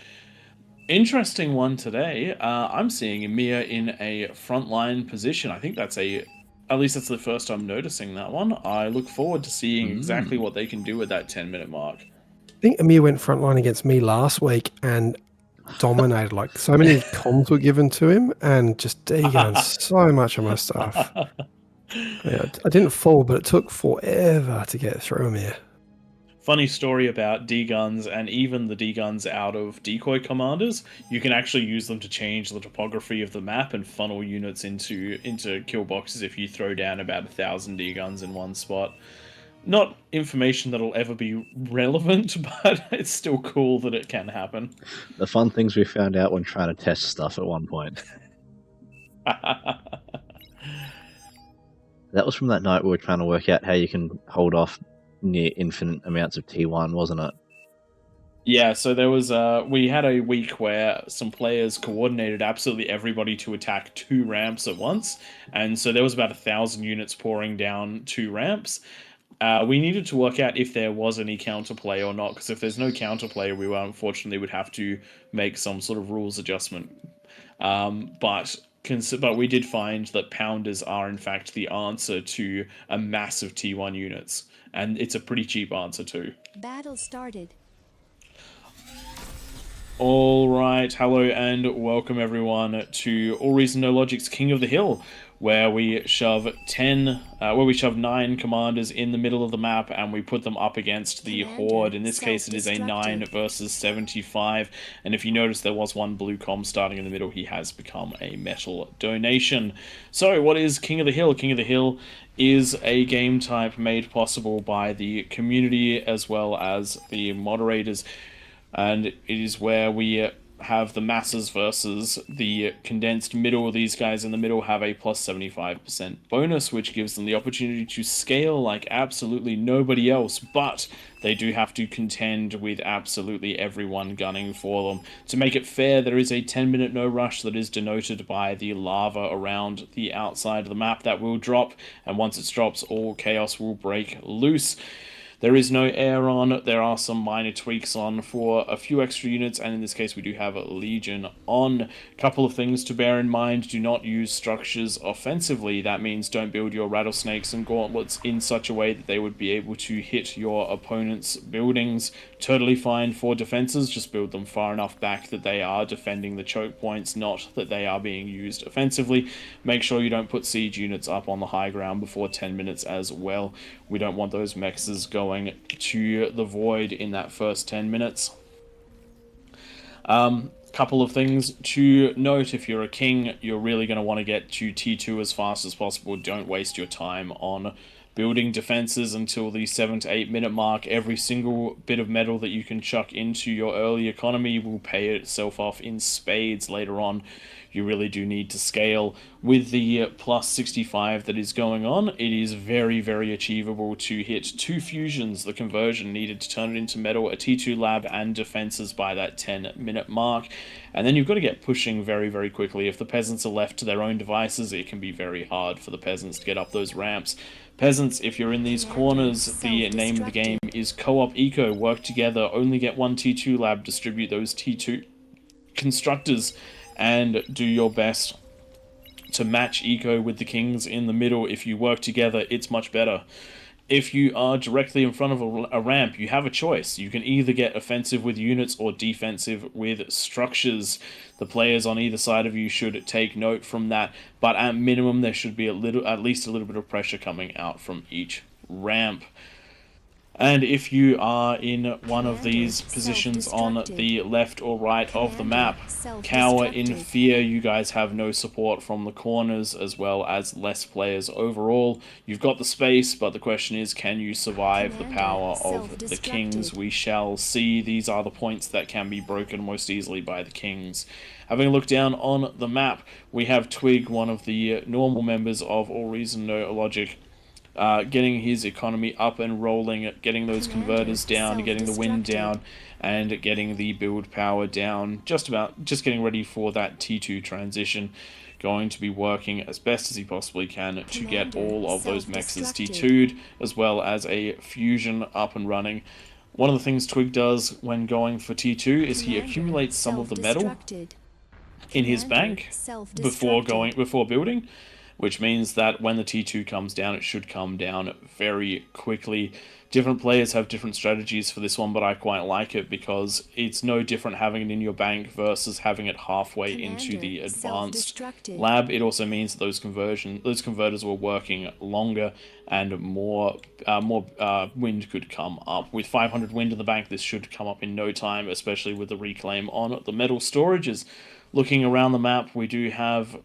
Interesting one today. I'm seeing Emir in a frontline position. I think at least that's the first I'm noticing that one. I look forward to seeing exactly what they can do with that 10-minute mark. I think Emir went frontline against me last week and dominated. Like, so many comms were given to him and just degunned so much of my stuff. Yeah, I didn't fall, but it took forever to get through Emir. Funny story about D-guns, and even the D-guns out of decoy commanders, you can actually use them to change the topography of the map and funnel units into kill boxes if you throw down about 1,000 D-guns in one spot. Not information that'll ever be relevant, but it's still cool that it can happen. The fun things we found out when trying to test stuff at one point. That was from that night we were trying to work out how you can hold off near infinite amounts of T1, wasn't it? Yeah, so there was we had a week where some players coordinated absolutely everybody to attack 2 ramps at once, and so there was about 1,000 units pouring down 2 ramps. We needed to work out if there was any counterplay or not, because if there's no counterplay, we unfortunately would have to make some sort of rules adjustment. But we did find that pounders are in fact the answer to a massive T1 units, and it's a pretty cheap answer too. Battle started. All right, hello and welcome everyone to AllReasonNoLogic's King of the Hill, where we shove 9 commanders in the middle of the map and we put them up against the Horde. In this case, it is a 9 versus 75, and if you notice, there was one blue com starting in the middle. He has become a metal donation. So, what is King of the Hill? King of the Hill is a game type made possible by the community as well as the moderators. And it is where we have the masses versus the condensed middle. These guys in the middle have a plus 75% bonus, which gives them the opportunity to scale like absolutely nobody else, but they do have to contend with absolutely everyone gunning for them. To make it fair, there is a 10-minute no rush that is denoted by the lava around the outside of the map that will drop, and once it drops, all chaos will break loose. There is no air on, there are some minor tweaks on for a few extra units, and in this case we do have a Legion on. Couple of things to bear in mind: do not use structures offensively. That means don't build your rattlesnakes and gauntlets in such a way that they would be able to hit your opponent's buildings. Totally fine for defenses, just build them far enough back that they are defending the choke points, not that they are being used offensively. Make sure you don't put siege units up on the high ground before 10 minutes as well. We don't want those mexes going to the void in that first 10 minutes. Couple of things to note: if you're a king, you're really going to want to get to T2 as fast as possible. Don't waste your time on building defenses until the 7 to 8 minute mark. Every single bit of metal that you can chuck into your early economy will pay itself off in spades later on. You really do need to scale. With the plus 65 that is going on, it is very, very achievable to hit 2 fusions, the conversion needed to turn it into metal, a T2 lab, and defenses by that 10-minute mark. And then you've got to get pushing very, very quickly. If the peasants are left to their own devices, it can be very hard for the peasants to get up those ramps. Peasants, if you're in these corners, the name of the game is Co-op Eco. Work together, only get 1 T2 lab, distribute those T2 constructors, and do your best to match eco with the kings in the middle. If you work together, it's much better. If you are directly in front of a ramp, you have a choice. You can either get offensive with units or defensive with structures. The players on either side of you should take note from that, but at minimum there should be at least a little bit of pressure coming out from each ramp. And if you are in one of these positions on the left or right of the map, cower in fear. You guys have no support from the corners, as well as less players overall. You've got the space, but the question is, can you survive the power of the kings? We shall see. These are the points that can be broken most easily by the kings. Having a look down on the map, we have Twig, one of the normal members of AllReasonNoLogic, getting his economy up and rolling, getting those converters down, getting the wind down, and getting the build power down. Just getting ready for that T2 transition. Going to be working as best as he possibly can to get all of those mexes T2'd, as well as a fusion up and running. One of the things Twig does when going for T2 is he accumulates some of the metal in his bank before building, which means that when the T2 comes down, it should come down very quickly. Different players have different strategies for this one, but I quite like it because it's no different having it in your bank versus having it halfway into the advanced lab. It also means that those converters were working longer and more wind could come up. With 500 wind in the bank, this should come up in no time, especially with the reclaim on the metal storages. Looking around the map, we do have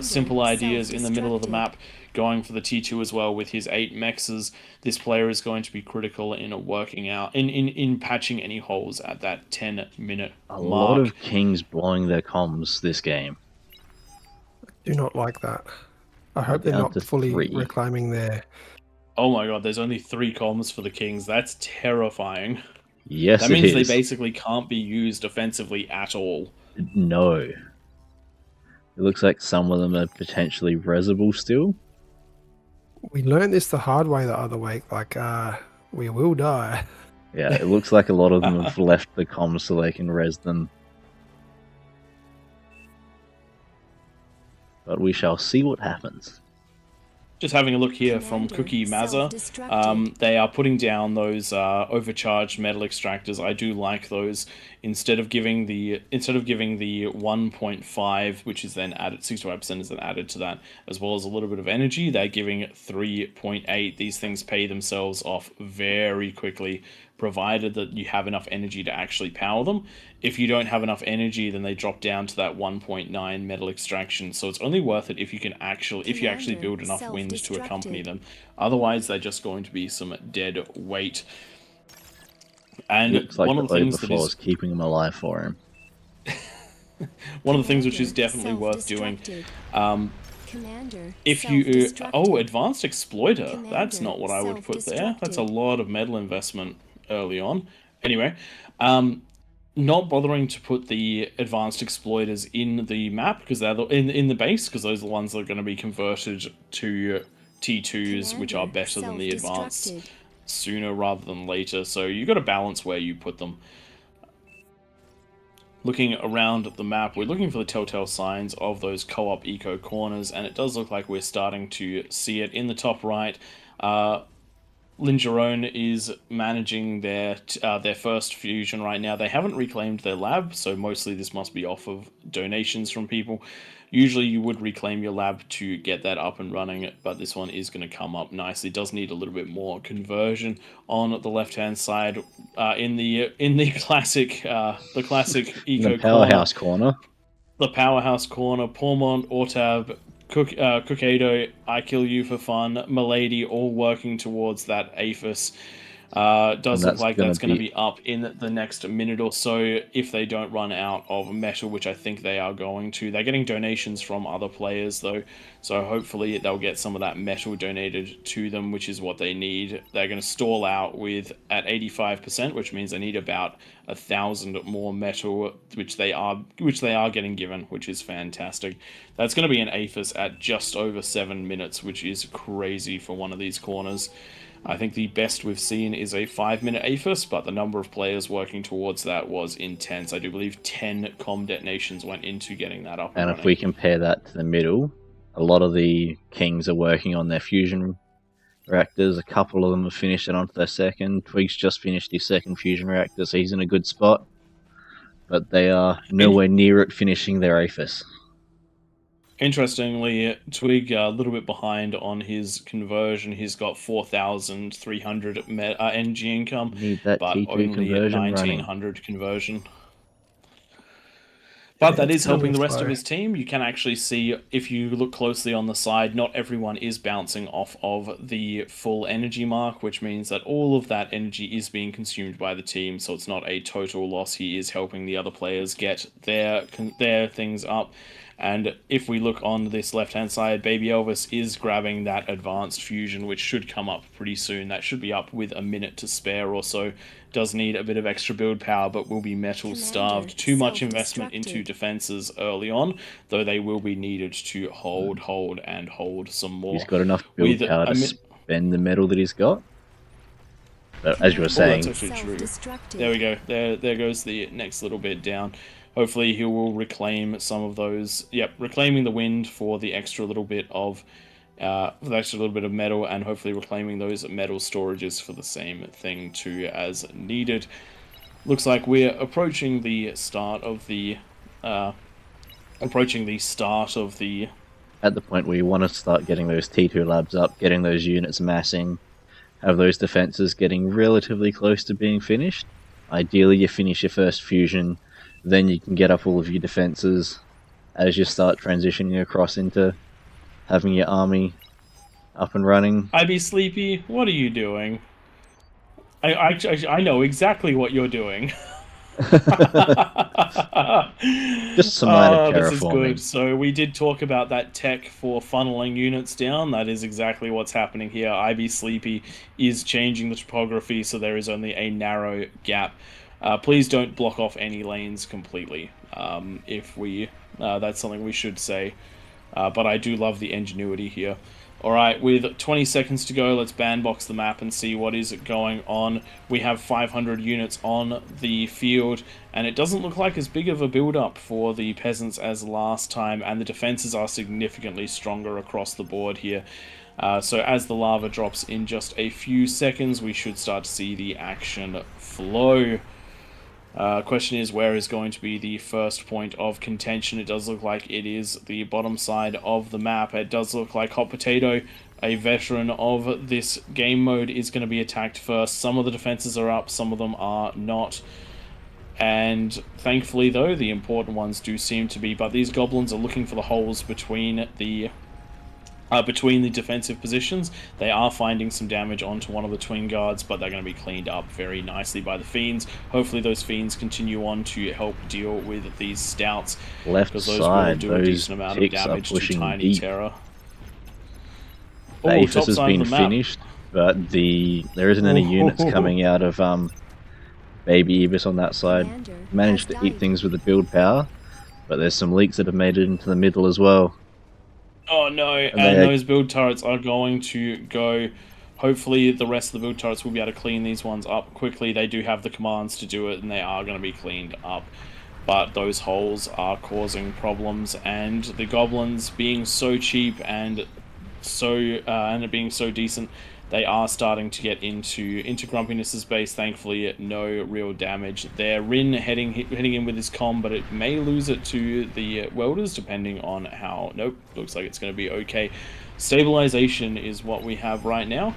simple ideas in the middle of the map, going for the T2 as well with his 8 mexes. This player is going to be critical in working out, in patching any holes at that 10-minute mark. A lot of kings blowing their comms this game. Do not like that. I hope they're down not to fully 3. reclaiming their... Oh my god, there's only 3 comms for the Kings. That's terrifying. Yes, That it means they is. basically can't be used offensively at all. No. It looks like some of them are potentially resable still. We learned this the hard way the other week. Like, we will die. Yeah, it looks like a lot of them have left the comms so they can res them. But we shall see what happens. Just having a look here from Cookie Mazza, they are putting down those overcharged metal extractors. I do like those. Instead of giving the 1.5, which is then added, 65% is then added to that, as well as a little bit of energy, they're giving 3.8. These things pay themselves off very quickly, provided that you have enough energy to actually power them. If you don't have enough energy, then they drop down to that 1.9 metal extraction. So it's only worth it if you can actually build enough wind to accompany them. Otherwise, they're just going to be some dead weight. And Looks like one of the things that is keeping them alive for him. One of the things which is definitely worth doing. If you advanced exploiter, that's not what I would put there. That's a lot of metal investment early on. Anyway, not bothering to put the advanced exploiters in the map because they're in the base, because those are the ones that are going to be converted to T2s, which are better than the advanced sooner rather than later. So you've got to balance where you put them. Looking around the map, we're looking for the telltale signs of those co-op eco corners, and it does look like we're starting to see it in the top right. Lingerone is managing their first fusion right now. They haven't reclaimed their lab, so mostly this must be off of donations from people. Usually you would reclaim your lab to get that up and running, but this one is going to come up nicely. It does need a little bit more conversion on the left-hand side. In the classic eco the powerhouse corner. The powerhouse corner, Pormont, Ortab, Cookado, I Kill You for Fun, Milady, all working towards that APHIS. Does look like that's going to be up in the next minute or so if they don't run out of metal, which I think they are going to. They're getting donations from other players, though, so hopefully they'll get some of that metal donated to them, which is what they need. They're going to stall out at 85%, which means they need about 1,000 more metal, which they are getting given, which is fantastic. That's going to be an APHIS at just over 7 minutes, which is crazy for one of these corners. I think the best we've seen is a 5-minute APHIS, but the number of players working towards that was intense. I do believe 10 comm detonations went into getting that up and running. If we compare that to the middle, a lot of the Kings are working on their fusion reactors. A couple of them have finished it onto their second. Twig's just finished his second fusion reactor, so he's in a good spot. But they are nowhere near it finishing their APHIS. Interestingly, Twig a little bit behind on his conversion. He's got 4,300 energy income, but only 1,900 conversion. But that is helping the rest of his team. You can actually see, if you look closely on the side, not everyone is bouncing off of the full energy mark, which means that all of that energy is being consumed by the team, so it's not a total loss. He is helping the other players get their things up. And if we look on this left-hand side, Baby Elvis is grabbing that advanced fusion, which should come up pretty soon. That should be up with a minute to spare or so. Does need a bit of extra build power, but will be metal-starved. Too much investment into defenses early on, though they will be needed to hold some more. He's got enough build power to spend the metal that he's got. But as you were saying... That's actually true. There we go. There goes the next little bit down. Hopefully he will reclaim some of those. Yep, reclaiming the wind for the extra little bit of metal, and hopefully reclaiming those metal storages for the same thing too as needed. Looks like we're approaching the start of the at the point where you want to start getting those T2 labs up, getting those units massing, have those defenses getting relatively close to being finished. Ideally you finish your first fusion, then you can get up all of your defenses as you start transitioning across into having your army up and running. I be sleepy. What are you doing? I know exactly what you're doing. Just some minor This is terraforming. good. So we did talk about that tech for funneling units down. That is exactly what's happening here. Ivy Sleepy is changing the topography, so there is only a narrow gap. Please don't block off any lanes completely. That's something we should say. But I do love the ingenuity here. Alright, with 20 seconds to go, let's bandbox the map and see what is going on. We have 500 units on the field, and it doesn't look like as big of a build-up for the peasants as last time, and the defenses are significantly stronger across the board here. So as the lava drops in just a few seconds, we should start to see the action flow. Question is, where is going to be the first point of contention? It does look like it is the bottom side of the map. It does look like Hot Potato, a veteran of this game mode, is going to be attacked first. Some of the defenses are up, some of them are not. And thankfully, though, the important ones do seem to be. But these goblins are looking for the holes between the defensive positions. They are finding some damage onto one of the twin guards, but they're going to be cleaned up very nicely by the fiends. Hopefully those fiends continue on to help deal with these stouts, Left because those side, will do a those decent amount of ticks are damage to pushing Tiny deep. Terror. The Oh, Aphis top has side been of the map. finished, but there isn't any units coming out of Baby Ibis on that side. Commander Managed to has eat died. things with the build power, but there's some leaks that have made it into the middle as well. Oh no, and they- those build turrets are going to go. Hopefully the rest of the build turrets will be able to clean these ones up quickly. They do have the commands to do it, and they are going to be cleaned up. But those holes are causing problems, and the goblins being so cheap and it being so decent, they are starting to get into Grumpiness's base. Thankfully, no real damage there. Rin heading in with his comm, but it may lose it to the welders, depending on how... Nope, looks like it's going to be okay. Stabilization is what we have right now.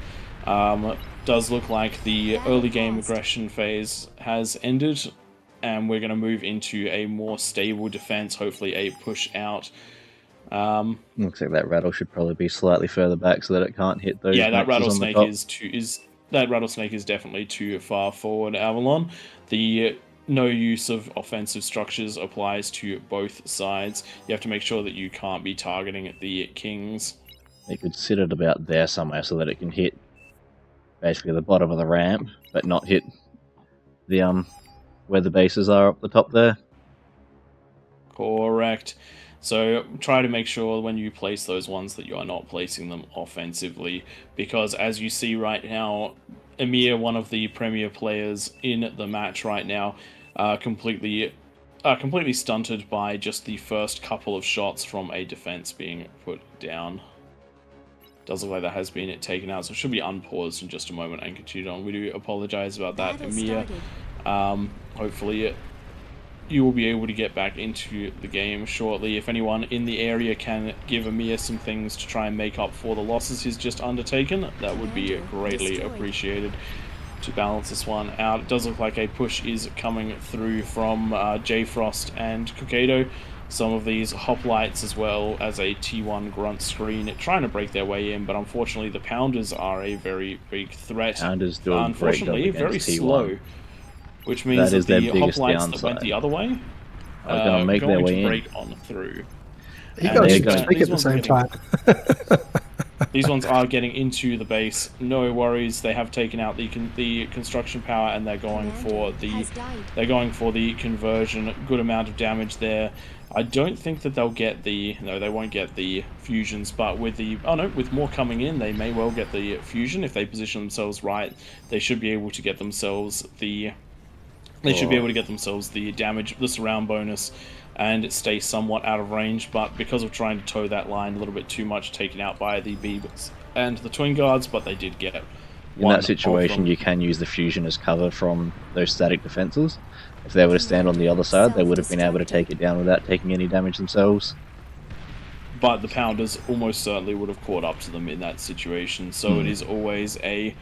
Does look like the early game aggression phase has ended, and we're going to move into a more stable defense, hopefully a push out. Looks like that rattle should probably be slightly further back so that it can't hit those. Yeah, that maxes on the rattlesnake top. that rattlesnake is definitely too far forward, Avalon. The no use of offensive structures applies to both sides. You have to make sure that you can't be targeting the kings. It could sit at about there somewhere so that it can hit basically the bottom of the ramp, but not hit the where the bases are up the top there. Correct. So try to make sure when you place those ones that you are not placing them offensively, because as you see right now, Emir, one of the premier players in the match right now, completely stunted by just the first couple of shots from a defense being put down. Does look like that has been taken out, so it should be unpaused in just a moment and continued on. We do apologize about that, Battle Emir. started. Hopefully you will be able to get back into the game shortly. If anyone in the area can give Emir some things to try and make up for the losses he's just undertaken, that would be greatly Destroyed. appreciated to balance this one out. It does look like a push is coming through from J-Frost and Kokado. Some of these hoplites as well as a T1 grunt screen trying to break their way in, but unfortunately the Pounders are a very big threat. Pounders do a great job Unfortunately, very against T1. slow. Which means That is that their the biggest hoplites that downside. went the other way Are going to make their way in. break on through. You And guys they're should gonna- speak at the ones same are time. These ones are getting into the base. No worries. They have taken out the construction power, and they're going for the conversion. Good amount of damage there. I don't think that they'll get the... No, they won't get the fusions, but with the... Oh no, with more coming in, they may well get the fusion. If they position themselves right, they should be able to get themselves the... They should be able to get themselves the damage, the surround bonus, and stay somewhat out of range, but because of trying to toe that line a little bit too much, taken out by the Beavers and the Twin Guards, but they did get In that situation, you can use the fusion as cover from those static defenses. If they were to stand on the other side, they would have been able to take it down without taking any damage themselves. But the Pounders almost certainly would have caught up to them in that situation, so it is always a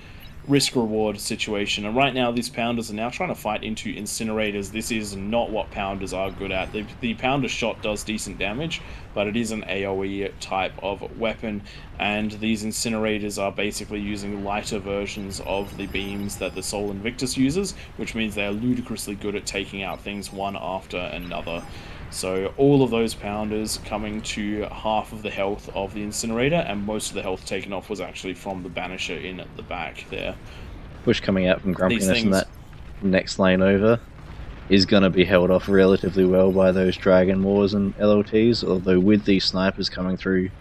risk-reward situation. And right now, these Pounders are now trying to fight into Incinerators. This is not what Pounders are good at. The Pounder shot does decent damage, but it is an AoE type of weapon, and these Incinerators are basically using lighter versions of the beams that the Sol Invictus uses, which means they are ludicrously good at taking out things one after another. So all of those Pounders coming to half of the health of the Incinerator, and most of the health taken off was actually from the Banisher in the back there. Push coming out from Grumpiness in that next lane over is going to be held off relatively well by those Dragon Wars and LLTs, although with these snipers coming through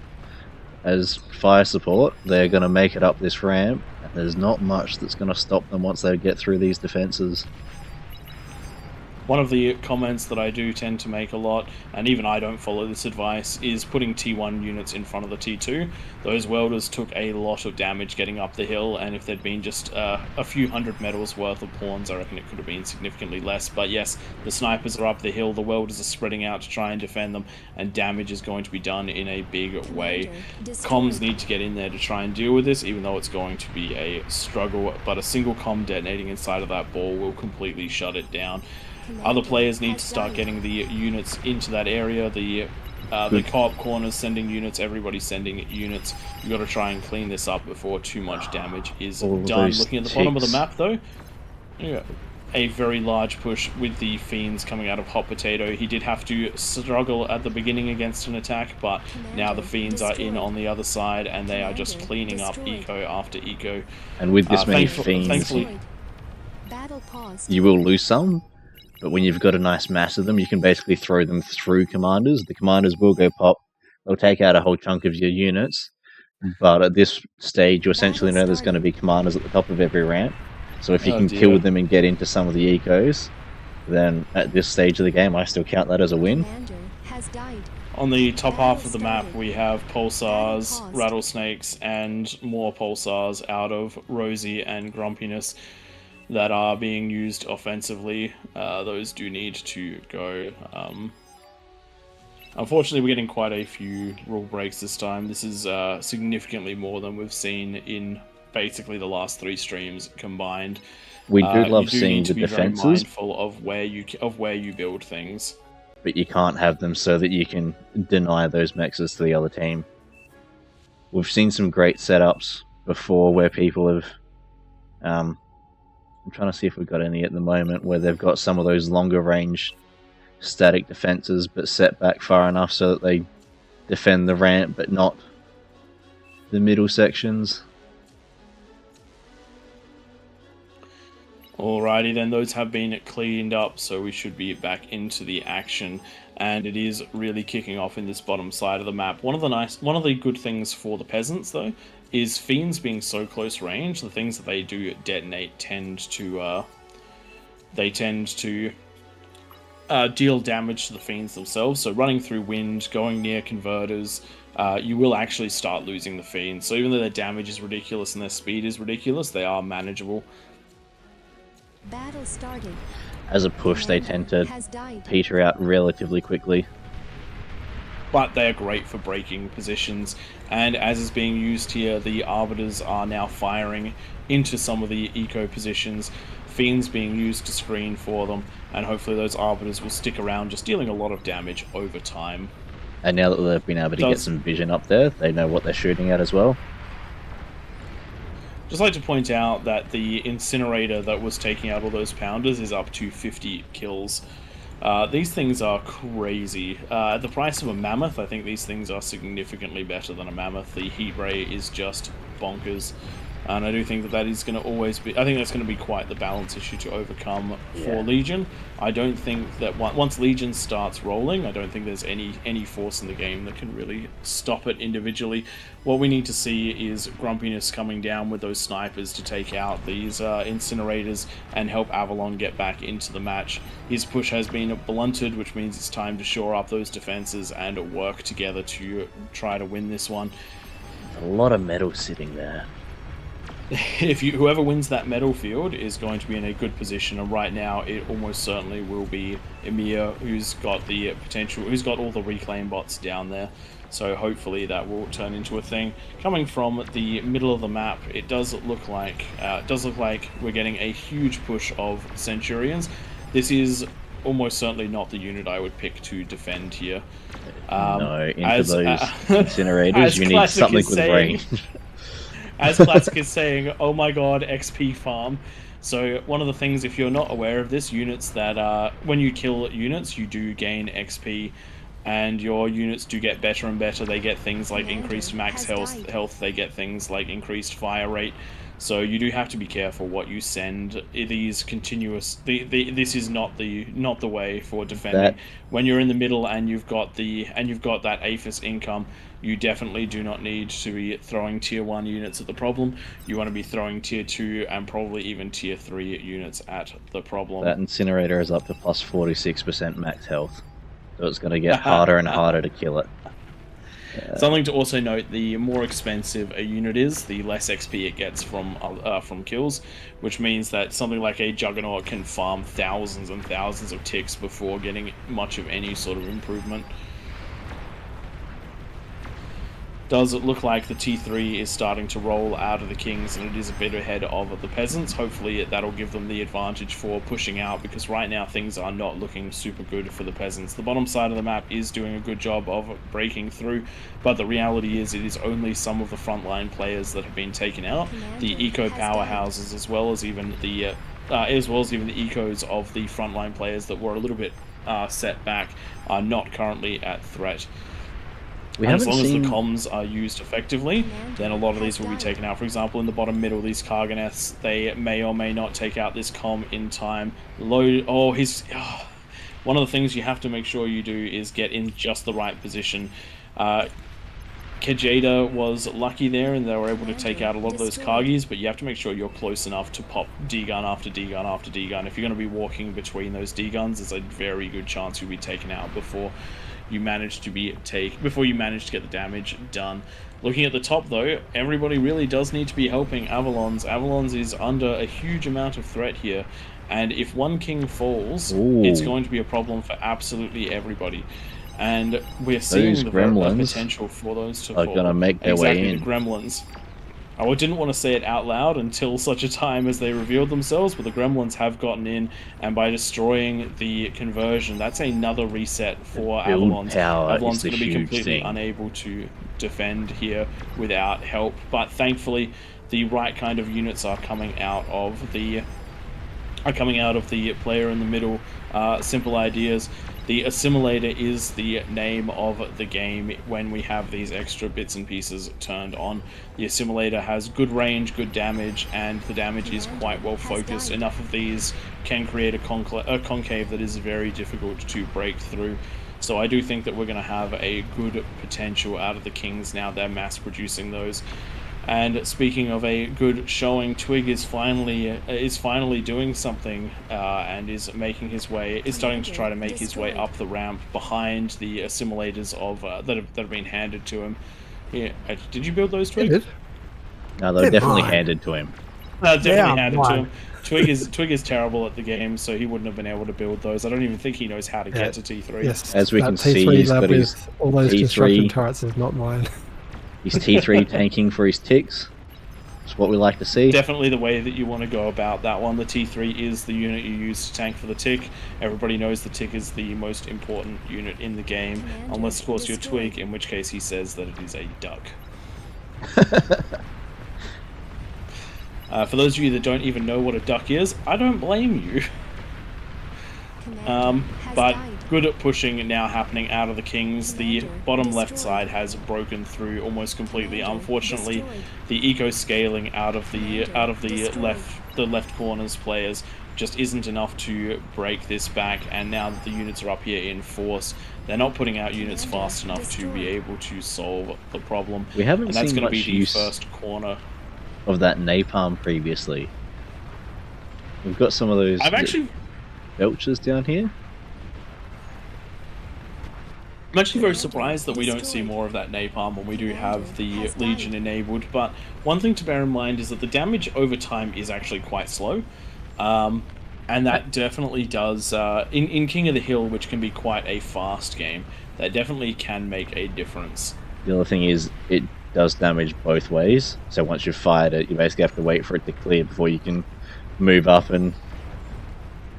as fire support, they're going to make it up this ramp, and there's not much that's going to stop them once they get through these defenses. One of the comments that I do tend to make a lot, and even I don't follow this advice, is putting T1 units in front of the T2. Those welders took a lot of damage getting up the hill, and if there'd been just a few hundred medals worth of pawns, I reckon it could have been significantly less. But yes, the snipers are up the hill, the welders are spreading out to try and defend them, and damage is going to be done in a big way. Comms need to get in there to try and deal with this, even though it's going to be a struggle, but a single comm detonating inside of that ball will completely shut it down. Other players need to start getting the units into that area. The co-op corners sending units, everybody's sending units. You've got to try and clean this up before too much damage is done. Looking at the bottom of the map though, yeah, a very large push with the Fiends coming out of Hot Potato. He did have to struggle at the beginning against an attack, but now the Fiends are in on the other side, and they are just cleaning up eco after eco. And with this many Fiends, you will lose some. But when you've got a nice mass of them, you can basically throw them through commanders. The commanders will go pop. They'll take out a whole chunk of your units. But at this stage, you essentially know there's going to be commanders at the top of every ramp. So if you can kill them and get into some of the ecos, then at this stage of the game, I still count that as a win. On the top half of the map, we have Pulsars, Rattlesnakes, and more Pulsars out of Rosie and Grumpiness that are being used offensively. Those do need to go. Unfortunately, we're getting quite a few rule breaks this time. This is significantly more than we've seen in basically the last 3 streams combined. We do love seeing the defenses. You do need to be very mindful of where you build things. But you can't have them so that you can deny those mexes to the other team. We've seen some great setups before where people have... I'm trying to see if we've got any at the moment where they've got some of those longer range static defenses but set back far enough so that they defend the ramp but not the middle sections. Alrighty then, those have been cleaned up, so we should be back into the action, and it is really kicking off in this bottom side of the map. One of the good things for the peasants though is Fiends being so close range. The things that they do detonate tend to deal damage to the Fiends themselves. So running through wind, going near converters, you will actually start losing the Fiends. So even though their damage is ridiculous and their speed is ridiculous, they are manageable. Battle started. As a push, they tend to peter out relatively quickly. But they are great for breaking positions, and as is being used here, the Arbiters are now firing into some of the eco positions, Fiends being used to screen for them, and hopefully those Arbiters will stick around, just dealing a lot of damage over time. And now that they've been able to get some vision up there, they know what they're shooting at as well. Just like to point out that the Incinerator that was taking out all those Pounders is up to 50 kills. These things are crazy. At the price of a Mammoth, I think these things are significantly better than a Mammoth. The heat ray is just bonkers. And I do think that is going to always be... I think that's going to be quite the balance issue to overcome for Legion. I don't think that... Once Legion starts rolling, I don't think there's any force in the game that can really stop it individually. What we need to see is Grumpiness coming down with those snipers to take out these Incinerators and help Avalon get back into the match. His push has been blunted, which means it's time to shore up those defenses and work together to try to win this one. A lot of metal sitting there. whoever wins that medal field is going to be in a good position, and right now it almost certainly will be Emir, who's got the potential, who's got all the reclaim bots down there. So hopefully that will turn into a thing. Coming from the middle of the map, it does look like we're getting a huge push of Centurions. This is almost certainly not the unit I would pick to defend here. No, into those incinerators, you need Classic something is with saying- range. As Classic is saying, oh my god, XP farm. So one of the things, if you're not aware of this, units that when you kill units, you do gain XP, and your units do get better and better. They get things like increased max health. They get things like increased fire rate. So you do have to be careful what you send. These continuous. This is not the way for defending. When you're in the middle and you've got that APHIS income, you definitely do not need to be throwing tier 1 units at the problem. You want to be throwing tier 2 and probably even tier 3 units at the problem. That incinerator is up to plus 46% max health, so it's going to get harder and harder to kill it. Something to also note: the more expensive a unit is, the less XP it gets from kills, which means that something like a Juggernaut can farm thousands and thousands of ticks before getting much of any sort of improvement. Does it look like the T3 is starting to roll out of the Kings, and it is a bit ahead of the Peasants. Hopefully that'll give them the advantage for pushing out, because right now things are not looking super good for the Peasants. The bottom side of the map is doing a good job of breaking through, but the reality is it is only some of the frontline players that have been taken out. The eco powerhouses, as well as even the ecos of the frontline players that were a little bit set back, are not currently at threat. And as long as the comms are used effectively, then a lot of these will be taken out. For example, in the bottom middle, these Karganeths, they may or may not take out this comm in time. One of the things you have to make sure you do is get in just the right position. Kejada was lucky there, and they were able to take out a lot of those Kargis, but you have to make sure you're close enough to pop D-gun after D-gun after D-gun. If you're going to be walking between those D-guns, there's a very good chance you'll be taken out before you manage to get the damage done. Looking at the top though, everybody really does need to be helping Avalons. Avalons is under a huge amount of threat here, and if one king falls, it's going to be a problem for absolutely everybody. And we're seeing the potential for those to fall. Are going to make their way in. The gremlins. I didn't want to say it out loud until such a time as they revealed themselves, but the gremlins have gotten in, and by destroying the conversion, that's another reset for Avalons. Avalon's going to be completely unable to defend here without help, but thankfully the right kind of units are coming out of the player in the middle. Simple ideas. The Assimilator is the name of the game when we have these extra bits and pieces turned on. The Assimilator has good range, good damage, and the damage is quite well focused. Enough of these can create a concave that is very difficult to break through. So I do think that we're going to have a good potential out of the Kings now they're mass producing those. And speaking of a good showing, Twig is finally doing something and is starting to try to make his way up the ramp behind the assimilators of that have been handed to him. Yeah, did you build those, Twig? I did. No, they're definitely handed to him. Definitely handed to him. Twig is terrible at the game, so he wouldn't have been able to build those. I don't even think he knows how to get to T3. Yes, as we can see, he's got his all those T3 construction turrets is not mine. He's T3 tanking for his ticks. That's what we like to see. Definitely the way that you want to go about that one. The T3 is the unit you use to tank for the tick. Everybody knows the tick is the most important unit in the game, unless of course you're Twig, in which case he says that it is a duck. For those of you that don't even know what a duck is, I don't blame you. But good at pushing now happening out of the Kings. The bottom left side has broken through almost completely. Unfortunately, the eco scaling out of the left corners players just isn't enough to break this back, and now that the units are up here in force, they're not putting out units fast enough to be able to solve the problem. We haven't and that's seen going to much be the use first corner of that napalm previously. We've got some of those belchers down here. I'm actually very surprised that we don't see more of that napalm when we do have the Legion enabled, but one thing to bear in mind is that the damage over time is actually quite slow, and that definitely does, in King of the Hill, which can be quite a fast game, that definitely can make a difference. The other thing is it does damage both ways, so once you've fired it, you basically have to wait for it to clear before you can move up and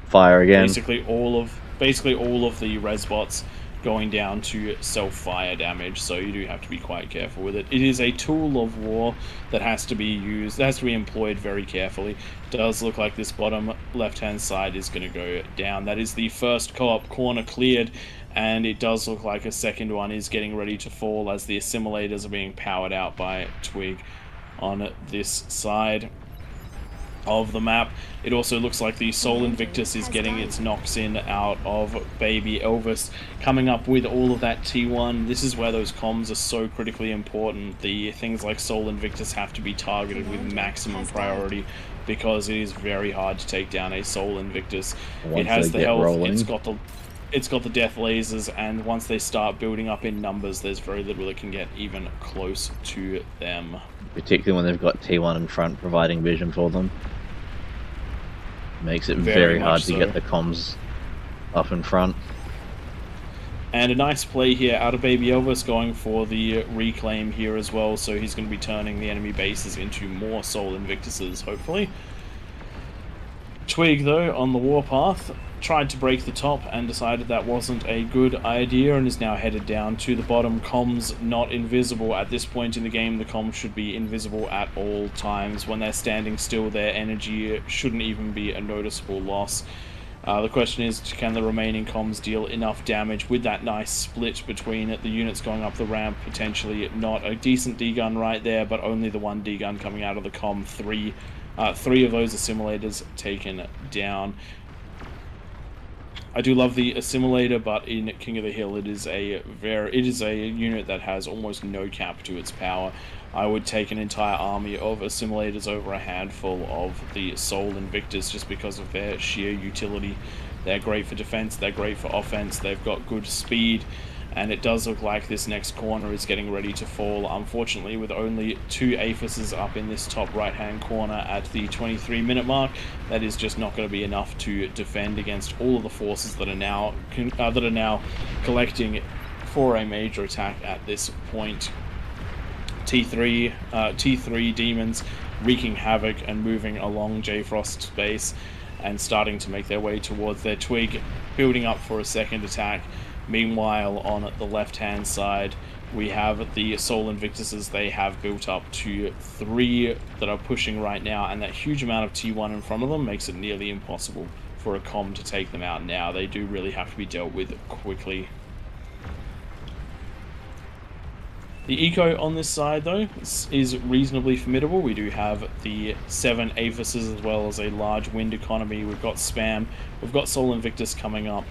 fire again. Basically all of the res bots going down to self-fire damage, so you do have to be quite careful with it. It is a tool of war that has to be used, that has to be employed very carefully. It does look like this bottom left-hand side is going to go down. That is the first co-op corner cleared, and it does look like a second one is getting ready to fall as the assimilators are being powered out by Twig on this side of the map. It also looks like the Sol Invictus is getting its knocks in out of Baby Elvis, coming up with all of that T1. This is where those comms are so critically important. The things like Sol Invictus have to be targeted with maximum priority because it is very hard to take down a Sol Invictus. It has the health, it's got the death lasers, and once they start building up in numbers, there's very little that can get even close to them. Particularly when they've got T1 in front providing vision for them. Makes it very hard to get the comms up in front. And a nice play here out of Baby Elvis, going for the reclaim here as well, so he's going to be turning the enemy bases into more Sol Invictuses, hopefully. Twig, though, on the warpath, tried to break the top and decided that wasn't a good idea and is now headed down to the bottom. Comms not invisible at this point in the game. The comms should be invisible at all times. When they're standing still, their energy shouldn't even be a noticeable loss. The question is, can the remaining comms deal enough damage with that nice split between the units going up the ramp? Potentially not. A decent D-gun right there, but only the one D-gun coming out of the comm. Three of those assimilators taken down. I do love the assimilator, but in King of the Hill, it is a unit that has almost no cap to its power. I would take an entire army of assimilators over a handful of the Sol Invictus just because of their sheer utility. They're great for defense, they're great for offense, they've got good speed, and it does look like this next corner is getting ready to fall. Unfortunately, with only 2 APHISs up in this top right-hand corner at the 23-minute mark, that is just not going to be enough to defend against all of the forces that are now collecting for a major attack at this point. T3 demons wreaking havoc and moving along J-Frost's base and starting to make their way towards their Twig, building up for a second attack. Meanwhile, on the left-hand side, we have the Sol Invictuses. They have built up to 3 that are pushing right now, and that huge amount of T1 in front of them makes it nearly impossible for a comm to take them out now. They do really have to be dealt with quickly. The eco on this side, though, is reasonably formidable. We do have the 7 APHISs as well as a large wind economy. We've got spam, we've got Sol Invictus coming up,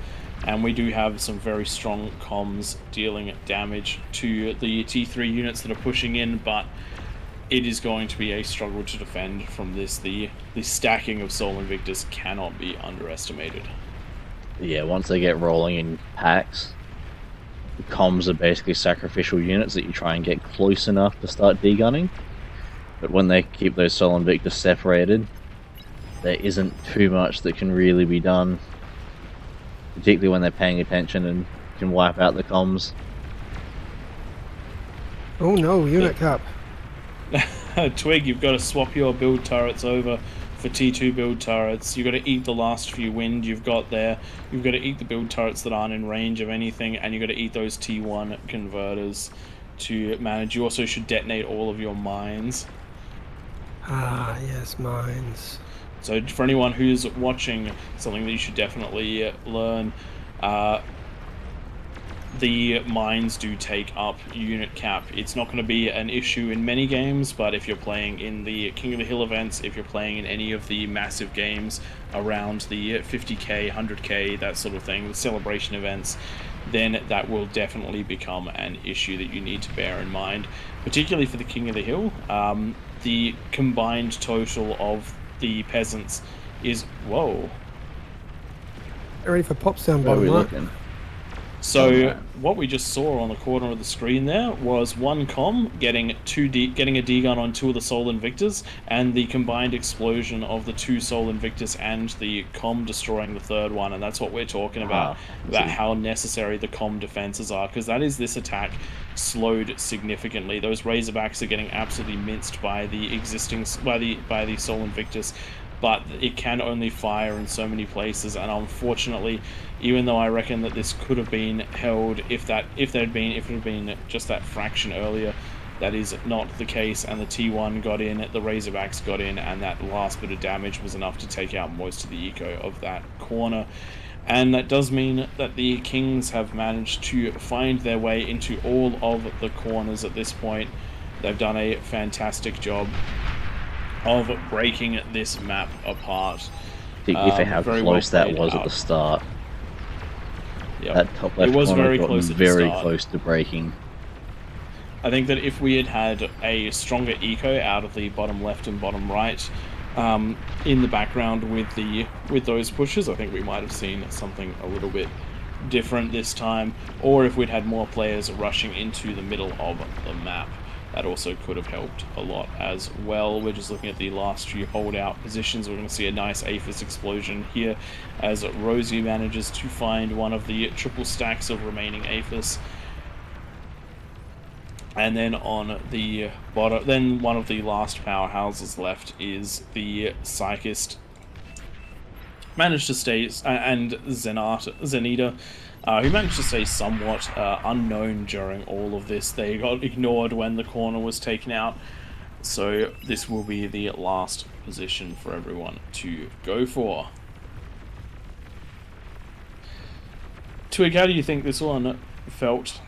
and we do have some very strong comms dealing damage to the T3 units that are pushing in, but it is going to be a struggle to defend from this. The stacking of Sol Invictus cannot be underestimated. Yeah, once they get rolling in packs, the comms are basically sacrificial units that you try and get close enough to start degunning. But when they keep those Sol Invictus separated, there isn't too much that can really be done. Particularly when they're paying attention and can wipe out the comms. Oh no, unit cap. Twig, you've got to swap your build turrets over for T2 build turrets. You've got to eat the last few wind you've got there. You've got to eat the build turrets that aren't in range of anything, and you've got to eat those T1 converters to manage. You also should detonate all of your mines. Ah, yes, mines. So for anyone who's watching, something that you should definitely learn, the mines do take up unit cap. It's not going to be an issue in many games, but if you're playing in the King of the Hill events, if you're playing in any of the massive games around the 50k, 100k, that sort of thing, the celebration events, then that will definitely become an issue that you need to bear in mind, particularly for the King of the Hill. The combined total of the peasants is... Whoa. Ready for pops down Where are bottom we right. looking? So Okay. what we just saw on the corner of the screen there was one com getting getting a D gun on 2 of the Sol Invictus, and the combined explosion of the 2 Sol Invictus and the com destroying the third one, and that's what we're talking about how necessary the com defenses are, because that is this attack slowed significantly. Those Razorbacks are getting absolutely minced by the existing by the Sol Invictus, but it can only fire in so many places, and unfortunately, even though I reckon that this could have been held if it had been just that fraction earlier, that is not the case, and the T1 got in, the Razorbacks got in, and that last bit of damage was enough to take out most of the eco of that corner. And that does mean that the Kings have managed to find their way into all of the corners at this point. They've done a fantastic job of breaking this map apart. If how close that was at the start. Yep. That top left it was corner very got close at very the start. close to breaking. I think that if we had had a stronger eco out of the bottom left and bottom right in the background with those pushes, I think we might have seen something a little bit different this time. Or if we'd had more players rushing into the middle of the map, that also could have helped a lot as well. We're just looking at the last few holdout positions. We're going to see a nice APHIS explosion here as Rosie manages to find one of the triple stacks of remaining APHIS. And then on the bottom, then one of the last powerhouses left is the Psychist. Managed to stay, and Zenita, who managed to stay somewhat unknown during all of this. They got ignored when the corner was taken out, so this will be the last position for everyone to go for. Twig, how do you think this one felt?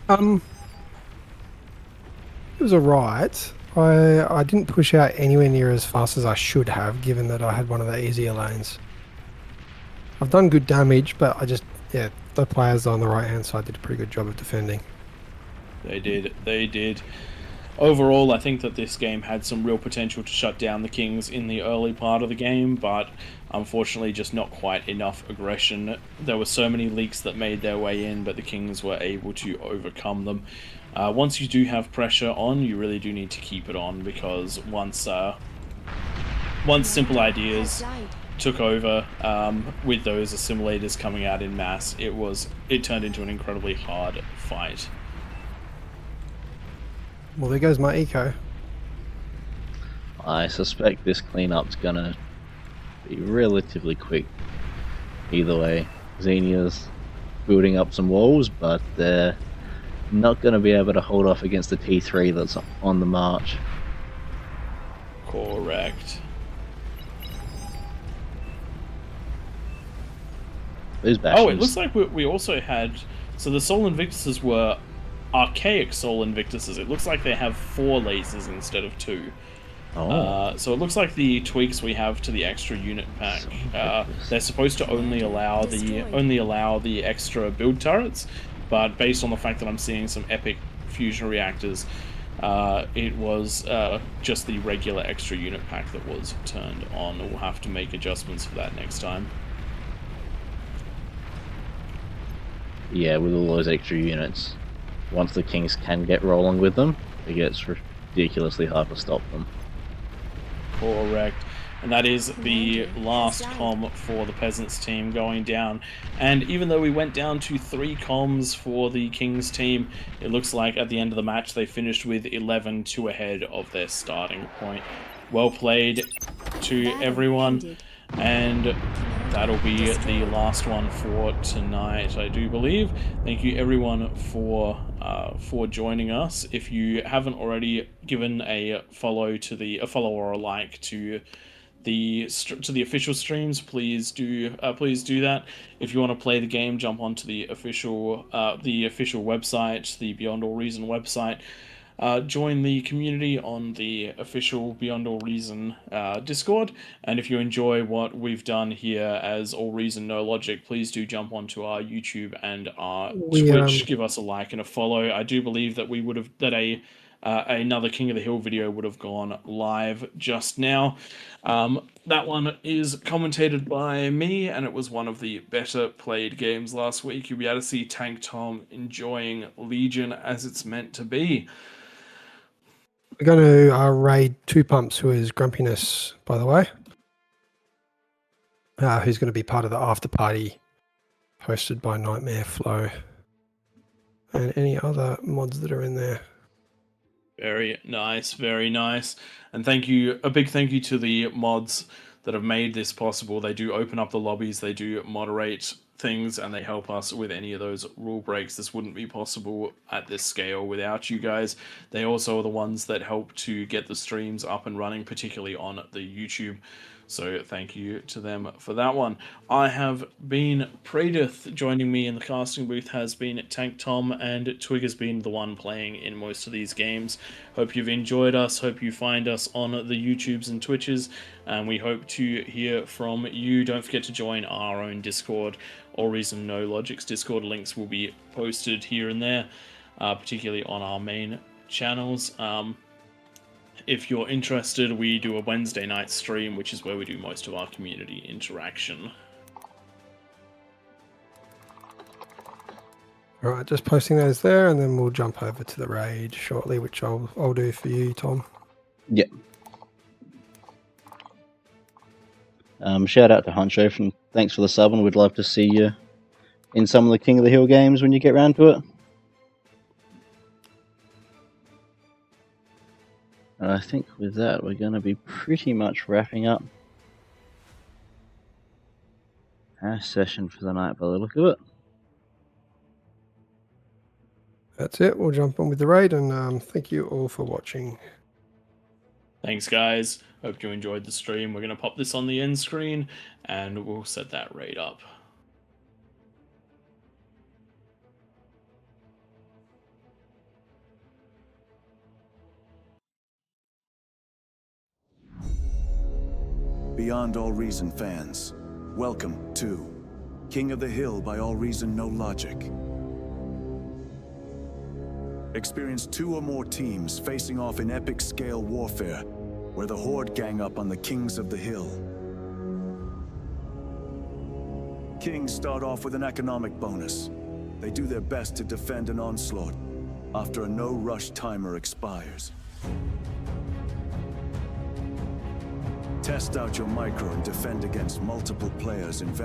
It was alright. I didn't push out anywhere near as fast as I should have, given that I had one of the easier lanes. I've done good damage, but the players on the right-hand side did a pretty good job of defending. They did. Overall, I think that this game had some real potential to shut down the Kings in the early part of the game, but unfortunately just not quite enough aggression. There were so many leaks that made their way in, but the Kings were able to overcome them. Once you do have pressure on, you really do need to keep it on, because once Simple Ideas took over with those assimilators coming out in mass, it turned into an incredibly hard fight. Well, there goes my eco. I suspect this cleanup's gonna be relatively quick. Either way, Xenia's building up some walls, but they're not gonna be able to hold off against the T3 that's on the march. Correct. Those bastions. Oh, it looks like we also had... So the Sol Invictuses were archaic Sol Invictuses. It looks like they have 4 lasers instead of 2. Oh. So it looks like the tweaks we have to the extra unit pack, they're supposed to only allow the extra build turrets, but based on the fact that I'm seeing some epic fusion reactors, it was just the regular extra unit pack that was turned on. We'll have to make adjustments for that next time. Yeah, with all those extra units, once the Kings can get rolling with them, it gets ridiculously hard to stop them. Correct. And that is the last comm for the Peasants team going down. And even though we went down to 3 comms for the Kings team, it looks like at the end of the match they finished with 11-2 ahead of their starting point. Well played to everyone. And that'll be the last one for tonight, I do believe. Thank you everyone for joining us. If you haven't already given a follow or a like to the official streams, please do that. If you want to play the game, jump onto the official website, the Beyond All Reason website. Join the community on the official Beyond All Reason Discord, and if you enjoy what we've done here as All Reason No Logic, please do jump onto our YouTube and our Twitch. Give us a like and a follow. I do believe that another King of the Hill video would have gone live just now. That one is commentated by me, and it was one of the better played games last week. You'll be able to see Tank Tom enjoying Legion as it's meant to be. We're going to raid Two Pumps, who is Grumpiness, by the way, who's going to be part of the after party hosted by Nightmare Flow and any other mods that are in there. Very nice, very nice. And thank you, a big thank you to the mods that have made this possible. They do open up the lobbies, they do moderate things, and they help us with any of those rule breaks. This wouldn't be possible at this scale without you guys. They also are the ones that help to get the streams up and running, particularly on the YouTube. So thank you to them for that one. I have been Predith. Joining me in the casting booth has been Tank Tom, and Twig has been the one playing in most of these games. Hope you've enjoyed us. Hope you find us on the YouTubes and Twitches, and we hope to hear from you. Don't forget to join our own Discord. AllReasonNoLogic's Discord links will be posted here and there, particularly on our main channels. If you're interested, we do a Wednesday night stream, which is where we do most of our community interaction. All right, just posting those there, and then we'll jump over to the raid shortly, which I'll do for you, Tom. Yep. Shout out to Huncho, thanks for the sub, and we'd love to see you in some of the King of the Hill games when you get round to it. And I think with that, we're going to be pretty much wrapping up our session for the night by the look of it. That's it. We'll jump on with the raid, and thank you all for watching. Thanks, guys. Hope you enjoyed the stream. We're going to pop this on the end screen, and we'll set that raid up. Beyond All Reason fans, welcome to King of the Hill by AllReasonNoLogic. Experience 2 or more teams facing off in epic scale warfare, where the Horde gang up on the Kings of the Hill. Kings start off with an economic bonus. They do their best to defend an onslaught after a no-rush timer expires. Test out your micro and defend against multiple players in